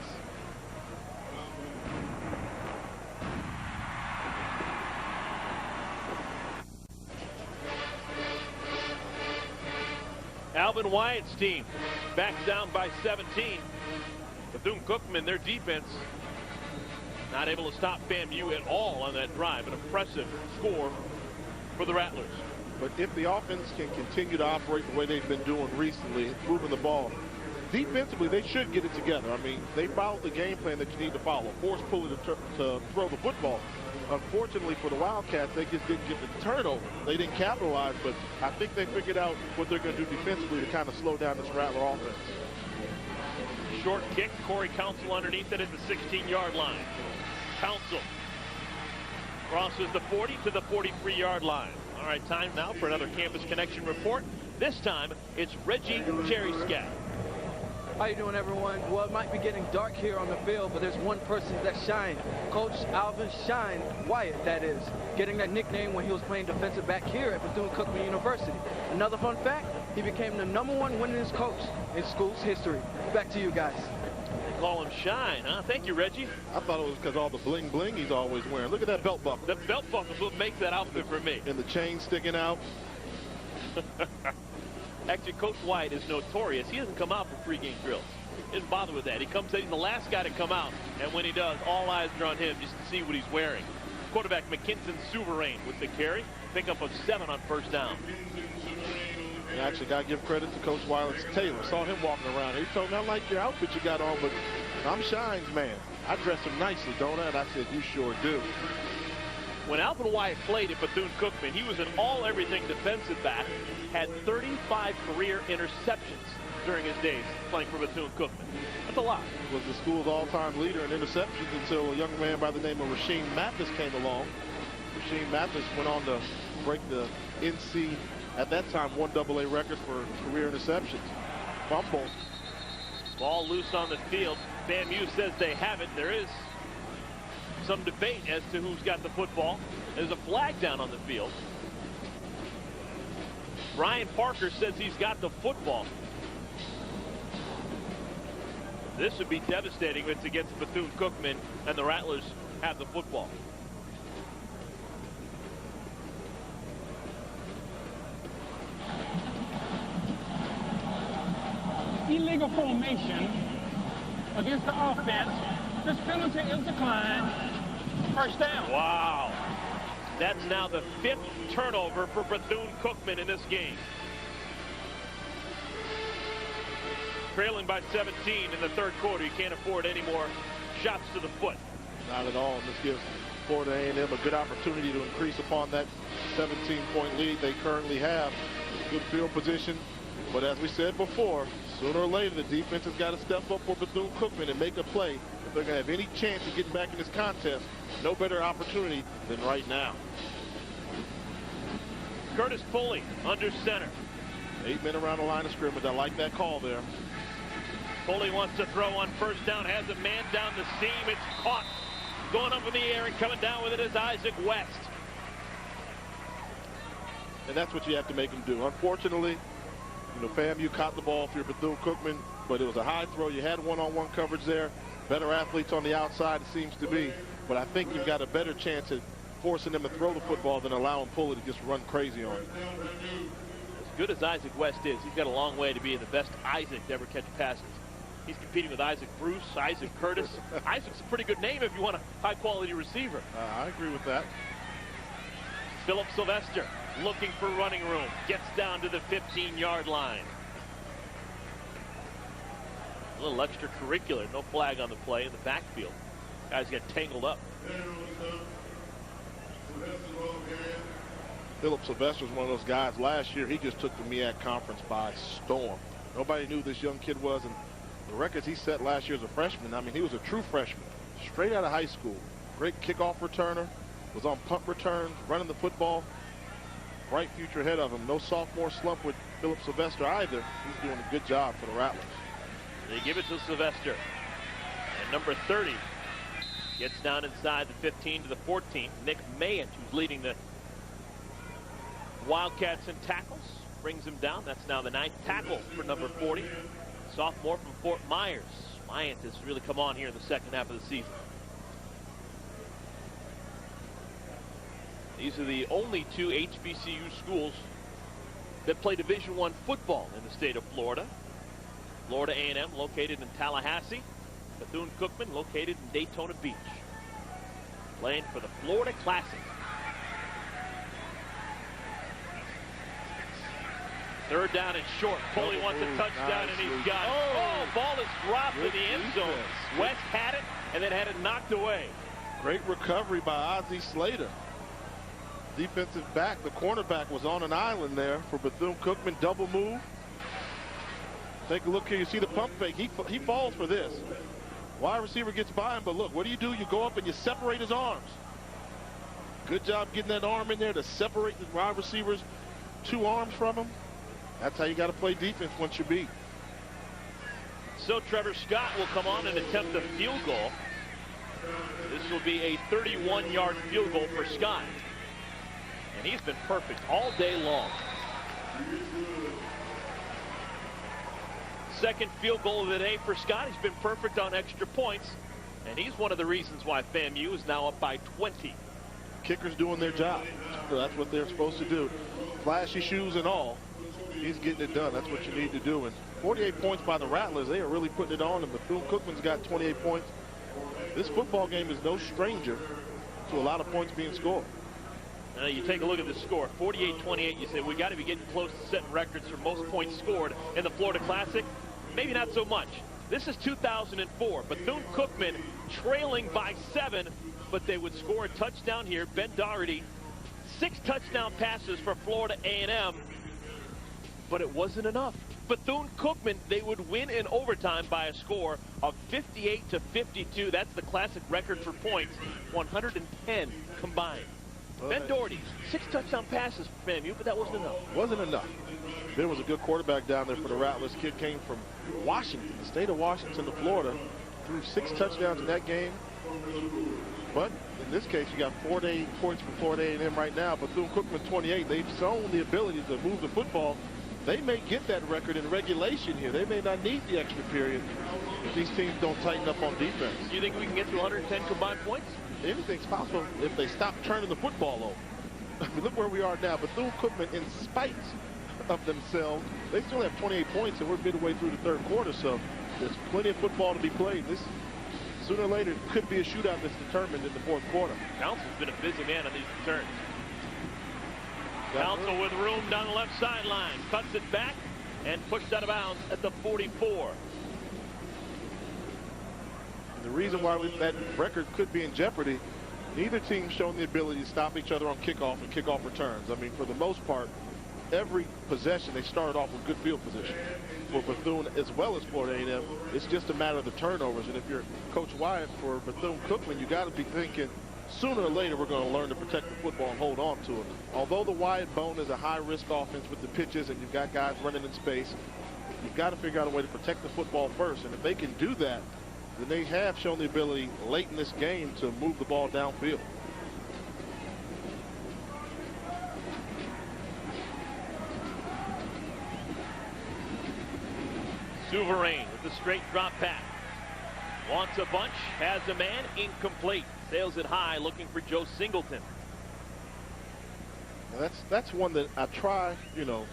Alvin Wyatt's team backs down by 17. Bethune-Cookman, their defense, not able to stop FAMU at all on that drive. An impressive score for the Rattlers. But if the offense can continue to operate the way they've been doing recently, moving the ball, defensively they should get it together. I mean, they followed the game plan that you need to follow. Force Pulley to throw the football. Unfortunately for the Wildcats, they just didn't get the turnover. They didn't capitalize, but I think they figured out what they're going to do defensively to kind of slow down this Rattler offense. Short kick, Corey Council underneath it at the 16-yard line. Council crosses the 40 to the 43-yard line. All right, time now for another Campus Connection report. This time, it's Reggie Cherry-Scat. How you doing, everyone? Well, it might be getting dark here on the field, but there's one person that shined. Coach Alvin Shine Wyatt, that is, getting that nickname when he was playing defensive back here at Bethune-Cookman University. Another fun fact, he became the #1 winningest coach in school's history. Back to you guys. They call him Shine, huh? Thank you, Reggie. I thought it was because all the bling bling he's always wearing. Look at that belt buckle. The belt buckle is what makes that outfit for me. And the chain sticking out. Actually, Coach White is notorious. He doesn't come out for pregame drills. He doesn't bother with that. He comes in, he's the last guy to come out, and when he does, all eyes are on him just to see what he's wearing. Quarterback McKinson Souverain with the carry. Pickup of 7 on 1st down. And actually, got to give credit to Coach Taylor. Saw him walking around. He told me, I like your outfit you got on, but I'm Shine's man. I dress him nicely, don't I? And I said, you sure do. When Alvin Wyatt played at Bethune-Cookman, he was an all-everything defensive back, had 35 career interceptions during his days playing for Bethune-Cookman. That's a lot. Was the school's all-time leader in interceptions until a young man by the name of Rasheem Mathis came along. Rasheem Mathis went on to break the NC, at that time, 1AA record for career interceptions. Fumble. Ball loose on the field. FAMU says they have it. There is some debate as to who's got the football. There's a flag down on the field. Brian Parker says he's got the football. This would be devastating if it's against Bethune-Cookman and the Rattlers have the football. Illegal formation against the offense. This penalty is declined. First down. Wow. That's now the 5th turnover for Bethune-Cookman in this game. Trailing by 17 in the third quarter. You can't afford any more shots to the foot. Not at all. And this gives Florida A&M a good opportunity to increase upon that 17-point lead they currently have. Good field position. But as we said before, sooner or later, the defense has got to step up for Bethune-Cookman and make a play. If they're going to have any chance of getting back in this contest, no better opportunity than right now. Curtis Pulley under center. 8 men around the line of scrimmage. I like that call there. Pulley wants to throw on first down, has a man down the seam. It's caught. Going up in the air and coming down with it is Isaac West. And that's what you have to make him do. Unfortunately, FAMU caught the ball for your Bethune-Cookman, but it was a high throw. You had one-on-one coverage there. Better athletes on the outside, it seems to be. But I think you've got a better chance at forcing them to throw the football than allowing Pulley to just run crazy on it. As good as Isaac West is, he's got a long way to be the best Isaac to ever catch passes. He's competing with Isaac Bruce, Isaac Curtis. Isaac's a pretty good name if you want a high-quality receiver. I agree with that. Philip Sylvester looking for running room. Gets down to the 15-yard line. A little extracurricular. No flag on the play in the backfield. Guys get tangled up. Philip Sylvester is one of those guys. Last year, he just took the MEAC conference by storm. Nobody knew who this young kid was, and the records he set last year as a freshman, I mean, he was a true freshman, straight out of high school. Great kickoff returner, was on punt returns, running the football. Bright future ahead of him. No sophomore slump with Philip Sylvester either. He's doing a good job for the Rattlers. They give it to Sylvester. And number 30 gets down inside the 15 to the 14. Nick Mayant, who's leading the Wildcats in tackles, brings him down. That's now the 9th tackle for number 40. Sophomore from Fort Myers. Mayant has really come on here in the second half of the season. These are the only 2 HBCU schools that play Division I football in the state of Florida. Florida A&M located in Tallahassee. Bethune-Cookman located in Daytona Beach. Playing for the Florida Classic. Third down and short. Pulley wants a touchdown, and he's got it. Oh, ball is dropped in the end zone. West had it and then had it knocked away. Great recovery by Ozzie Slater. Defensive back, the cornerback was on an island there for Bethune-Cookman. Double move. Take a look here. You see the pump fake. He falls for this. Wide receiver gets by him, but look, what do? You go up and you separate his arms. Good job getting that arm in there to separate the wide receiver's 2 arms from him. That's how you got to play defense once you beat. So Trevor Scott will come on and attempt a field goal. This will be a 31-yard field goal for Scott. And he's been perfect all day long. Second field goal of the day for Scott. He's been perfect on extra points. And he's one of the reasons why FAMU is now up by 20. Kickers doing their job. That's what they're supposed to do. Flashy shoes and all. He's getting it done. That's what you need to do. And 48 points by the Rattlers. They are really putting it on. And Bethune-Cookman's got 28 points. This football game is no stranger to a lot of points being scored. Now you take a look at the score, 48-28. You say we got to be getting close to setting records for most points scored in the Florida Classic. Maybe not so much. This is 2004. Bethune-Cookman trailing by 7, but they would score a touchdown here. Ben Doherty, 6 touchdown passes for Florida A&M, but it wasn't enough. Bethune-Cookman, they would win in overtime by a score of 58-52. That's the classic record for points, 110 combined. Ben Doherty, 6 touchdown passes for FAMU, but that wasn't enough. Wasn't enough. Ben was a good quarterback down there for the Rattlers. Kid came from Washington, the state of Washington to Florida, threw 6 touchdowns in that game. But in this case, you got 48 points for Florida A&M right now. Bethune-Cookman 28. They've shown the ability to move the football. They may get that record in regulation here. They may not need the extra period if these teams don't tighten up on defense. Do you think we can get to 110 combined points? Anything's possible if they stop turning the football over. I mean, look where we are now. Bethune-Cookman, in spite of themselves, they still have 28 points, and we're midway through the third quarter, so there's plenty of football to be played. This, sooner or later, could be a shootout that's determined in the fourth quarter. Council's been a busy man on these returns. Council with room down the left sideline, cuts it back and pushed out of bounds at the 44. And the reason why that record could be in jeopardy, neither team shown the ability to stop each other on kickoff and kickoff returns. I mean, for the most part, every possession they started off with good field position. For Bethune as well as Florida A&M, it's just a matter of the turnovers. And if you're Coach Wyatt for Bethune-Cookman, you got to be thinking, sooner or later, we're going to learn to protect the football and hold on to it. Although the Wyatt Bone is a high-risk offense with the pitches and you've got guys running in space, you've got to figure out a way to protect the football first. And if they can do that, then they have shown the ability late in this game to move the ball downfield. Souverain with the straight drop pass. Wants a bunch, has a man, incomplete. Sails it high, looking for Joe Singleton. Now that's one that I try, you know,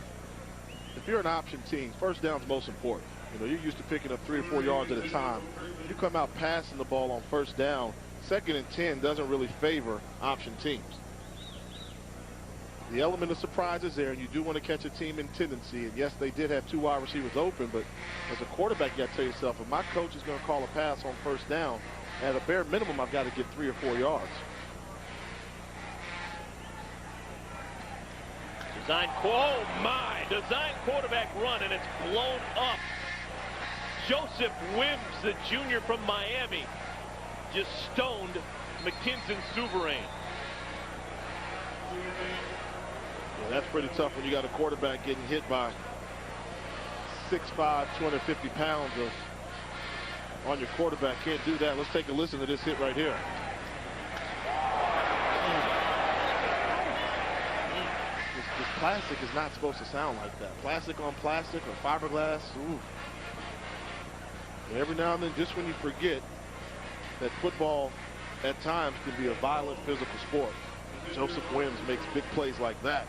if you're an option team, first down's most important. You know, you're used to picking up 3 or 4 yards at a time. If you come out passing the ball on first down, 2nd and 10 doesn't really favor option teams. The element of surprise is there, and you do want to catch a team in tendency. And yes, they did have 2 wide receivers open, but as a quarterback, you got to tell yourself, if my coach is going to call a pass on first down, at a bare minimum, I've got to get 3 or 4 yards. Oh my, design quarterback run, and it's blown up. Joseph Wims, the junior from Miami, just stoned McKinson Souverain. Yeah, that's pretty tough when you got a quarterback getting hit by 6'5", 250 pounds on your quarterback. Can't do that. Let's take a listen to this hit right here. This plastic is not supposed to sound like that. Plastic on plastic or fiberglass. Ooh. And every now and then, just when you forget that football at times can be a violent physical sport, Joseph Wims makes big plays like that.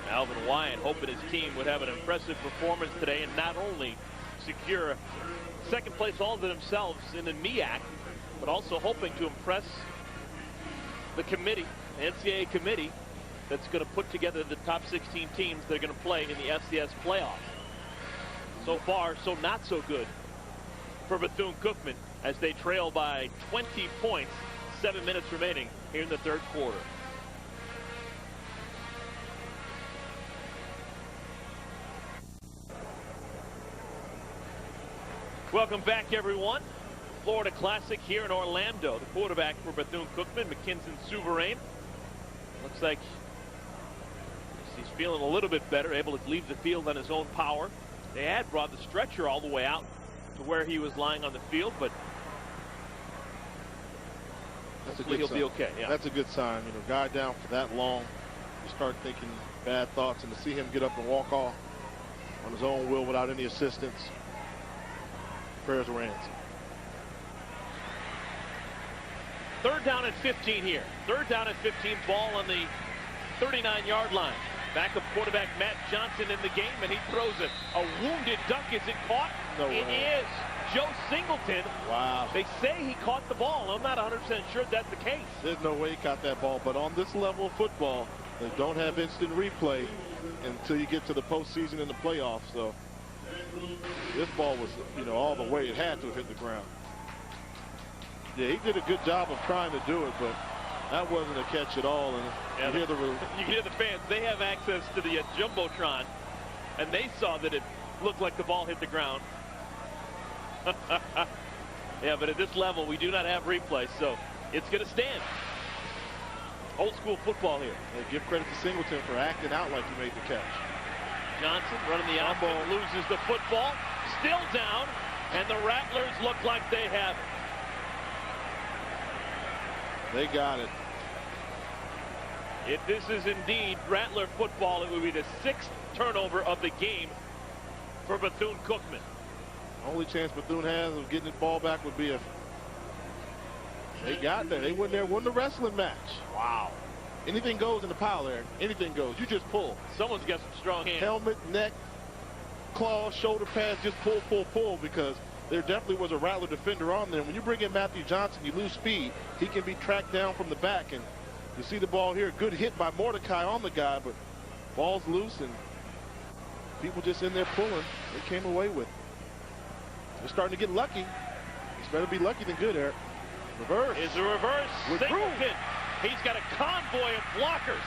Alvin Wyatt hoping his team would have an impressive performance today and not only secure 2nd place all to themselves in the MEAC, but also hoping to impress the committee, the NCAA committee, that's going to put together the top 16 teams that are going to play in the FCS playoffs. So far, so not so good for Bethune-Cookman as they trail by 20 points, 7 minutes remaining here in the 3rd quarter. Welcome back, everyone. Florida Classic here in Orlando. The quarterback for Bethune-Cookman, McKinson Souverain. Looks like he's feeling a little bit better, able to leave the field on his own power. They had brought the stretcher all the way out to where he was lying on the field, but hopefully he'll be okay. Yeah. That's a good sign. You know, guy down for that long, you start thinking bad thoughts, and to see him get up and walk off on his own will without any assistance, prayers were answered. 3rd down and 15 here. 3rd down and 15, ball on the 39-yard line. Backup quarterback Matt Johnson in the game, and he throws it. A wounded duck. Is it caught? No it way. is. Joe Singleton. Wow. They say he caught the ball. I'm not 100% sure that's the case. There's no way he caught that ball. But on this level of football, they don't have instant replay until you get to the postseason and the playoffs. So this ball was, all the way. It had to have hit the ground. Yeah, he did a good job of trying to do it, but that wasn't a catch at all. And you can hear the fans. They have access to the Jumbotron, and they saw that it looked like the ball hit the ground. Yeah, but at this level, we do not have replay, so it's going to stand. Old school football here. And give credit to Singleton for acting out like he made the catch. Johnson running the outball, loses the football, still down, and the Rattlers look like they have it. They got it. If this is indeed Rattler football, it would be the 6th turnover of the game for Bethune-Cookman. Only chance Bethune has of getting the ball back would be if they got there. They went there, won the wrestling match. Wow. Anything goes in the pile there. Anything goes. You just pull. Someone's got some strong hands. Helmet, neck, claws, shoulder pads, just pull, pull, pull, because there definitely was a Rattler defender on there. When you bring in Matthew Johnson, you lose speed. He can be tracked down from the back, and you see the ball here. Good hit by Mordecai on the guy, but ball's loose, and people just in there pulling. They came away with it. They're starting to get lucky. It's better be lucky than good, Eric. Reverse. Is a reverse. Singleton. He's got a convoy of blockers.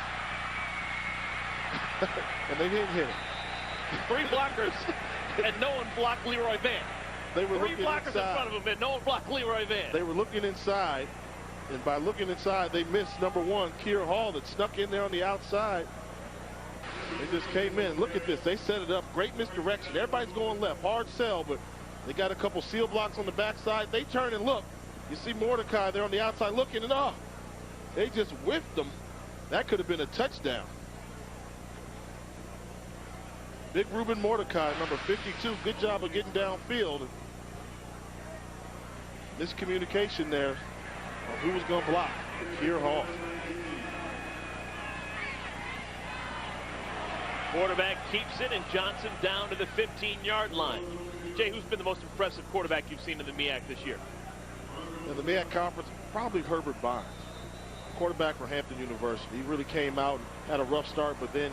And they didn't hit it. 3 blockers, and no one blocked Leroy Van. They were 3 looking blockers inside. in front of him, and no one blocked Leroy Van. They were looking inside, and by looking inside, they missed number 1, Keir Hall, that snuck in there on the outside. They just came in. Look at this. They set it up. Great misdirection. Everybody's going left. Hard sell, but they got a couple seal blocks on the backside. They turn and look. You see Mordecai there on the outside looking, and they just whiffed them. That could have been a touchdown. Big Ruben Mordecai, number 52. Good job of getting downfield. Miscommunication there of who was going to block. Keir Hall. Quarterback keeps it, and Johnson down to the 15-yard line. Jay, who's been the most impressive quarterback you've seen in the MEAC this year? In the MEAC conference, probably Herbert Bynes, quarterback for Hampton University. He really came out and had a rough start, but then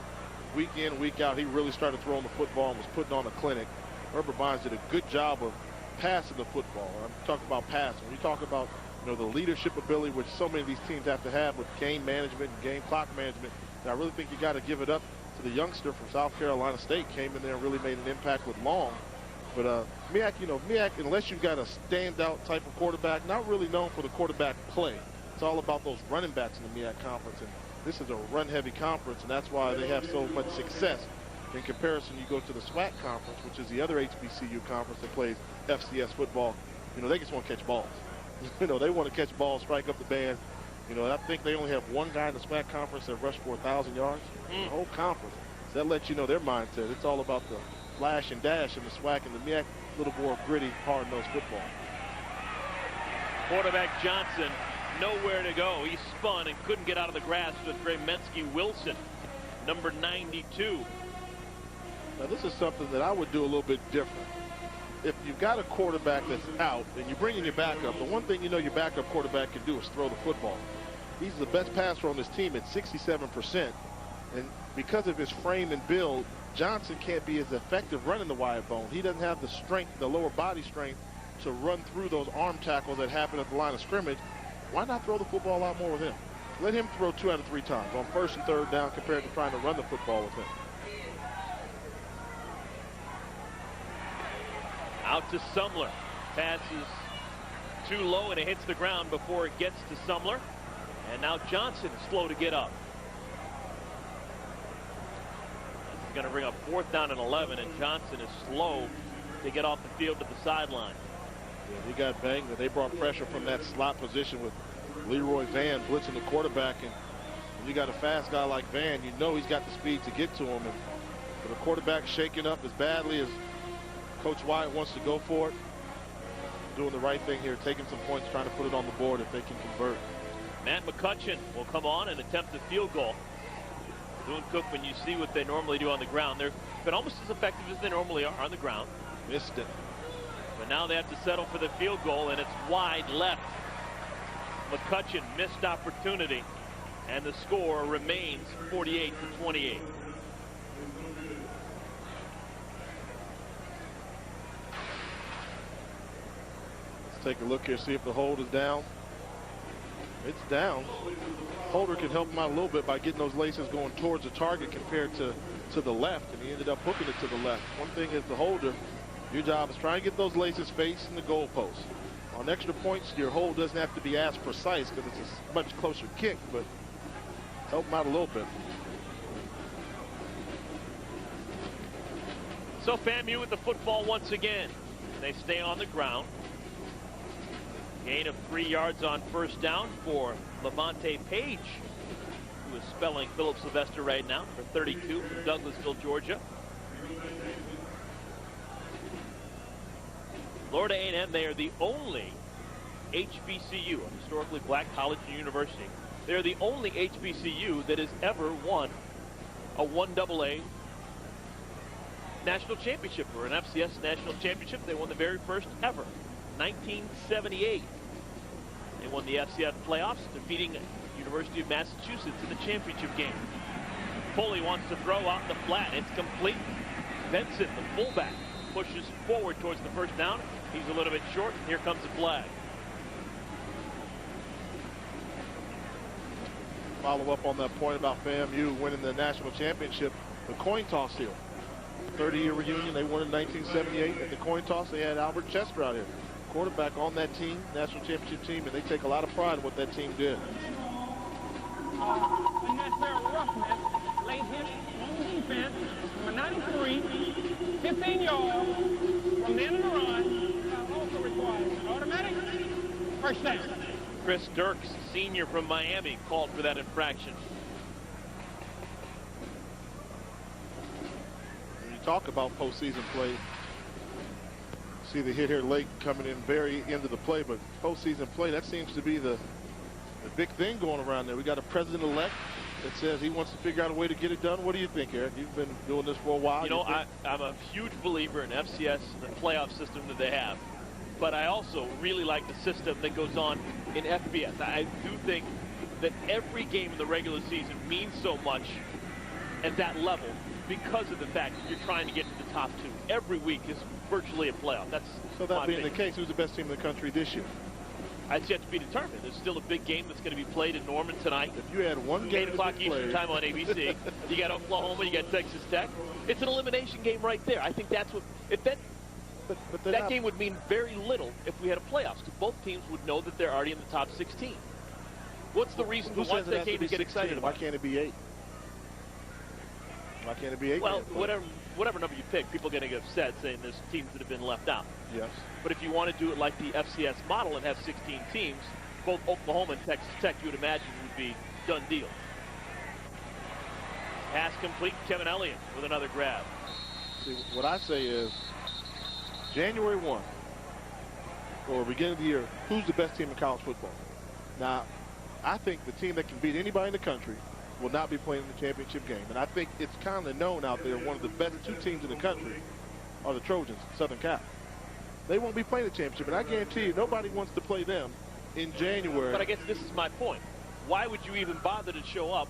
week in, week out, he really started throwing the football and was putting on a clinic. Herbert Bynes did a good job of passing the football. I'm talking about passing. When you talk about the leadership ability, which so many of these teams have to have with game management and game clock management, and I really think you got to give it up to the youngster from South Carolina State. Came in there and really made an impact with Long. But MEAC, MEAC, unless you've got a standout type of quarterback, not really known for the quarterback play. It's all about those running backs in the MEAC conference, and this is a run-heavy conference, and that's why they have so much success. In comparison, you go to the SWAC conference, which is the other HBCU conference that plays FCS football. They just want to catch balls. They want to catch balls, strike up the band. I think they only have 1 guy in the SWAC conference that rushed for 1,000 yards. The whole conference. So that lets you know their mindset. It's all about the flash and dash in the SWAC, and the MEAC, a little more gritty, hard-nosed football. Quarterback Johnson, nowhere to go. He spun and couldn't get out of the grasp of Gremensky Wilson, number 92. Now, this is something that I would do a little bit different. If you've got a quarterback that's out and you bring in your backup, the one thing your backup quarterback can do is throw the football. He's the best passer on this team at 67%. And because of his frame and build, Johnson can't be as effective running the wide bone. He doesn't have the strength, the lower body strength, to run through those arm tackles that happen at the line of scrimmage. Why not throw the football a lot more with him? Let him throw 2 out of 3 times on 1st and 3rd down compared to trying to run the football with him. Out to Sumler. Pass is too low, and it hits the ground before it gets to Sumler. And now Johnson is slow to get up. This is going to bring up 4th down and 11, and Johnson is slow to get off the field to the sideline. Yeah, he got banged, and they brought pressure from that slot position with Leroy Van blitzing the quarterback. And when you got a fast guy like Van, he's got the speed to get to him. And for the quarterback shaking up as badly as Coach Wyatt wants to go for it, doing the right thing here, taking some points, trying to put it on the board if they can convert. Matt McCutcheon will come on and attempt a field goal. Bethune-Cookman, you see what they normally do on the ground. They've been almost as effective as they normally are on the ground. Missed it. But now they have to settle for the field goal, and it's wide left. McCutcheon missed opportunity, and the score remains 48-28. Let's take a look here, see if the hold is down. It's down. Holder can help him out a little bit by getting those laces going towards the target compared to the left, and he ended up hooking it to the left. One thing is the holder, your job is trying to get those laces facing the goalpost. On extra points, your hold doesn't have to be as precise because it's a much closer kick, but help him out a little bit. So FAMU with the football once again. They stay on the ground. Gain of 3 yards on first down for Levante Page, who is spelling Philip Sylvester right now, for 32 from Douglasville, Georgia. Florida A&M, they are the only HBCU, a historically black college and university. They are the only HBCU that has ever won a 1AA national championship, or an FCS national championship. They won the very first ever, 1978. They won the FCS playoffs, defeating University of Massachusetts in the championship game. Foley wants to throw out the flat. It's complete. Benson, the fullback, pushes forward towards the first down. He's a little bit short. Here comes the flag. Follow up on that point about FAMU winning the national championship. The coin toss here. 30-year reunion. They won in 1978. At the coin toss, they had Albert Chester out here, quarterback on that team, national championship team, and they take a lot of pride in what that team did. Unnecessary roughness, late hit on the defense, number 93, 15 yards from the end of the run, also requires an automatic first down. Chris Dirks, senior from Miami, called for that infraction. When you talk about postseason play, see the hit here late coming in very end of the play, but postseason play, that seems to be the big thing going around there. We got a president-elect that says he wants to figure out a way to get it done. What do you think, Eric? You've been doing this for a while. You know, I'm a huge believer in FCS, the playoff system that they have. But I also really like the system that goes on in FBS. I do think that every game in the regular season means so much at that level because of the fact that you're trying to get to the top two. Every week is virtually a playoff. That's so that being the case, who's the best team in the country this year? That's yet to be determined. There's still a big game that's going to be played in Norman tonight. If you had one game 8 o'clock Eastern time on ABC, you got Oklahoma, you got Texas Tech. It's an elimination game right there. I think that's what, if that, that game would mean very little if we had a playoffs, because both teams would know that they're already in the top 16. What's the reason to watch that game to get excited about? Why can't it be 8? Why can't it be 8? Well, whatever number you pick, people are going to get upset saying there's teams that have been left out. Yes. But if you want to do it like the FCS model and have 16 teams, both Oklahoma and Texas Tech, you would imagine, would be done deal. Pass complete. Kevin Elliott with another grab. See, what I say is, January 1, or beginning of the year, who's the best team in college football? Now, I think the team that can beat anybody in the country will not be playing in the championship game. And I think it's kind of known out there, one of the best two teams in the country are the Trojans, Southern Cal. They won't be playing the championship, and I guarantee you nobody wants to play them in January. But I guess this is my point. Why would you even bother to show up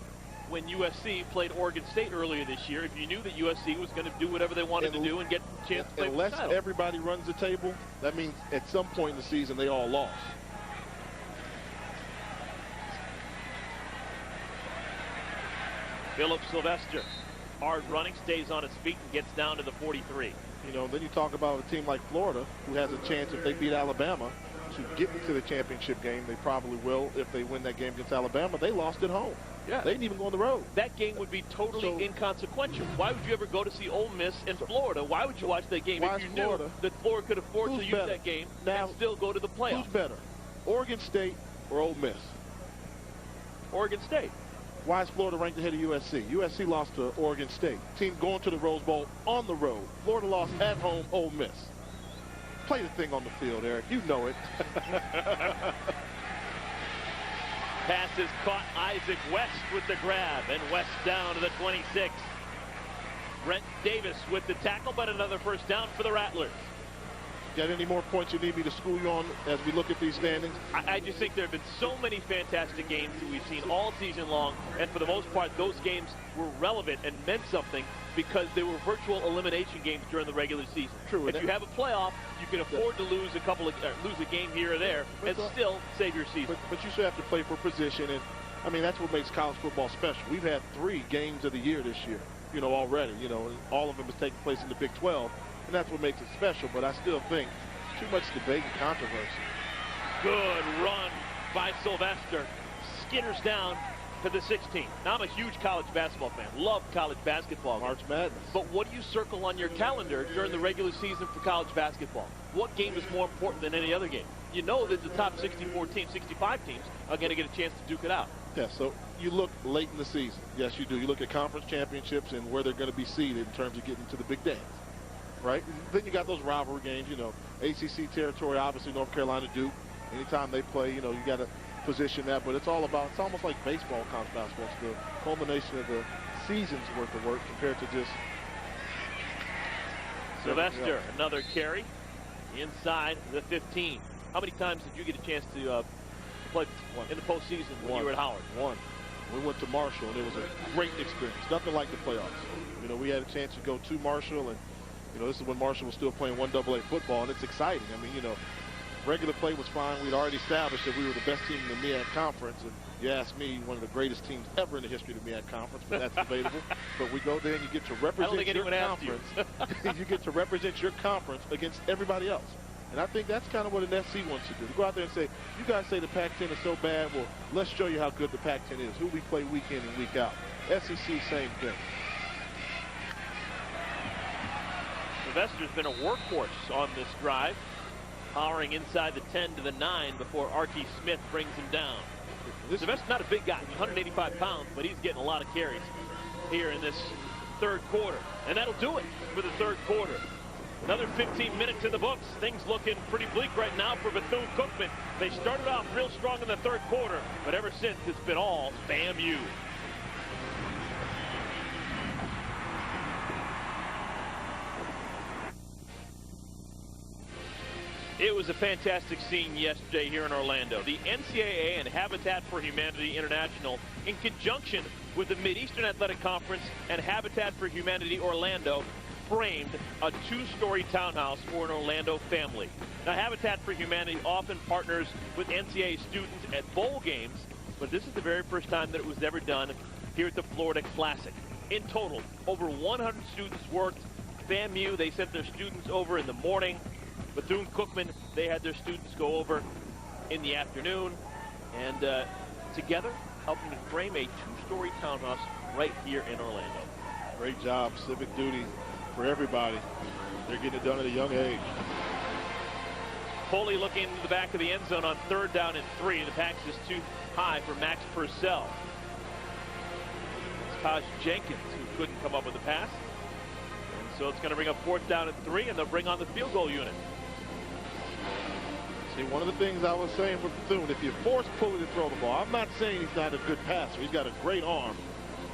when USC played Oregon State earlier this year if you knew that USC was going to do whatever they wanted to do and get a chance to play unless for the title? Everybody runs the table, that means at some point in the season they all lost. Philip Sylvester, hard running, stays on his feet and gets down to the 43. You know, then you talk about a team like Florida, who has a chance if they beat Alabama to get into the championship game. They probably will if they win that game against Alabama. They lost at home. Yeah. They didn't even go on the road. That game would be totally inconsequential. Why would you ever go to see Ole Miss in Florida? Why would you watch that game if you knew that Florida could afford to use that game and still go to the playoffs? Who's better, Oregon State or Ole Miss? Oregon State. Why is Florida ranked ahead of USC? USC lost to Oregon State. Team going to the Rose Bowl on the road. Florida lost at home, Ole Miss. Play the thing on the field, Eric. You know it. Pass is caught. Isaac West with the grab, and West down to the 26. Brent Davis with the tackle, but another first down for the Rattlers. Got any more points you need me to school you on as we look at these standings? I just think there have been so many fantastic games that we've seen all season long, and for the most part, those games were relevant and meant something because they were virtual elimination games during the regular season. True. If you have a playoff, you can afford to lose a game here or there and still save your season. But you still have to play for position, and I mean that's what makes college football special. We've had 3 games of the year this year, already. And all of them has taken place in the Big 12. And that's what makes it special, but I still think too much debate and controversy. Good run by Sylvester. Skitters down to the 16. Now, I'm a huge college basketball fan. Love college basketball. March Madness. But what do you circle on your calendar during the regular season for college basketball? What game is more important than any other game? You know that the top 64 teams, 65 teams are going to get a chance to duke it out. Yeah, so you look late in the season. Yes, you do. You look at conference championships and where they're going to be seeded in terms of getting to the big dance. Right? Then you got those rivalry games, ACC territory, obviously North Carolina, Duke. Anytime they play, you got to position that. But it's almost like baseball, college basketball. It's the culmination of the season's worth of work compared to just Sylvester, another carry inside the 15. How many times did you get a chance to play in the postseason when you were at Howard? One. We went to Marshall, and it was a great experience. Nothing like the playoffs. We had a chance to go to Marshall, and this is when Marshall was still playing 1AA football, and it's exciting. I mean, regular play was fine. We'd already established that we were the best team in the MEAC conference, and you ask me, one of the greatest teams ever in the history of the MEAC conference, but that's debatable. But we go there and you get to represent your conference. You get to represent your conference against everybody else. And I think that's kind of what an SC wants to do. To go out there and say, you guys say the Pac-10 is so bad, well, let's show you how good the Pac-10 is, who we play week in and week out. SEC, same thing. Sylvester's been a workhorse on this drive, powering inside the 10 to the 9 before Archie Smith brings him down. Sylvester's not a big guy, 185 pounds, but he's getting a lot of carries here in this third quarter. And that'll do it for the third quarter. Another 15 minutes in the books. Things looking pretty bleak right now for Bethune-Cookman. They started off real strong in the third quarter, but ever since it's been all FAMU. It was a fantastic scene yesterday here in Orlando. The NCAA and Habitat for Humanity International, in conjunction with the Mid-Eastern Athletic Conference and Habitat for Humanity Orlando, framed a 2-story townhouse for an Orlando family. Now, Habitat for Humanity often partners with NCAA students at bowl games, but this is the very first time that it was ever done here at the Florida Classic. In total, over 100 students worked. FAMU, they sent their students over in the morning. Bethune-Cookman, they had their students go over in the afternoon, and together helping to frame a 2-story townhouse right here in Orlando. Great job, civic duty for everybody. They're getting it done at a young age. Foley looking into the back of the end zone on 3rd down and 3. The pass is too high for Max Purcell. It's Taj Jenkins who couldn't come up with the pass. And so it's going to bring up 4th down and 3, and they'll bring on the field goal unit. See, one of the things I was saying for Bethune, if you force Foley to throw the ball, I'm not saying he's not a good passer. He's got a great arm,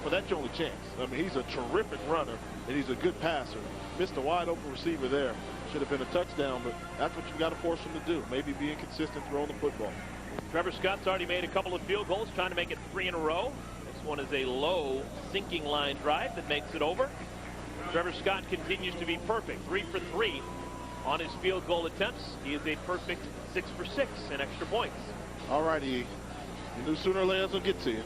but that's your only chance. I mean, he's a terrific runner, and he's a good passer. Missed a wide open receiver there. Should have been a touchdown, but that's what you got to force him to do. Maybe be inconsistent throwing the football. Trevor Scott's already made a couple of field goals, trying to make it 3 in a row. This one is a low sinking line drive that makes it over. Trevor Scott continues to be perfect, 3 for 3 on his field goal attempts. He is a perfect 6 for 6 in extra points. All righty, you knew sooner or later it's gonna get to you.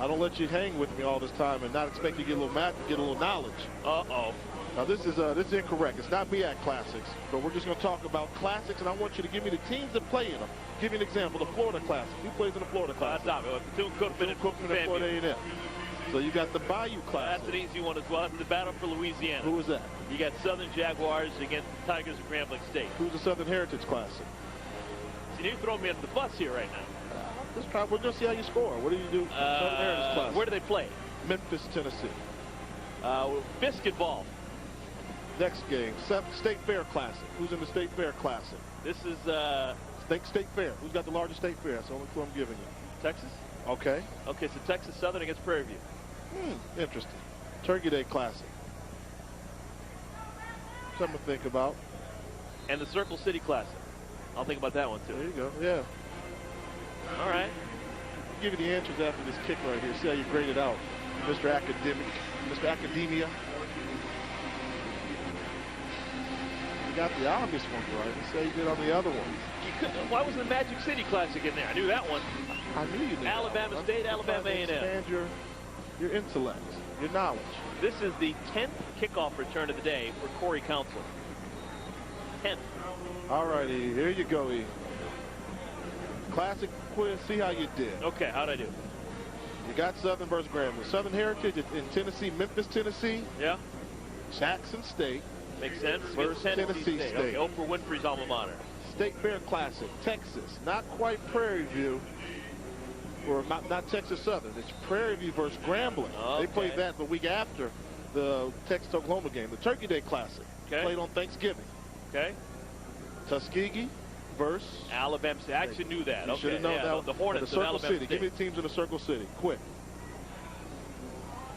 I don't let you hang with me all this time and not expect you to get a little math, get a little knowledge. Uh-oh. Now this is incorrect. It's not MEAC classics, but we're just going to talk about classics, and I want you to give me the teams that play in them. Give you an example: the Florida Classic. Who plays in the Florida Classic? Bethune-Cookman and Florida A&M. So you got the Bayou Classic. That's an easy one as well. That's the battle for Louisiana. Who is that? You got Southern Jaguars against the Tigers of Grambling State. Who's the Southern Heritage Classic? See, you're throwing me under the bus here right now. We're going to see how you score. What do you do? Southern Heritage Classic. Where do they play? Memphis, Tennessee. Fisk involved. Next game, State Fair Classic. Who's in the State Fair Classic? This is State Fair. Who's got the largest state fair? That's the only clue I'm giving you. Texas. Okay. Okay, so Texas Southern against Prairie View. Interesting. Turkey Day Classic. Something to think about. And the Circle City Classic. I'll think about that one, too. There you go. Yeah. All right. I'll give you the answers after this kick right here. See how you grade it out, Mr. Academic, Mr. Academia. You got the obvious one right. Let's see how you did on the other one. Why was the Magic City Classic in there? I knew that one. I knew you knew Alabama that. State, Alabama A&M. Expand your intellect, your knowledge. This is the 10th kickoff return of the day for Corey Council. 10th. All righty, here you go, E. Classic quiz, see how you did. Okay, how'd I do? You got Southern versus Grambling. Southern Heritage in Tennessee, Memphis, Tennessee. Yeah. Jackson State. Makes sense. Versus Tennessee State. Okay, Oprah Winfrey's alma mater. State Fair Classic, Texas. Not quite Prairie View. Or not Texas Southern. It's Prairie View versus Grambling. Okay. They played that the week after the Texas-Oklahoma game. The Turkey Day Classic. Okay. Played on Thanksgiving. Okay. Tuskegee versus Alabama State. I actually knew that. You Okay. should have known that. The Hornets the Circle of Alabama City. State. Give me the teams in the Circle City. Quick.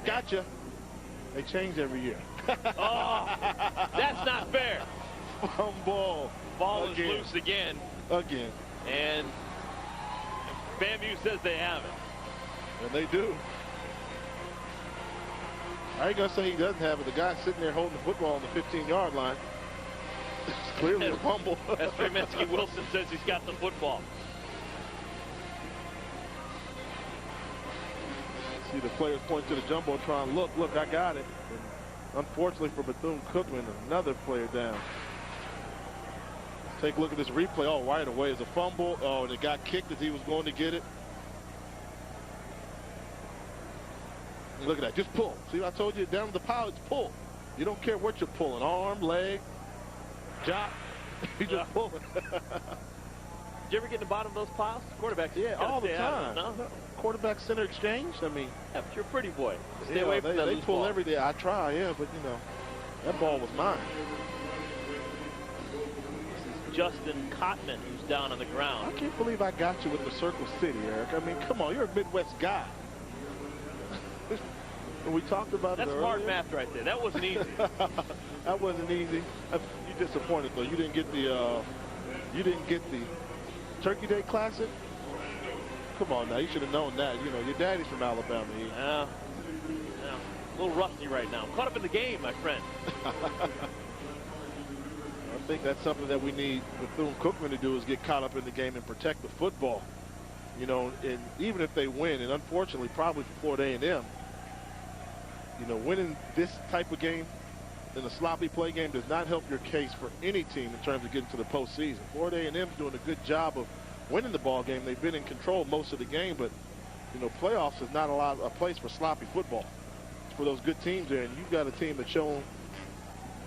Gotcha. They change every year. Oh, that's not fair. Fumble. Ball is loose again. Again. And FAMU says they have it. And they do. I ain't going to say he doesn't have it. The guy sitting there holding the football on the 15-yard line. It's clearly a fumble. As Tremansky Wilson says he's got the football. See the players point to the jumbotron. Look, I got it. And unfortunately for Bethune-Cookman, another player down. Take a look at this replay. Oh, right away is a fumble. Oh, and it got kicked as he was going to get it. And look at that. Just pull. See, I told you down the pile, it's pull. You don't care what you're pulling. Arm, leg, jock. You just pull it. Did you ever get in the bottom of those piles? Quarterbacks. Yeah, all the time. No? Quarterback center exchange. I mean, Yeah, but you're a pretty boy. Stay yeah, away from that they loose pull ball. every day. I try, yeah, but you know, that ball was mine. Justin Cotman, who's down on the I ground. can't believe I got you with the Circle City, Eric. I mean, come on, you're a Midwest guy. And we talked about That's it hard earlier. math right there. That wasn't easy. That wasn't easy. You disappointed though. You didn't get the Turkey Day Classic. Come on now, you should have known that. You know, your daddy's from Alabama. Yeah. A little rusty right now. Caught up in the game, my friend. I think that's something that we need Bethune-Cookman to do, is get caught up in the game and protect the football. You know, and even if they win, and unfortunately probably for Florida A&M, you know, winning this type of game in a sloppy play game does not help your case for any team in terms of getting to the postseason. Florida A&M's doing a good job of winning the ball game. They've been in control most of the game, but, you know, playoffs is not a place for sloppy football. It's for those good teams there, and you've got a team that's shown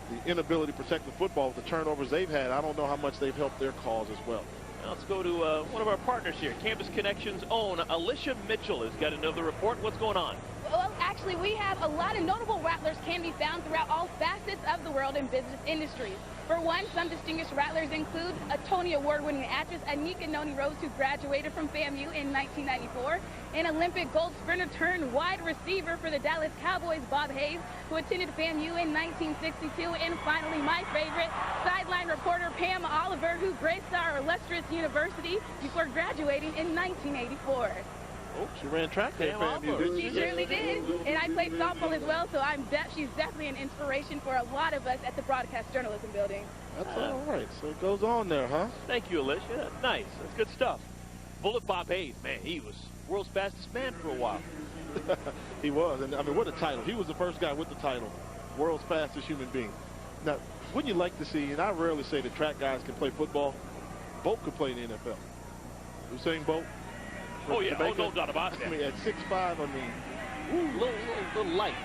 the inability to protect the football with the turnovers they've had. I don't know how much they've helped their cause as well. Now let's go to one of our partners here. Campus Connections' own Alicia Mitchell has got another report. What's going on? Well, actually, we have a lot of notable Rattlers can be found throughout all facets of the world and business industries. For one, some distinguished Rattlers include a Tony Award-winning actress, Anika Noni Rose, who graduated from FAMU in 1994, an Olympic gold sprinter turned wide receiver for the Dallas Cowboys, Bob Hayes, who attended FAMU in 1962, and finally, my favorite, sideline reporter Pam Oliver, who graced our illustrious university before graduating in 1984. Oh, she ran track at FAMU, didn't She surely did. And I played softball as well, so she's definitely an inspiration for a lot of us at the Broadcast Journalism Building. That's all right. So it goes on there, huh? Thank you, Alicia. Nice. That's good stuff. Bullet Bob Hayes, man, he was world's fastest man for a while. He was. And I mean, what a title. He was the first guy with the title, world's fastest human being. Now, wouldn't you like to see, and I rarely say that track guys can play football, Bolt could play in the NFL. Usain Bolt. Oh, yeah. Oh, no doubt about that. I mean, at 6'5", I mean, little light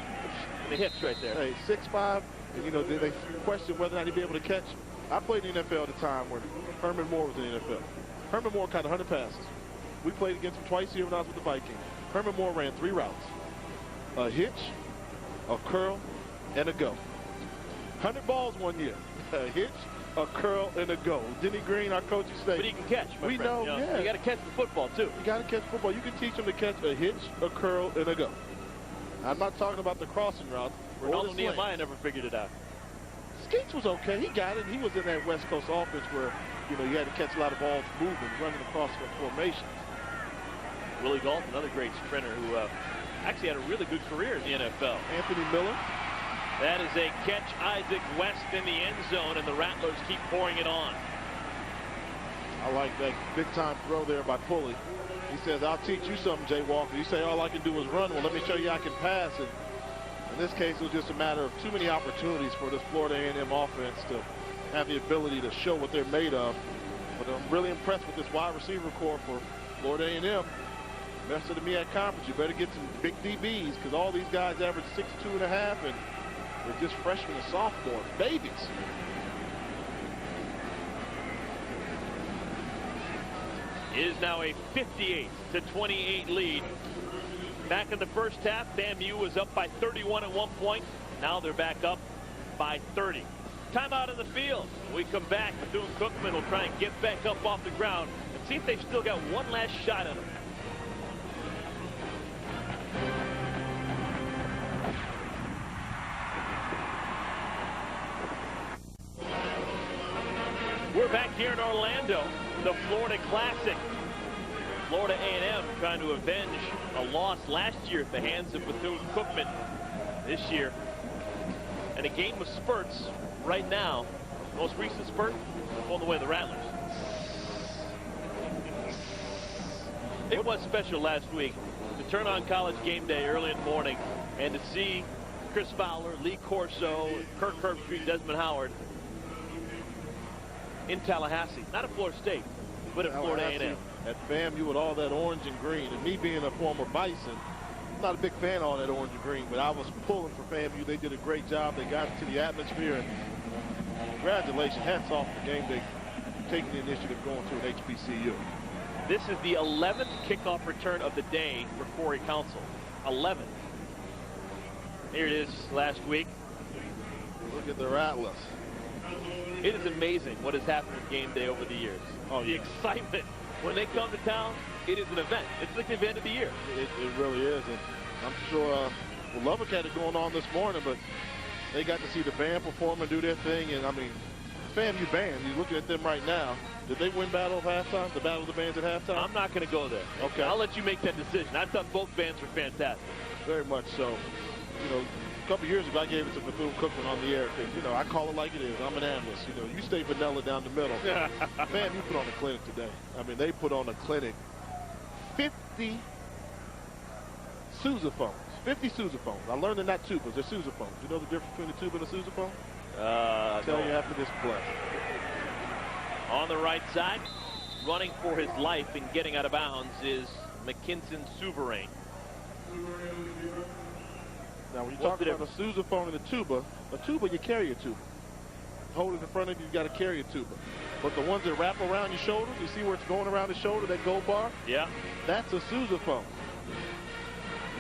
in the hips right there. Hey, 6'5", and, you know, they question whether or not he'd be able to catch. I played in the NFL at a time when Herman Moore was in the NFL. Herman Moore caught 100 passes. We played against him twice a year when I was with the Vikings. Herman Moore ran 3 routes: a hitch, a curl, and a go. 100 balls one year. A hitch, a curl, and a go. Denny Green, our coach, said, But he can catch, my we friend. know, You yeah. You got to catch the football, too. You got to catch football. You can teach him to catch a hitch, a curl, and a go. I'm not talking about the crossing route. or Ronaldo the sling. Nehemiah never figured it out. Skeets was okay. He got it. He was in that West Coast offense where, you know, you had to catch a lot of balls moving, running across the formations. Willie Galt, another great sprinter who actually had a really good career in the NFL. Anthony Miller. That is a catch. Isaac West in the end zone, and the Rattlers keep pouring it on. I like that big-time throw there by Pulley. He says, I'll teach you something, Jay Walker. You say all I can do is run. Well, let me show you I can pass. And in this case, it was just a matter of too many opportunities for this Florida A&M offense to have the ability to show what they're made of. But I'm really impressed with this wide receiver core for Florida A&M. Rest of the MEAC Conference, you better get some big DBs because all these guys average 6'2.5", and they're just freshmen and sophomores, babies. It is now a 58-28 lead. Back in the first half, FAMU was up by 31 at one point. Now they're back up by 30. Timeout in the field. When we come back, Bethune-Cookman will try and get back up off the ground and see if they've still got one last shot at them. We're back here in Orlando, the Florida Classic. Florida A&M trying to avenge a loss last year at the hands of Bethune-Cookman this year. And a game with spurts right now. Most recent spurt, on the way the Rattlers. It was special last week to turn on College game day early in the morning and to see Chris Fowler, Lee Corso, Kirk Herbstreit, Desmond Howard in Tallahassee. Not at Florida State, but at Florida A&M. At FAMU with all that orange and green. And me being a former Bison, I'm not a big fan of all that orange and green, but I was pulling for FAMU. They did a great job. They got into the atmosphere. And congratulations. Hats off for game day taking the initiative going to an HBCU. This is the 11th kickoff return of the day for Corey Council. 11th. Here it is last week. Look at the Rattlers. It is amazing what has happened with game day over the years. Oh, the yeah. excitement. When they come to town, it is an event. It's like the event of the year. It really is. And I'm sure Lubbock had it going on this morning, but they got to see the band perform and do their thing. And, I mean, FAMU band, you're looking at them right now. Did they win battle of halftime, the battle of the bands at halftime? I'm not going to go there. Okay. I'll let you make that decision. I thought both bands were fantastic. Very much so. You know, a couple years ago, I gave it to Bethune-Cookman on the air because, you know, I call it like it is. I'm an analyst. You know, you stay vanilla down the middle. Man, you put on a clinic today. I mean, they put on a clinic. 50 sousaphones. 50 sousaphones. I learned they're not tubas. They're sousaphones. You know the difference between a tuba and a sousaphone? I'll tell you after this play. On the right side, running for his life and getting out of bounds is McKinson Souverain. Now, when you talk about a sousaphone and a tuba you carry a tuba. Hold it in front of you, you got to carry a tuba. But the ones that wrap around your shoulder, you see where it's going around the shoulder, that gold bar? Yeah. That's a sousaphone.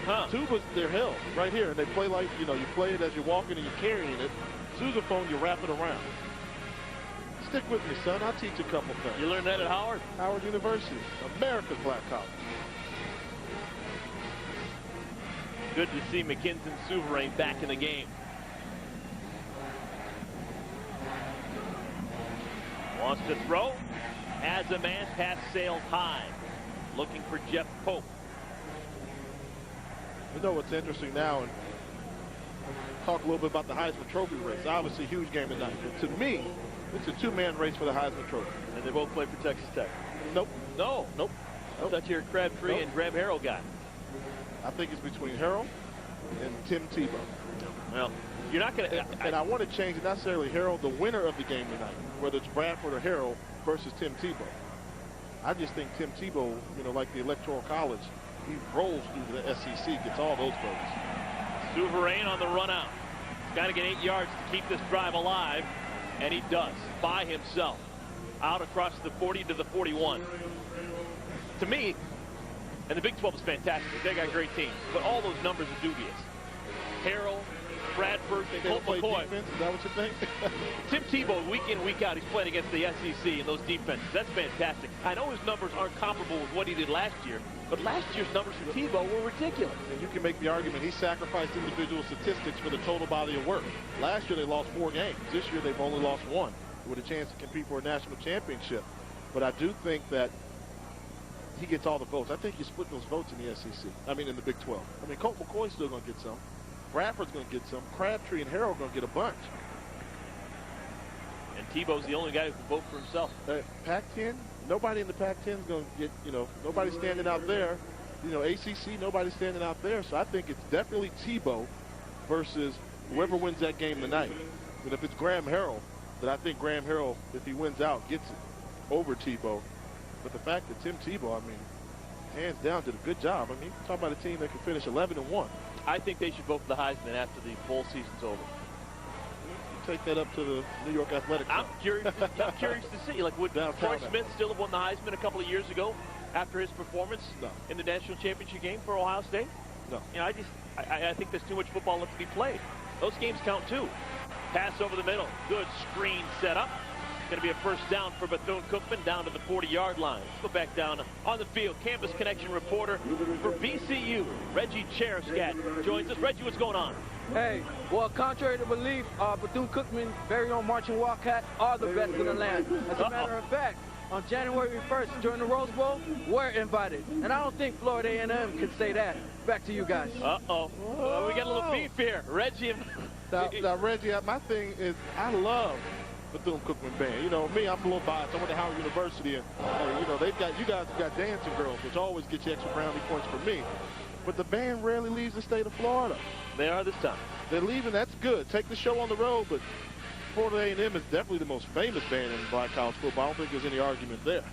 Huh. Tubas, they're held right here, and they play like, you know, you play it as you're walking and you're carrying it. Sousaphone, you wrap it around. Stick with me, son. I'll teach you a couple things. You learned that at Howard? Howard University, America's Black College. Good to see McKinson Souverain back in the game. Wants to throw. Has a man, pass sailed high. Looking for Jeff Pope. You know what's interesting now, and talk a little bit about the Heisman Trophy race. Obviously, huge game tonight. But to me, it's a two-man race for the Heisman Trophy. And they both play for Texas Tech. Nope. No. Nope. I thought you were Crabtree and Graham Harrell guy. I think it's between Harrell and Tim Tebow. Well, you're not going to... And I want to change it, not necessarily Harrell, the winner of the game tonight, whether it's Bradford or Harrell versus Tim Tebow. I just think Tim Tebow, you know, like the Electoral College, he rolls through the SEC, gets all those votes. Souverain on the run out. He's got to get 8 yards to keep this drive alive, and he does by himself. Out across the 40 to the 41. To me, and the Big 12 is fantastic. They got great teams, but all those numbers are dubious. Harrell, Bradford, They Colt play McCoy. defense. Is that what you think? Tim Tebow, week in, week out, he's playing against the SEC and those defenses. That's fantastic. I know his numbers aren't comparable with what he did last year, but last year's numbers for Tebow were ridiculous. And you can make the argument he sacrificed individual statistics for the total body of work. Last year they lost 4 games. This year they've only lost 1 with a chance to compete for a national championship. But I do think that he gets all the votes. I think he's splitting those votes in the SEC. I mean, in the Big 12. I mean, Colt McCoy's still going to get some. Bradford's going to get some. Crabtree and Harrell are going to get a bunch. And Tebow's the only guy who can vote for himself. Pac-10, nobody in the Pac-10 is going to get, you know, nobody standing out there. You know, ACC, nobody standing out there. So I think it's definitely Tebow versus whoever wins that game tonight. And if it's Graham Harrell, then I think Graham Harrell, if he wins out, gets it over Tebow. But the fact that Tim Tebow, I mean, hands down, did a good job. I mean, you talk about a team that can finish 11-1. I think they should vote for the Heisman after the bowl season's over. You take that up to the New York Athletic Club. I'm curious to see. Like, would Troy Smith still have won the Heisman a couple of years ago after his performance in the national championship game for Ohio State? No. You know, I think there's too much football left to be played. Those games count too. Pass over the middle. Good screen set up. Going to be a first down for Bethune-Cookman down to the 40-yard line. Let's go back down on the field. Campus Connection reporter for BCU, Reggie Cheriscat, joins us. Reggie, what's going on? Hey, well, contrary to belief, Bethune-Cookman, very own marching Wildcats, are the best in the land. As a matter of fact, on January 1st, during the Rose Bowl, we're invited. And I don't think Florida A&M can say that. Back to you guys. Uh-oh. Well, we got a little beef here. Reggie. Now, Reggie, my thing is I love Bethune-Cookman band. You know, me, I'm a little biased. I went to Howard University, and you know, you guys have got dancing girls, which always get you extra brownie points for me. But the band rarely leaves the state of Florida. They are this time. They're leaving. That's good. Take the show on the road, but Florida A&M is definitely the most famous band in black college football. I don't think there's any argument there.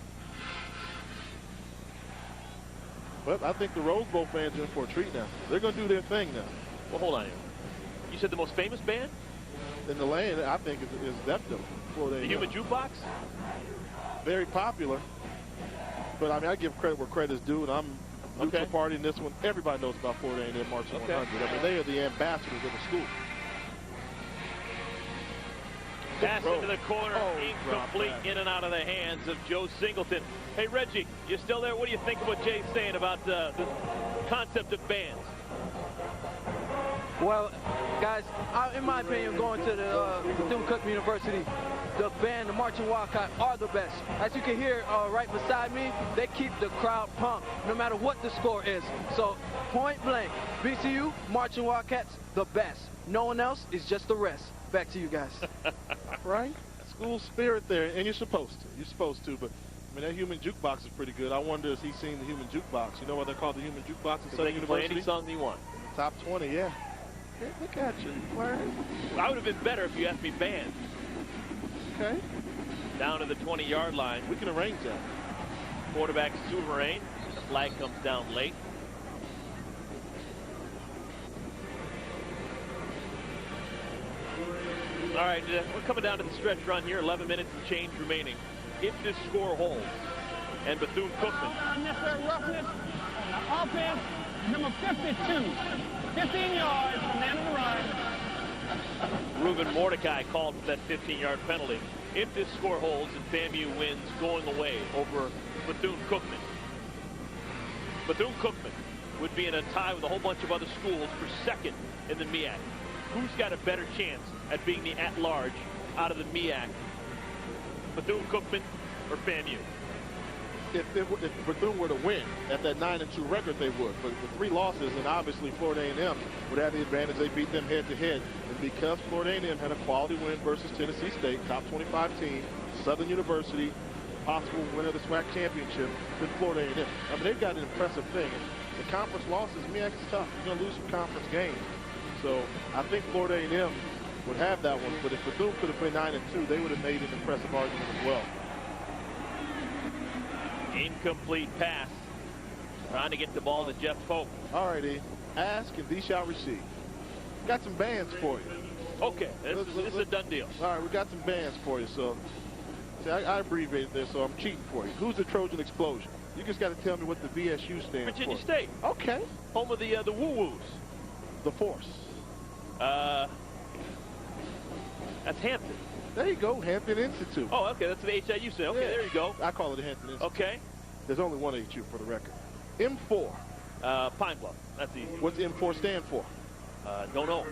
But I think the Rose Bowl fans are in for a treat now. They're going to do their thing now. Well, hold on here. You said the most famous band? In the land, I think, is definitely Florida A&M. The Human Jukebox? Very popular. But, I mean, I give credit where credit's due, and I'm okay. Party in this one. Everybody knows about Florida A&M Marching 100. I mean, they are the ambassadors of the school. Pass into the corner, incomplete, in and out of the hands of Joe Singleton. Hey, Reggie, you still there? What do you think of what Jay's saying about the concept of bands? Well, guys, in my opinion, going to the Bethune-Cookman University, the band, the Marching Wildcat, are the best. As you can hear right beside me, they keep the crowd pumped, no matter what the score is. So, point blank, BCU, Marching Wildcats, the best. No one else is just the rest. Back to you guys. Right? School spirit there, and you're supposed to. You're supposed to, but I mean, that Human Jukebox is pretty good. I wonder if he's seen the Human Jukebox. You know why they're called the Human Jukebox at Southern University? Play any song you want. Top 20, yeah. Look at you, Larry. I would have been better if you asked me band. Okay. Down to the 20-yard line. We can arrange that. Quarterback Souverain. The flag comes down late. All right, we're coming down to the stretch run here. 11 minutes and change remaining. If this score holds, and Bethune-Cookman. Unnecessary roughness on the offense, number 52. 15 yards from the end of the run. Reuben Mordecai called for that 15-yard penalty. If this score holds and FAMU wins going away over Bethune-Cookman, Bethune-Cookman would be in a tie with a whole bunch of other schools for second in the MEAC. Who's got a better chance at being the at-large out of the MEAC? Bethune-Cookman or FAMU? If Bethune were to win at that 9-2 record, they would. But with 3 losses, and obviously Florida A&M would have the advantage. They beat them head-to-head. And because Florida A&M had a quality win versus Tennessee State, top 25 team, Southern University, possible winner of the SWAC championship, then Florida A&M. I mean, they've got an impressive thing. The conference losses, MEAC is tough. You're going to lose some conference games. So I think Florida A&M would have that one. But if Bethune could have been 9-2, they would have made an impressive argument as well. Incomplete pass. Trying to get the ball to Jeff Pope. All righty. Ask and thee shall receive. Got some bands for you. Okay, this is a done deal. All right, we got some bands for you. So, see, I abbreviated this, so I'm cheating for you. Who's the Trojan Explosion? You just got to tell me what the VSU stands for. Virginia State. Okay. Home of the woo-woos. The Force. That's Hampton. There you go, Hampton Institute. Oh, okay, that's the HIU say. Okay, Yeah. there you go. I call it Hampton Institute. Okay. There's only one HU for the record. M4. Pine Bluff. That's easy. What's M4 stand for? Don't know.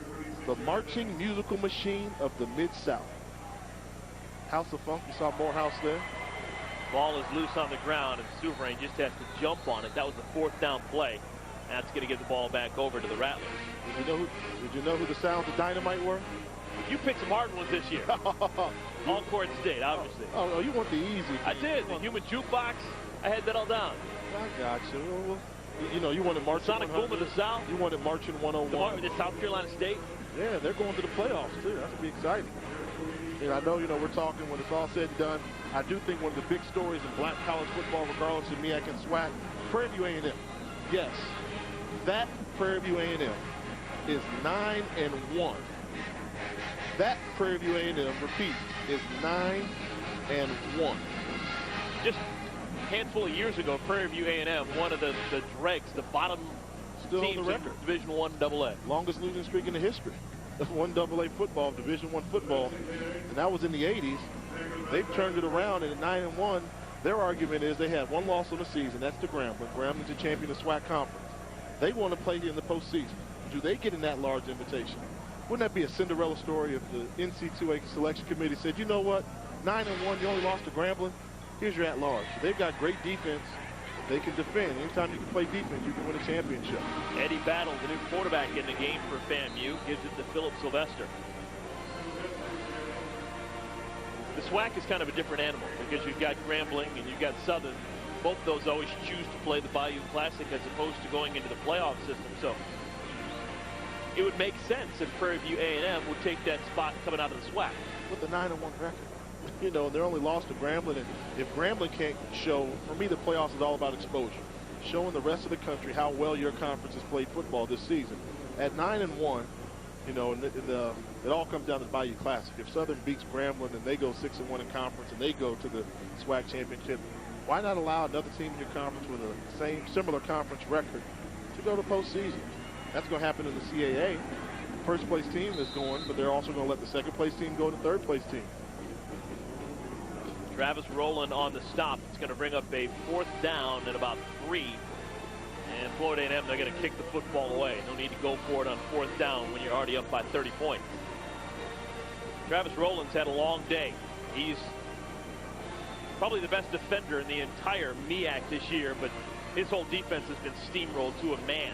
The Marching Musical Machine of the Mid-South. House of Funk, you saw Morehouse there. Ball is loose on the ground, and Souverain just has to jump on it. That was the 4th down play. That's going to get the ball back over to the Rattlers. Did you know who the Sounds of Dynamite were? You picked some hard ones this year. All-Court State, obviously. Oh, you want the easy. I did. The Human Jukebox. I had that all down. I got you. Well, you know, you wanted Marching Sonic 100. Boom of the South. You wanted Marching 101. The South Carolina State. Yeah, they're going to the playoffs, too. That's going to be exciting. And I know, we're talking when it's all said and done. I do think one of the big stories in black college football, regardless of MEAC and SWAC, Prairie View A&M. Yes, that Prairie View A&M is 9-1. That Prairie View A&M, repeat, is 9-1. Just a handful of years ago, Prairie View A&M, one of the dregs, the bottom Still teams on the record. in Division I AA. Longest losing streak in the history of 1AA football, Division I football, and that was in the 80s. They've turned it around, and at 9-1, their argument is they had one loss on the season. That's to Grambling. Grambling's a champion of SWAC conference. They want to play in the postseason. Do they get in that large invitation? Wouldn't that be a Cinderella story if the NC2A selection committee said, you know what, 9-1, you only lost to Grambling. Here's your at-large. They've got great defense. They can defend. Anytime you can play defense, you can win a championship. Eddie Battle, the new quarterback in the game for FAMU, gives it to Philip Sylvester. The SWAC is kind of a different animal because you've got Grambling and you've got Southern. Both those always choose to play the Bayou Classic as opposed to going into the playoff system. So it would make sense if Prairie View A&M would take that spot coming out of the SWAC. With the 9-1 record. They're only lost to Grambling, and if Grambling can't show, for me, the playoffs is all about exposure. Showing the rest of the country how well your conference has played football this season. At 9-1, it all comes down to the Bayou Classic. If Southern beats Grambling and they go 6-1 in conference and they go to the SWAC championship, why not allow another team in your conference with a similar conference record to go to postseason? That's going to happen in the CAA. First place team is going, but they're also going to let the second place team go to third place team. Travis Rowland on the stop. It's going to bring up a 4th down at about 3. And Florida A&M, they're going to kick the football away. No need to go for it on 4th down when you're already up by 30 points. Travis Rowland's had a long day. He's probably the best defender in the entire MEAC this year, but his whole defense has been steamrolled to a man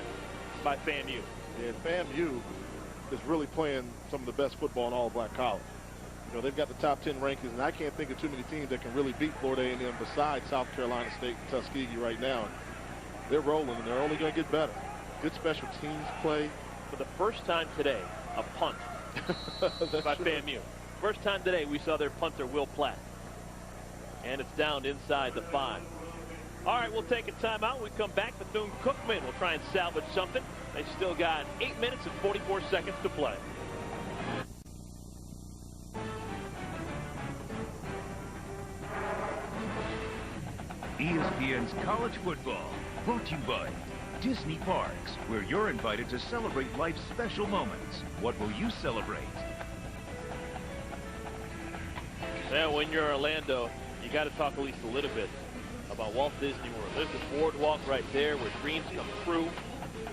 by FAMU. Yeah, FAMU is really playing some of the best football in all of black college. They've got the top 10 rankings, and I can't think of too many teams that can really beat Florida A&M besides South Carolina State and Tuskegee right now. They're rolling, and they're only going to get better. Good special teams play. For the first time today, a punt by FAMU. First time today we saw their punter, Will Platt. And it's down inside the 5. All right, we'll take a timeout. When we come back, Bethune-Cookman will try and salvage something. They still got 8 minutes and 44 seconds to play. ESPN's College Football, brought to you by Disney Parks, where you're invited to celebrate life's special moments. What will you celebrate? Now, when you're Orlando, you got to talk at least a little bit about Walt Disney World. There's the boardwalk right there where dreams come true.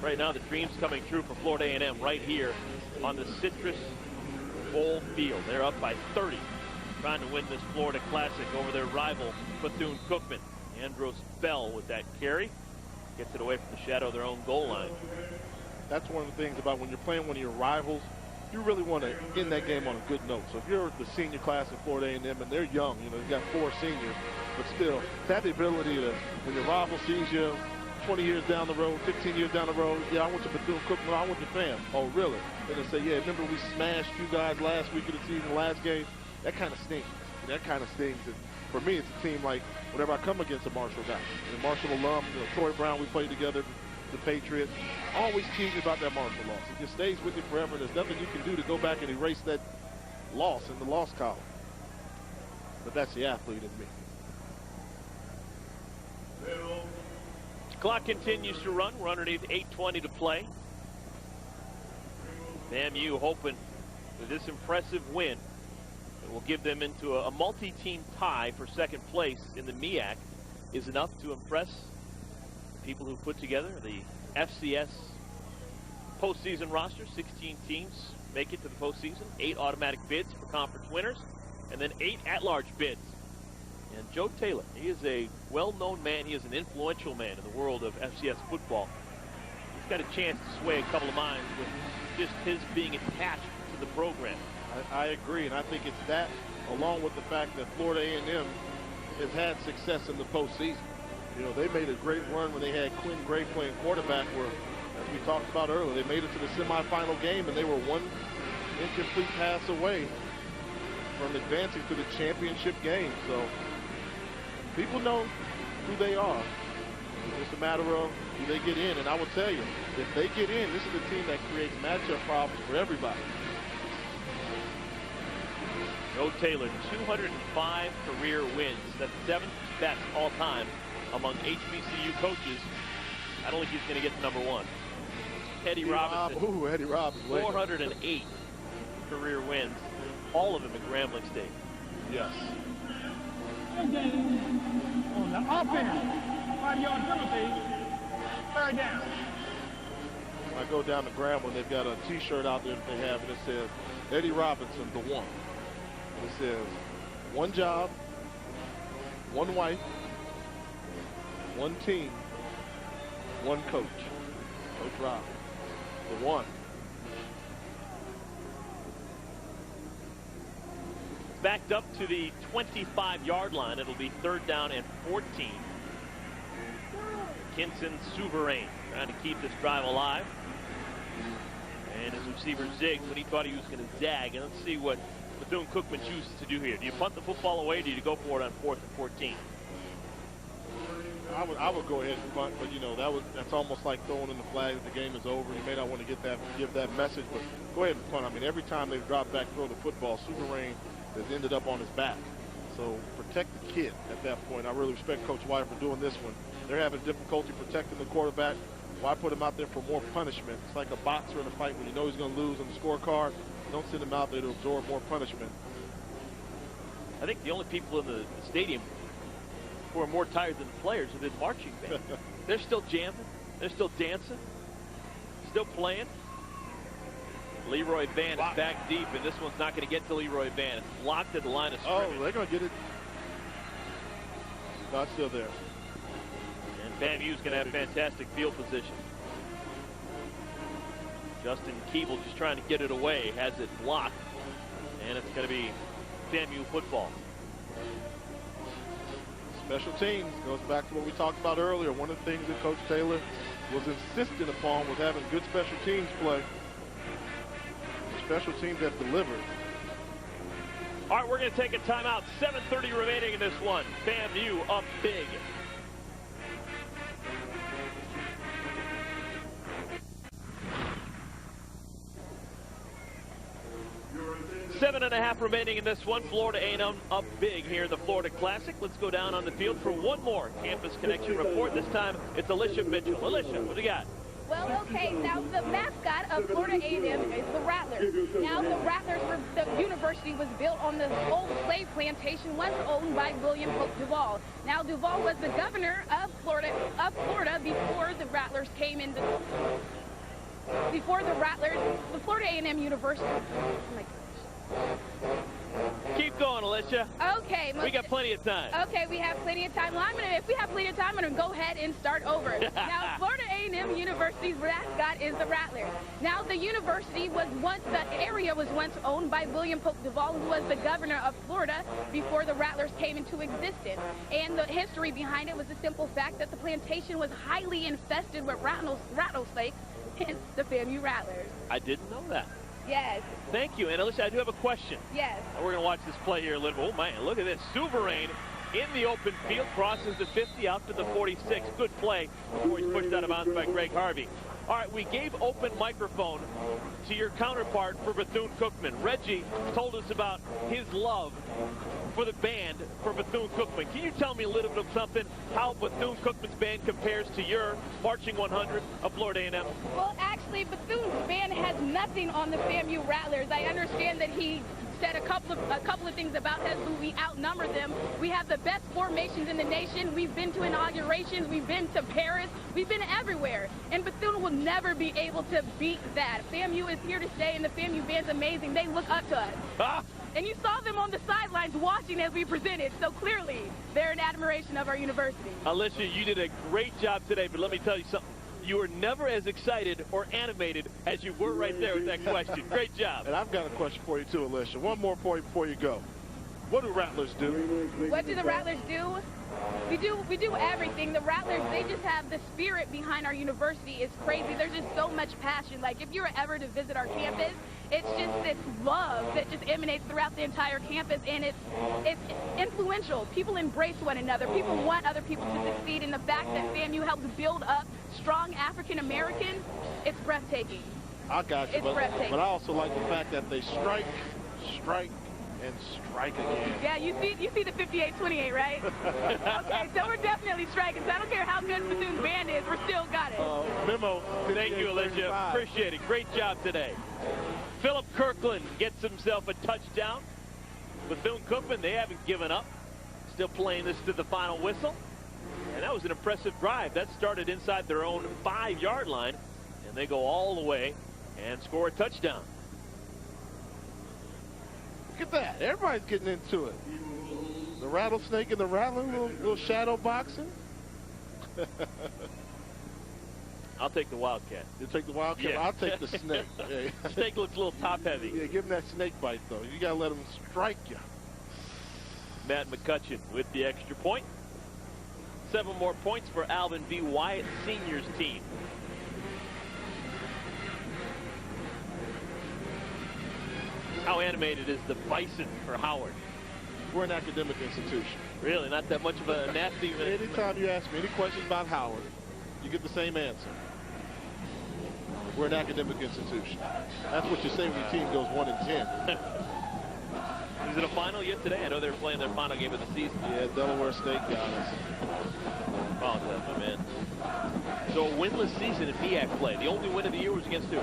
Right now, the dreams coming true for Florida A&M right here on the Citrus Bowl field. They're up by 30, trying to win this Florida Classic over their rival, Bethune-Cookman. Andros Bell with that carry. Gets it away from the shadow of their own goal line. That's one of the things about when you're playing one of your rivals, you really want to end that game on a good note. So if you're the senior class in Florida A&M and they're young, you've got 4 seniors, but still, to have the ability to, when your rival sees you 20 years down the road, 15 years down the road, yeah, I went to Bethune-Cookman, I went to FAM. Oh, really? And they say, yeah, remember we smashed you guys last week of the season, last game? That kind of stings. That kind of stings. And for me, it's a team like whenever I come against a Marshall guy, a Marshall alum, Troy Brown, we played together, the Patriots, always tease me about that Marshall loss. It just stays with you forever. There's nothing you can do to go back and erase that loss in the loss column. But that's the athlete in me. Clock continues to run. We're underneath 8:20 to play. FAMU hoping with this impressive win, it will give them into a multi-team tie for second place in the MEAC is enough to impress people who put together the FCS postseason roster. 16 teams make it to the postseason, 8 automatic bids for conference winners, and then 8 at-large bids. And Joe Taylor, he is a well-known man. He is an influential man in the world of FCS football. He's got a chance to sway a couple of minds with just his being attached to the program. I agree, and I think it's that, along with the fact that Florida A&M has had success in the postseason. You know, they made a great run when they had Quinn Gray playing quarterback, where, as we talked about earlier, they made it to the semifinal game, and they were one incomplete pass away from advancing to the championship game. So people know who they are. It's just a matter of, do they get in? And I will tell you, if they get in, this is a team that creates matchup problems for everybody. Joe Taylor, 205 career wins. That's 7th best all time among HBCU coaches. I don't think he's going to get to number 1. Eddie Robinson. Ooh, Eddie Robinson. 408 career wins, all of them at Grambling State. Yes. On the offense, 5-yard penalty, 3rd down. When I go down to Grambling, they've got a T-shirt out there that they have, and it says, Eddie Robinson, the one. And it says, one job, one wife, one team, one coach. Coach Rob, the one. Backed up to the 25-yard line. It'll be 3rd down and 14. Kinson Souverain trying to keep this drive alive. And his receiver zigged when he thought he was going to zag. And let's see what Bethune-Cookman chooses to do here. Do you punt the football away, or do you go for it on 4th and 14? I would go ahead and punt, but you know, that's almost like throwing in the flag that the game is over. You may not want to give that message, but go ahead and punt. I mean, every time they've dropped back, throw the football, Souverain has ended up on his back. So protect the kid at that point. I really respect Coach White for doing this one. They're having difficulty protecting the quarterback. Why put him out there for more punishment? It's like a boxer in a fight when you know he's going to lose on the scorecard. Don't send him out there to absorb more punishment. I think the only people in the stadium who are more tired than the players are the marching band. They're still jamming. They're still dancing. Still playing. Leroy Van is back deep, and this one's not going to get to Leroy Van. It's blocked at the line of scrimmage. Oh, they're going to get it. Not still there. And FAMU's going to have fantastic field position. Justin Keeble just trying to get it away, has it blocked, and it's going to be FAMU football. Special teams goes back to what we talked about earlier. One of the things that Coach Taylor was insistent upon was having good special teams play. Special teams have delivered. All right, we're going to take a timeout. 7:30 remaining in this one. FAMU up big. Seven and a half remaining in this one. Florida A&M up big here in the Florida Classic. Let's go down on the field for one more Campus Connection report. This time it's Alicia Mitchell. Alicia, what do you got? Well, okay, now the mascot of Florida A&M is the Rattlers. Now the Rattlers, the university was built on the old slave plantation once owned by William Hope Duvall. Now Duvall was the governor of Florida before the Rattlers came into, the Florida A&M University. Oh my gosh. Keep going, Alicia. Okay. We got plenty of time. Okay, we have plenty of time. Well, if we have plenty of time, I'm going to go ahead and start over. Now, Florida A&M University's mascot is the Rattlers. Now, the university was once, the area was once owned by William Pope Duvall, who was the governor of Florida before the Rattlers came into existence. And the history behind it was the simple fact that the plantation was highly infested with rattlesnakes, hence the FAMU Rattlers. I didn't know that. Yes. Thank you. And Alicia, I do have a question. Yes. We're going to watch this play here a little bit. Oh, man, look at this. Souverain in the open field, crosses the 50 out to the 46. Good play before he's pushed out of bounds by Greg Harvey. All right, we gave open microphone to your counterpart for Bethune-Cookman. Reggie told us about his love for the band for Bethune-Cookman. Can you tell me a little bit of something, how Bethune-Cookman's band compares to your marching 100 of Florida A&M? Well, actually, Bethune's band has nothing on the FAMU Rattlers. I understand that he said a couple of things about us, but we outnumber them. We have the best formations in the nation. We've been to inaugurations. We've been to Paris. We've been everywhere. And Bethune will never be able to beat that. FAMU is here to stay, and the FAMU band's amazing. They look up to us. Ah. And you saw them on the sidelines watching as we presented, so clearly they're in admiration of our university. Alicia, you did a great job today, but let me tell you something. You were never as excited or animated as you were right there with that question. Great job. And I've got a question for you too, Alicia. One more for you before you go. What do Rattlers do? What do the Rattlers do? We do everything. The Rattlers, they just have the spirit behind our university. It's crazy. There's just so much passion. Like, if you were ever to visit our campus, it's just this love that just emanates throughout the entire campus, and it's influential. People embrace one another. People want other people to succeed, and the fact that FAMU helps build up strong African Americans, it's breathtaking. I got you, It's breathtaking. but I also like the fact that they strike, and strike again. Yeah, you see the 58-28, right? Okay, so we're definitely striking. So I don't care how good Bethune's band is, we're still got it. Memo. Thank you, Alicia. Appreciate it. Great job today. Philip Kirkland gets himself a touchdown. Bethune-Cookman, they haven't given up. Still playing this to the final whistle. And that was an impressive drive. That started inside their own 5-yard line. And they go all the way and score a touchdown. Look at that. Everybody's getting into it. The rattlesnake and the rattler, little shadow boxing. I'll take the Wildcat. You take the Wildcat? Yeah. I'll take the snake. Yeah. Snake looks a little top-heavy. Yeah, give him that snake bite, though. You got to let him strike you. Matt McCutcheon with the extra point. 7 more points for Alvin V. Wyatt Sr.'s team. How animated is the bison for Howard? We're an academic institution. Really, not that much of a nasty... Anytime you ask me any questions about Howard, you get the same answer. We're an academic institution. That's what you say when your team goes 1-10. Is it a final yet today? I know they're playing their final game of the season. Yeah, Delaware State got us. Apologize, my man. So a winless season in MEAC play. The only win of the year was against who?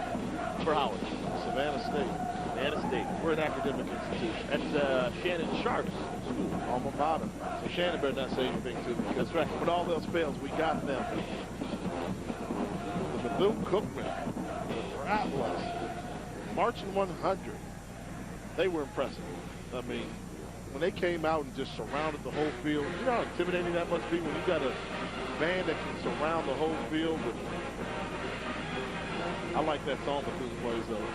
For Howard. Savannah State. Savannah State. We're an academic institution. That's Shannon Sharp's school, alma mater. So Shannon better not say anything to me. That's right. When all else fails, we got them. The Bethune-Cookman, the Rattlers, marching 100. They were impressive. I mean, when they came out and just surrounded the whole field, you know how intimidating that must be when you got a band that can surround the whole field with. I like that song Bethune plays though.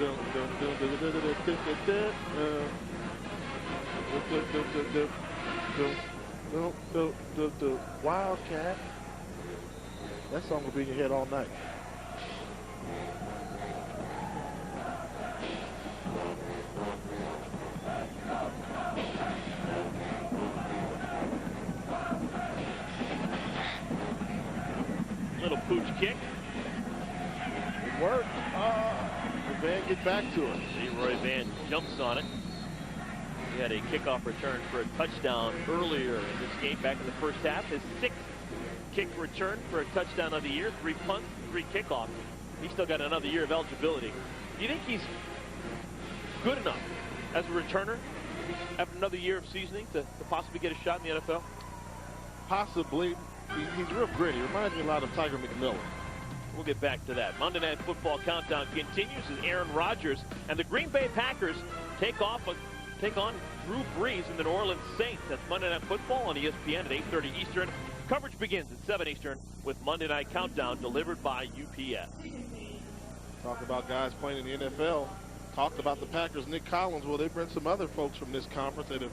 The Wildcat. That song will be in your head all night. Little pooch kick. It worked. The Van get back to it. Leroy Van jumps on it. He had a kickoff return for a touchdown earlier in this game, back in the first half. His 6th kick return for a touchdown of the year. 3 punts, 3 kickoffs. He's still got another year of eligibility. Do you think he's good enough as a returner after another year of seasoning to possibly get a shot in the NFL? Possibly. He's real gritty. Reminds me a lot of Tiger McMillan. We'll get back to that. Monday Night Football countdown continues as Aaron Rodgers and the Green Bay Packers take on Drew Brees and the New Orleans Saints. That's Monday Night Football on ESPN at 8:30 Eastern. Coverage begins at 7 Eastern with Monday Night Countdown delivered by UPS. Talk about guys playing in the NFL. Talked about the Packers, Nick Collins. Well, they've been some other folks from this conference that have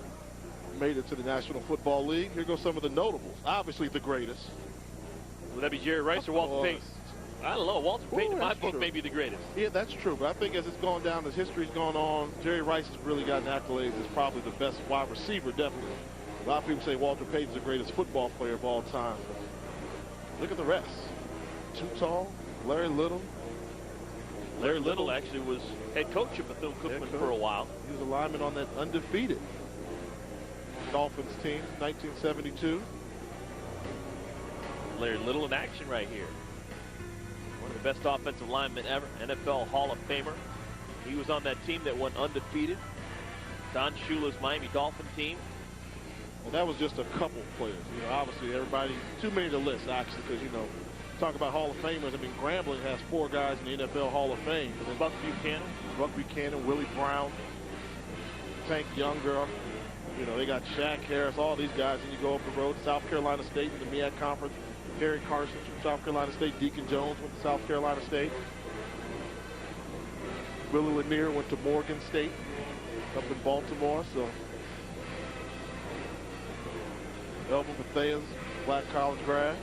made it to the National Football League. Here go some of the notables. Obviously the greatest. Would that be Jerry Rice or Walter Payton? I don't know. Walter Payton, in my book, may be the greatest. Yeah, that's true. But I think as it's gone down, as history's gone on, Jerry Rice has really gotten accolades as probably the best wide receiver, definitely. A lot of people say Walter Payton's the greatest football player of all time. Look at the rest. Too Tall, Larry Little. Larry Little actually was head coach at Bethune-Cookman for a while. He was a lineman on that undefeated. Dolphins team, 1972. Larry Little in action right here. One of the best offensive linemen ever, NFL Hall of Famer. He was on that team that went undefeated. Don Shula's Miami Dolphin team. Well, that was just a couple players. You know, obviously everybody, too many to list actually, because, you know, talk about Hall of Famers. I mean, Grambling has 4 guys in the NFL Hall of Fame. Buck Buchanan. Buck Buchanan, Willie Brown, Tank Younger. You know, they got Shaq Harris, all these guys. And you go up the road, South Carolina State in the MEAC Conference. Harry Carson from South Carolina State. Deacon Jones went to South Carolina State. Willie Lanier went to Morgan State up in Baltimore. So Elvin Mathea's black college grad.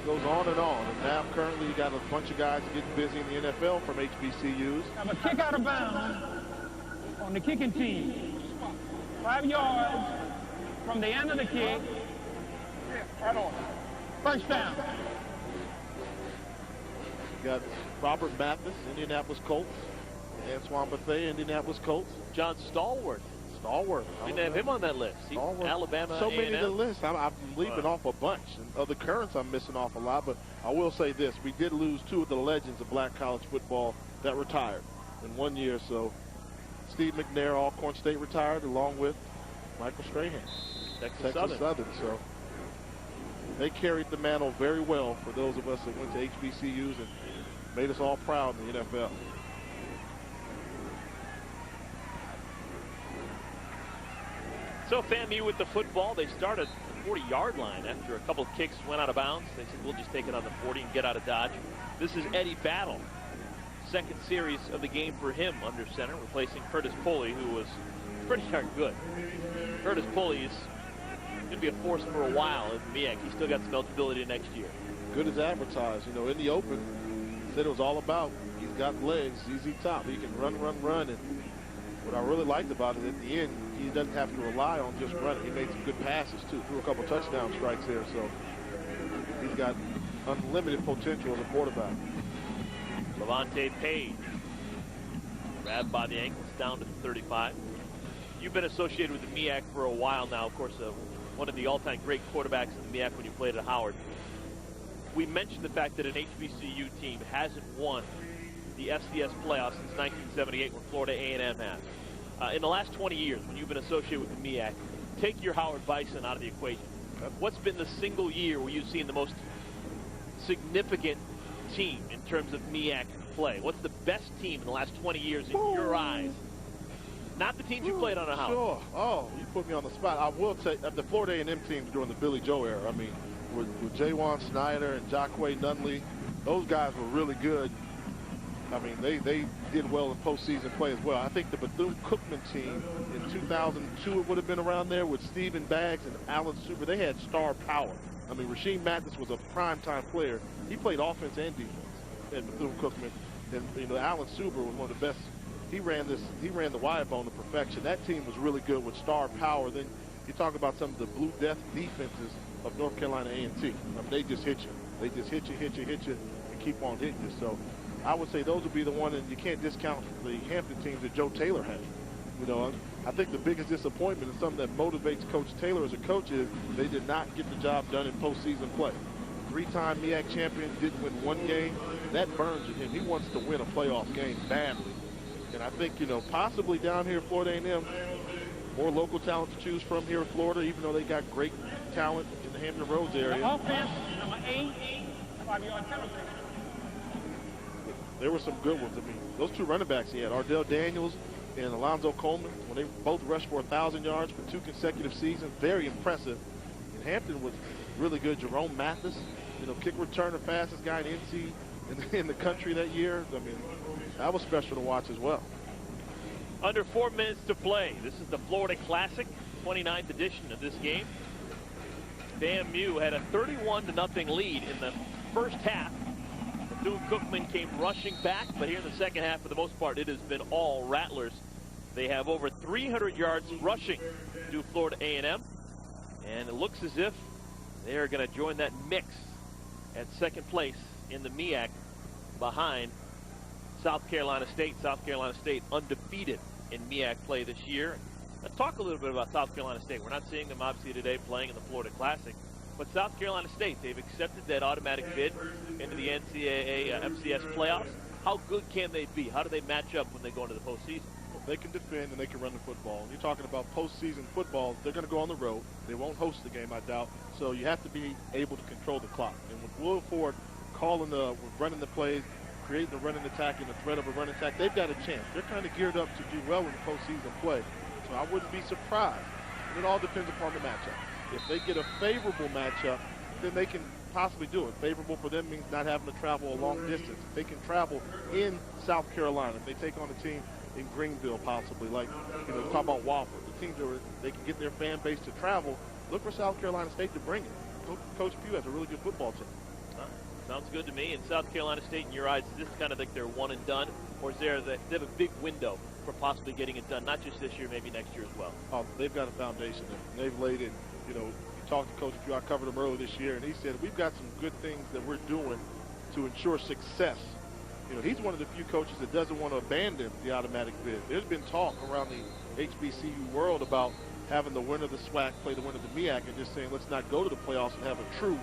Goes on and on. And now currently you got a bunch of guys getting busy in the NFL from HBCUs. Have a kick out of bounds on the kicking team. 5 yards from the end of the kick. Right on. First down. You got Robert Mathis, Indianapolis Colts. Antoine Bethea, Indianapolis Colts. John Stallworth. Didn't have him on that list. Alabama So many A&M. to the list. I'm leaving off a bunch. And of the currents, I'm missing off a lot. But I will say this. We did lose 2 of the legends of black college football that retired in 1 year. So Steve McNair, Alcorn State, retired, along with Michael Strahan, Texas Southern. So they carried the mantle very well for those of us that went to HBCUs and made us all proud in the NFL. So FAMU with the football. They started the 40-yard line after a couple of kicks went out of bounds. They said, we'll just take it on the 40 and get out of Dodge. This is Eddie Battle. Second series of the game for him under center, replacing Curtis Pulley, who was pretty darn good. Curtis Pulley is going to be a force for a while in MEAC. He's still got some eligibility next year. Good as advertised. You know, in the open, said it was all about he's got legs, ZZ Top. He can run. And what I really liked about it at the end, he doesn't have to rely on just running. He made some good passes, too. Threw a couple touchdown strikes there. So he's got unlimited potential as a quarterback. Levante Page, grabbed by the ankles, down to the 35. You've been associated with the MEAC for a while now. Of course, one of the all-time great quarterbacks in the MEAC when you played at Howard. We mentioned the fact that an HBCU team hasn't won the FCS playoffs since 1978 when Florida A&M has. In the last 20 years, when you've been associated with the MEAC, take your Howard Bison out of the equation. What's been the single year where you've seen the most significant team in terms of MEAC play? What's the best team in the last 20 years in your eyes? Not the teams you played on a house. Sure. Oh, you put me on the spot. I will take the Florida A&M teams during the Billy Joe era. I mean, with Jawan Snyder and Jacquay Nunley, those guys were really good. I mean, they did well in postseason play as well. I think the Bethune-Cookman team in 2002, it would have been around there with Stephen Baggs and Alan Super. They had star power. I mean, Rasheem Mathis was a primetime player. He played offense and defense at Bethune-Cookman. And, you know, Alan Super was one of the best. He ran the wide bone to perfection. That team was really good with star power. Then you talk about some of the Blue Death defenses of North Carolina A&T. I mean, they just hit you. They just hit you, and keep on hitting you. So I would say those would be the one, and you can't discount the Hampton teams that Joe Taylor had. You know, I think the biggest disappointment and something that motivates Coach Taylor as a coach is they did not get the job done in postseason play. 3-time MEAC champion, didn't win 1 game. That burns at him. He wants to win a playoff game badly. And I think, you know, possibly down here in Florida A&M, more local talent to choose from here in Florida, even though they got great talent in the Hampton Roads area. The offense, number 8, 5-yard penalty. There were some good ones. I mean, those 2 running backs he had, Ardell Daniels and Alonzo Coleman, when they both rushed for 1,000 yards for 2 consecutive seasons, very impressive. And Hampton was really good. Jerome Mathis, you know, kick returner, fastest guy in NC in the country that year. I mean, that was special to watch as well. Under 4 minutes to play. This is the Florida Classic, 29th edition of this game. FAMU had a 31-0 lead in the first half. Bethune-Cookman came rushing back, but here in the second half, for the most part, it has been all Rattlers. They have over 300 yards rushing to Florida A&M, and it looks as if they are going to join that mix at second place in the MEAC behind South Carolina State. South Carolina State undefeated in MEAC play this year. Let's talk a little bit about South Carolina State. We're not seeing them obviously today playing in the Florida Classic, but South Carolina State, they've accepted that automatic bid into the NCAA FCS playoffs. How good can they be? How do they match up when they go into the postseason? Well, they can defend and they can run the football. You're talking about postseason football. They're going to go on the road. They won't host the game, I doubt. So you have to be able to control the clock. And with Will Ford running the plays, creating the running attack and the threat of a running attack, they've got a chance. They're kind of geared up to do well in the postseason play. So I wouldn't be surprised. And it all depends upon the matchup. If they get a favorable matchup, then they can possibly do it. Favorable for them means not having to travel a long distance. If they can travel in South Carolina, if they take on a team in Greenville possibly, like, talk about Wofford, the teams where they can get their fan base to travel, look for South Carolina State to bring it. Coach Pugh has a really good football team. Sounds good to me. And South Carolina State, in your eyes, is this kind of like they're one and done? Or is they have a big window for possibly getting it done, not just this year, maybe next year as well? Oh, they've got a foundation there. They've laid it. You talked to Coach Pugh. I covered him earlier this year, and he said, we've got some good things that we're doing to ensure success. He's one of the few coaches that doesn't want to abandon the automatic bid. There's been talk around the HBCU world about having the winner of the SWAC play the winner of the MEAC and just saying, let's not go to the playoffs and have a true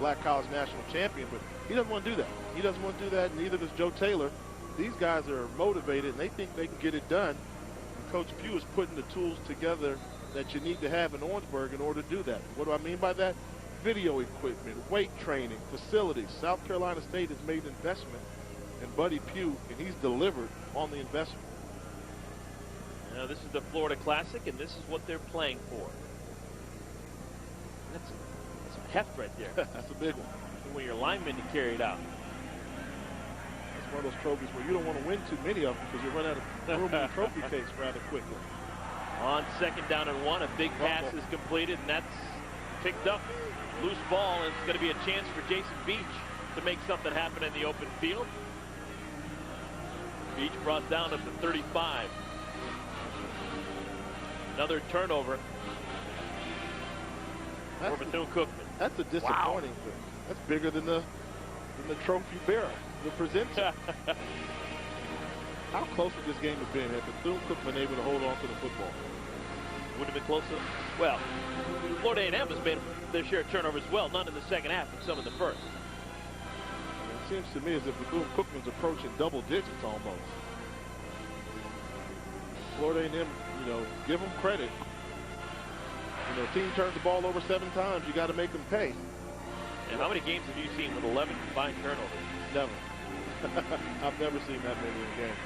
Black College National Champion, but he doesn't want to do that. He doesn't want to do that, and neither does Joe Taylor. These guys are motivated, and they think they can get it done. And Coach Pugh is putting the tools together that you need to have in Orangeburg in order to do that. What do I mean by that? Video equipment, weight training, facilities. South Carolina State has made an investment in Buddy Pugh, and he's delivered on the investment. Now, this is the Florida Classic, and this is what they're playing for. That's heft right there. That's a big one. When your linemen to carry it out. That's one of those trophies where you don't want to win too many of them because you run out of room in the trophy case rather quickly. On 2nd down and 1, a big pass is completed, and that's picked up. Loose ball, and it's going to be a chance for Jason Beach to make something happen in the open field. Beach brought down at the 35. Another turnover for Bethune-Cookman. That's a disappointing thing. That's bigger than the trophy bearer, the presenter. How close would this game have been had Bethune-Cookman been able to hold on to the football? Would have been closer. Well, Florida A&M has made their share of turnovers as well, none in the second half and some in the first. It seems to me as if Bethune-Cookman's approaching double digits almost. Florida A&M, give them credit. Team turns the ball over 7 times. You got to make them pay. And how many games have you seen with 11 combined turnovers? Never. I've never seen that many in a game.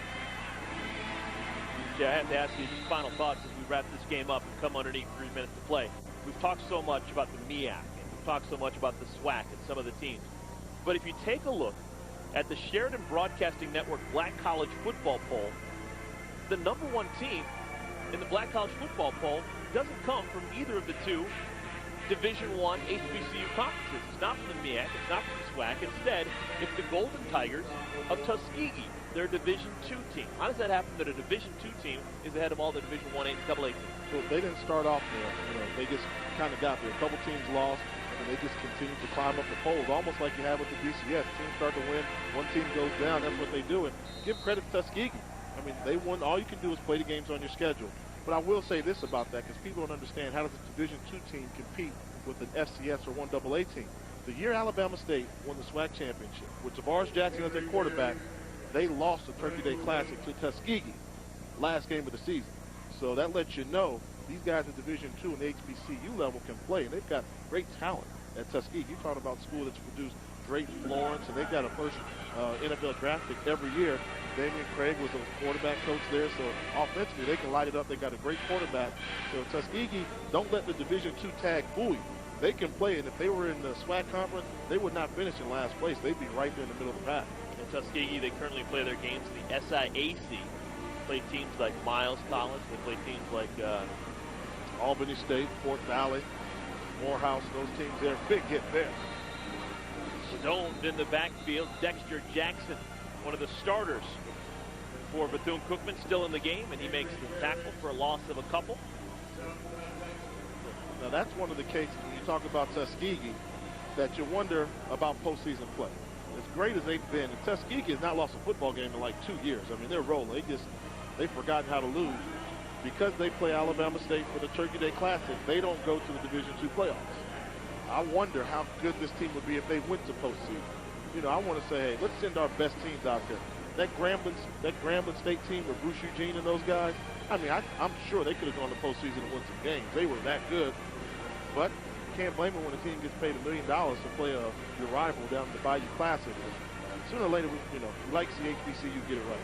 Yeah, I have to ask you just final thoughts as we wrap this game up and come underneath 3 minutes to play. We've talked so much about the MEAC, and we've talked so much about the SWAC and some of the teams. But if you take a look at the Sheridan Broadcasting Network Black College Football Poll, the #1 team in the Black College Football Poll doesn't come from either of the two Division I HBCU conferences. It's not from the MEAC, it's not from the SWAC. Instead, it's the Golden Tigers of Tuskegee, their Division II team. How does that happen that a Division II team is ahead of all the Division I AA teams? Well, they didn't start off there. They just kind of got there. A couple teams lost, and they just continued to climb up the polls, almost like you have with the BCS. Teams start to win, one team goes down. That's what they do. And give credit to Tuskegee. I mean, they won. All you can do is play the games on your schedule. But I will say this about that, because people don't understand how does a Division II team compete with an FCS or 1AA team. The year Alabama State won the SWAC championship, with Tavares Jackson as their quarterback, they lost the Turkey Day Classic to Tuskegee last game of the season. So that lets you know these guys at Division II and the HBCU level can play, and they've got great talent at Tuskegee. You're talking about a school that's produced Drake Lawrence, and they've got a first NFL draft pick every year. Damian Craig was a quarterback coach there, so offensively they can light it up. They got a great quarterback. So Tuskegee, don't let the Division II tag fool you. They can play, and if they were in the SWAC conference, they would not finish in last place. They'd be right there in the middle of the pack. In Tuskegee, they currently play their games in the SIAC. Play teams like Miles College. They play teams like Albany State, Fort Valley, Morehouse, those teams there. Big hit there. Stoned in the backfield, Dexter Jackson, one of the starters for Bethune-Cookman, still in the game, and he makes the tackle for a loss of a couple. Now that's one of the cases when you talk about Tuskegee that you wonder about postseason play. As great as they've been, and Tuskegee has not lost a football game in like 2 years. I mean, they're rolling. They've forgotten how to lose. because they play Alabama State for the Turkey Day Classic, they don't go to the Division II playoffs. I wonder how good this team would be if they went to postseason. You know, I want to say, hey, let's send our best teams out there. That Grambling State team with Bruce Eugene and those guys, I mean, I'm sure they could have gone to postseason and won some games. They were that good. But you can't blame them when a team gets paid $1 million to play your rival down in the Bayou Classic. And sooner or later, you know, you like to see HBCU get it right.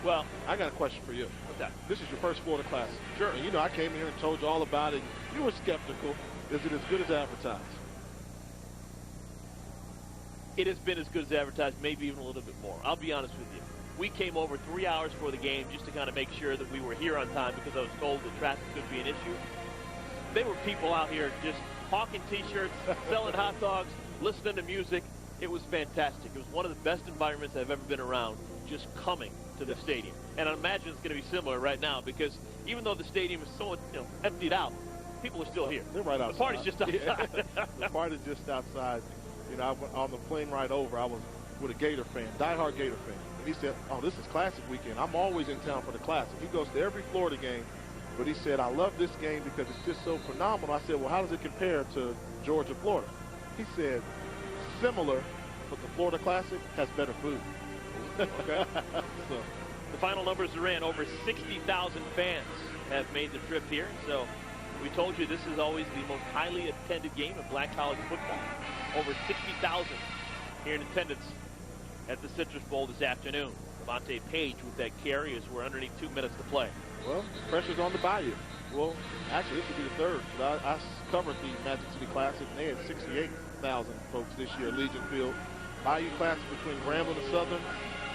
Well, I got a question for you. What's that? This is your first Florida Classic. Sure. And, you know, I came here and told you all about it. You were skeptical. Is it as good as advertised? It has been as good as advertised, maybe even a little bit more. I'll be honest with you. We came over 3 hours before the game just to kind of make sure that we were here on time because I was told that traffic could be an issue. There were people out here just hawking T-shirts, selling hot dogs, listening to music. It was fantastic. It was one of the best environments I've ever been around, just coming to the stadium. And I imagine it's going to be similar right now because even though the stadium is so emptied out, people are still here. They're right outside. The party's just outside. Yeah. The party's just outside. You know, on the plane ride over, I was with a Gator fan, diehard Gator fan. And he said, oh, this is Classic weekend. I'm always in town for the Classic. He goes to every Florida game. But he said, I love this game because it's just so phenomenal. I said, well, how does it compare to Georgia, Florida? He said, similar, but the Florida Classic has better food. Okay. So, the final numbers are in. Over 60,000 fans have made the trip here. So we told you this is always the most highly attended game of Black college football. Over 60,000 here in attendance at the Citrus Bowl this afternoon. Devontae Page with that carry as we're underneath 2 minutes to play. Well, pressure's on the Bayou. Well, actually, this will be the third. But I covered the Magic City Classic, and they had 68,000 folks this year at Legion Field. Bayou Classic between Grambling and Southern.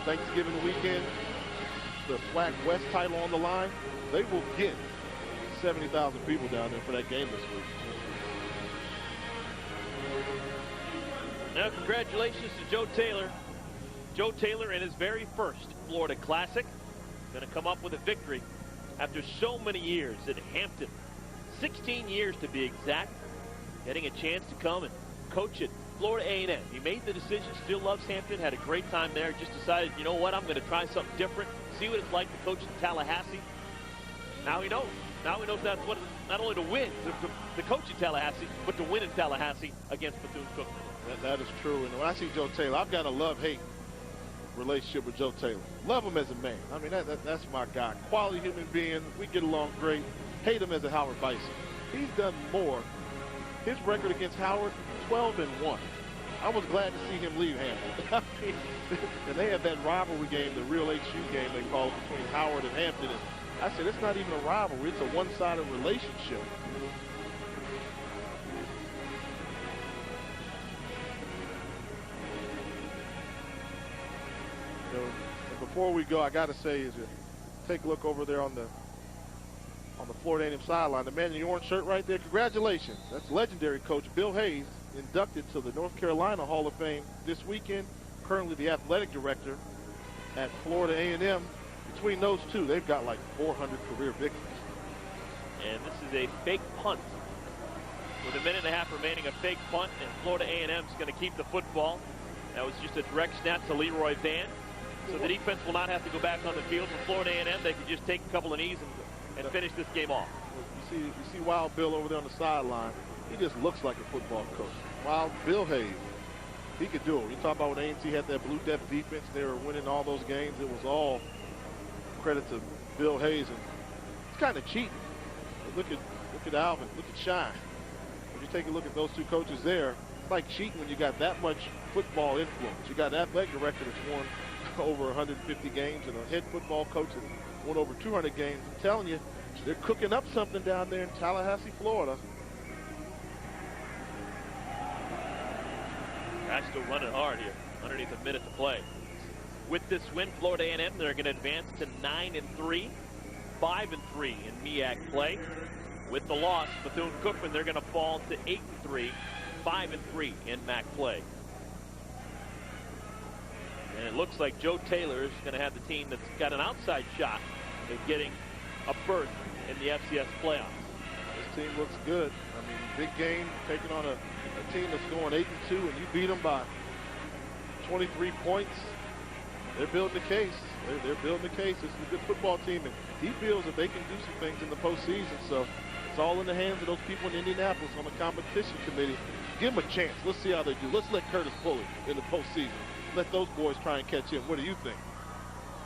Thanksgiving weekend, the SWAC West title on the line. They will get 70,000 people down there for that game this week. Now, congratulations to Joe Taylor. Joe Taylor in his very first Florida Classic. Going to come up with a victory after so many years at Hampton. 16 years to be exact. Getting a chance to come and coach at Florida A&M. He made the decision, still loves Hampton, had a great time there, just decided, you know what, I'm going to try something different, see what it's like to coach in Tallahassee. Now he knows. Now he knows that's what, not only to win, to coach in Tallahassee, but to win in Tallahassee against Bethune-Cookman. That is true. And when I see Joe Taylor, I've got a love-hate relationship with Joe Taylor. Love him as a man. I mean, that's my guy. Quality human being. We get along great. Hate him as a Howard Bison. He's done more. His record against Howard, 12-1. I was glad to see him leave Hampton. And they had that rivalry game, the real HU game they call it, between Howard and Hampton. And I said, it's not even a rivalry. It's a one-sided relationship. So, before we go, I got to say, is take a look over there on the Florida A&M sideline. The man in the orange shirt right there, congratulations. That's legendary coach Bill Hayes, inducted to the North Carolina Hall of Fame this weekend. Currently the athletic director at Florida A&M. Between those two, they've got like 400 career victories. And this is a fake punt. With a minute and a half remaining, a fake punt, and Florida A&M is going to keep the football. That was just a direct snap to Leroy Van. So the defense will not have to go back on the field. For Florida A&M, they can just take a couple of knees and finish this game off. You see Wild Bill over there on the sideline. He just looks like a football coach. Wild Bill Hayes, he could do it. You talk about when A&T had that blue depth defense, they were winning all those games. It was all credit to Bill Hayes, and it's kind of cheating. Look at Alvin, look at Shine. When you take a look at those two coaches there, it's like cheating when you got that much football influence. You got an athletic director that's won over 150 games and a head football coach that won over 200 games. I'm telling you, they're cooking up something down there in Tallahassee, Florida. Guys still running hard here, underneath a minute to play. With this win, Florida A&M, they're going to advance to 9-3, 5-3 in MEAC play. With the loss, Bethune-Cookman, they're going to fall to 8-3, 5-3 in MAC play. And it looks like Joe Taylor is going to have the team that's got an outside shot at getting a berth in the FCS playoffs. This team looks good. I mean, big game, taking on a team that's going 8-2, and you beat them by 23 points. They're building the case. They're building the case. This is a good football team, and he feels that they can do some things in the postseason. So it's all in the hands of those people in Indianapolis on the competition committee. Give them a chance. Let's see how they do. Let's let Curtis Pulley in the postseason. Let those boys try and catch him. What do you think?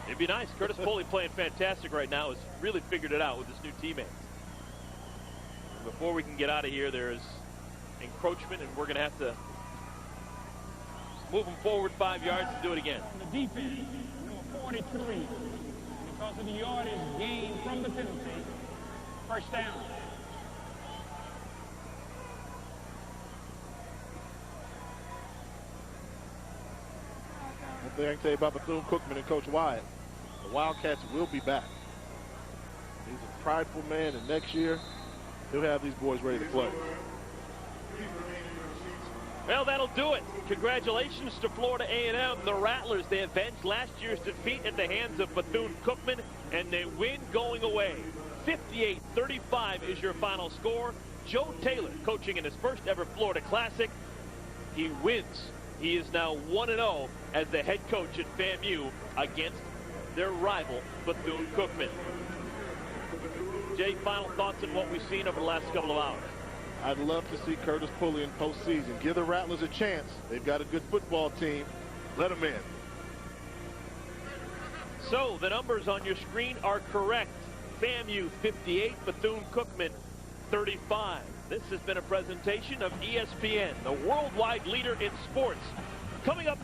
It'd be nice. Curtis Pulley playing fantastic right now. Has really figured it out with his new teammates. Before we can get out of here, there's encroachment, and we're going to have to move him forward 5 yards to do it again. The defense, number 43, because of the yardage gained from the penalty, first down. One thing I can tell you about Bethune-Cookman and Coach Wyatt, the Wildcats will be back. He's a prideful man, and next year, he'll have these boys ready to play. Well, that'll do it. Congratulations to Florida A&M, the Rattlers. They avenged last year's defeat at the hands of Bethune-Cookman, and they win going away. 58-35 is your final score. Joe Taylor, coaching in his first ever Florida Classic, he wins. He is now 1-0 as the head coach at FAMU against their rival, Bethune-Cookman. Jay, final thoughts on what we've seen over the last couple of hours? I'd love to see Curtis Pulley in postseason. Give the Rattlers a chance. They've got a good football team. Let them in. So the numbers on your screen are correct. FAMU 58, Bethune-Cookman 35. This has been a presentation of ESPN, the worldwide leader in sports. Coming up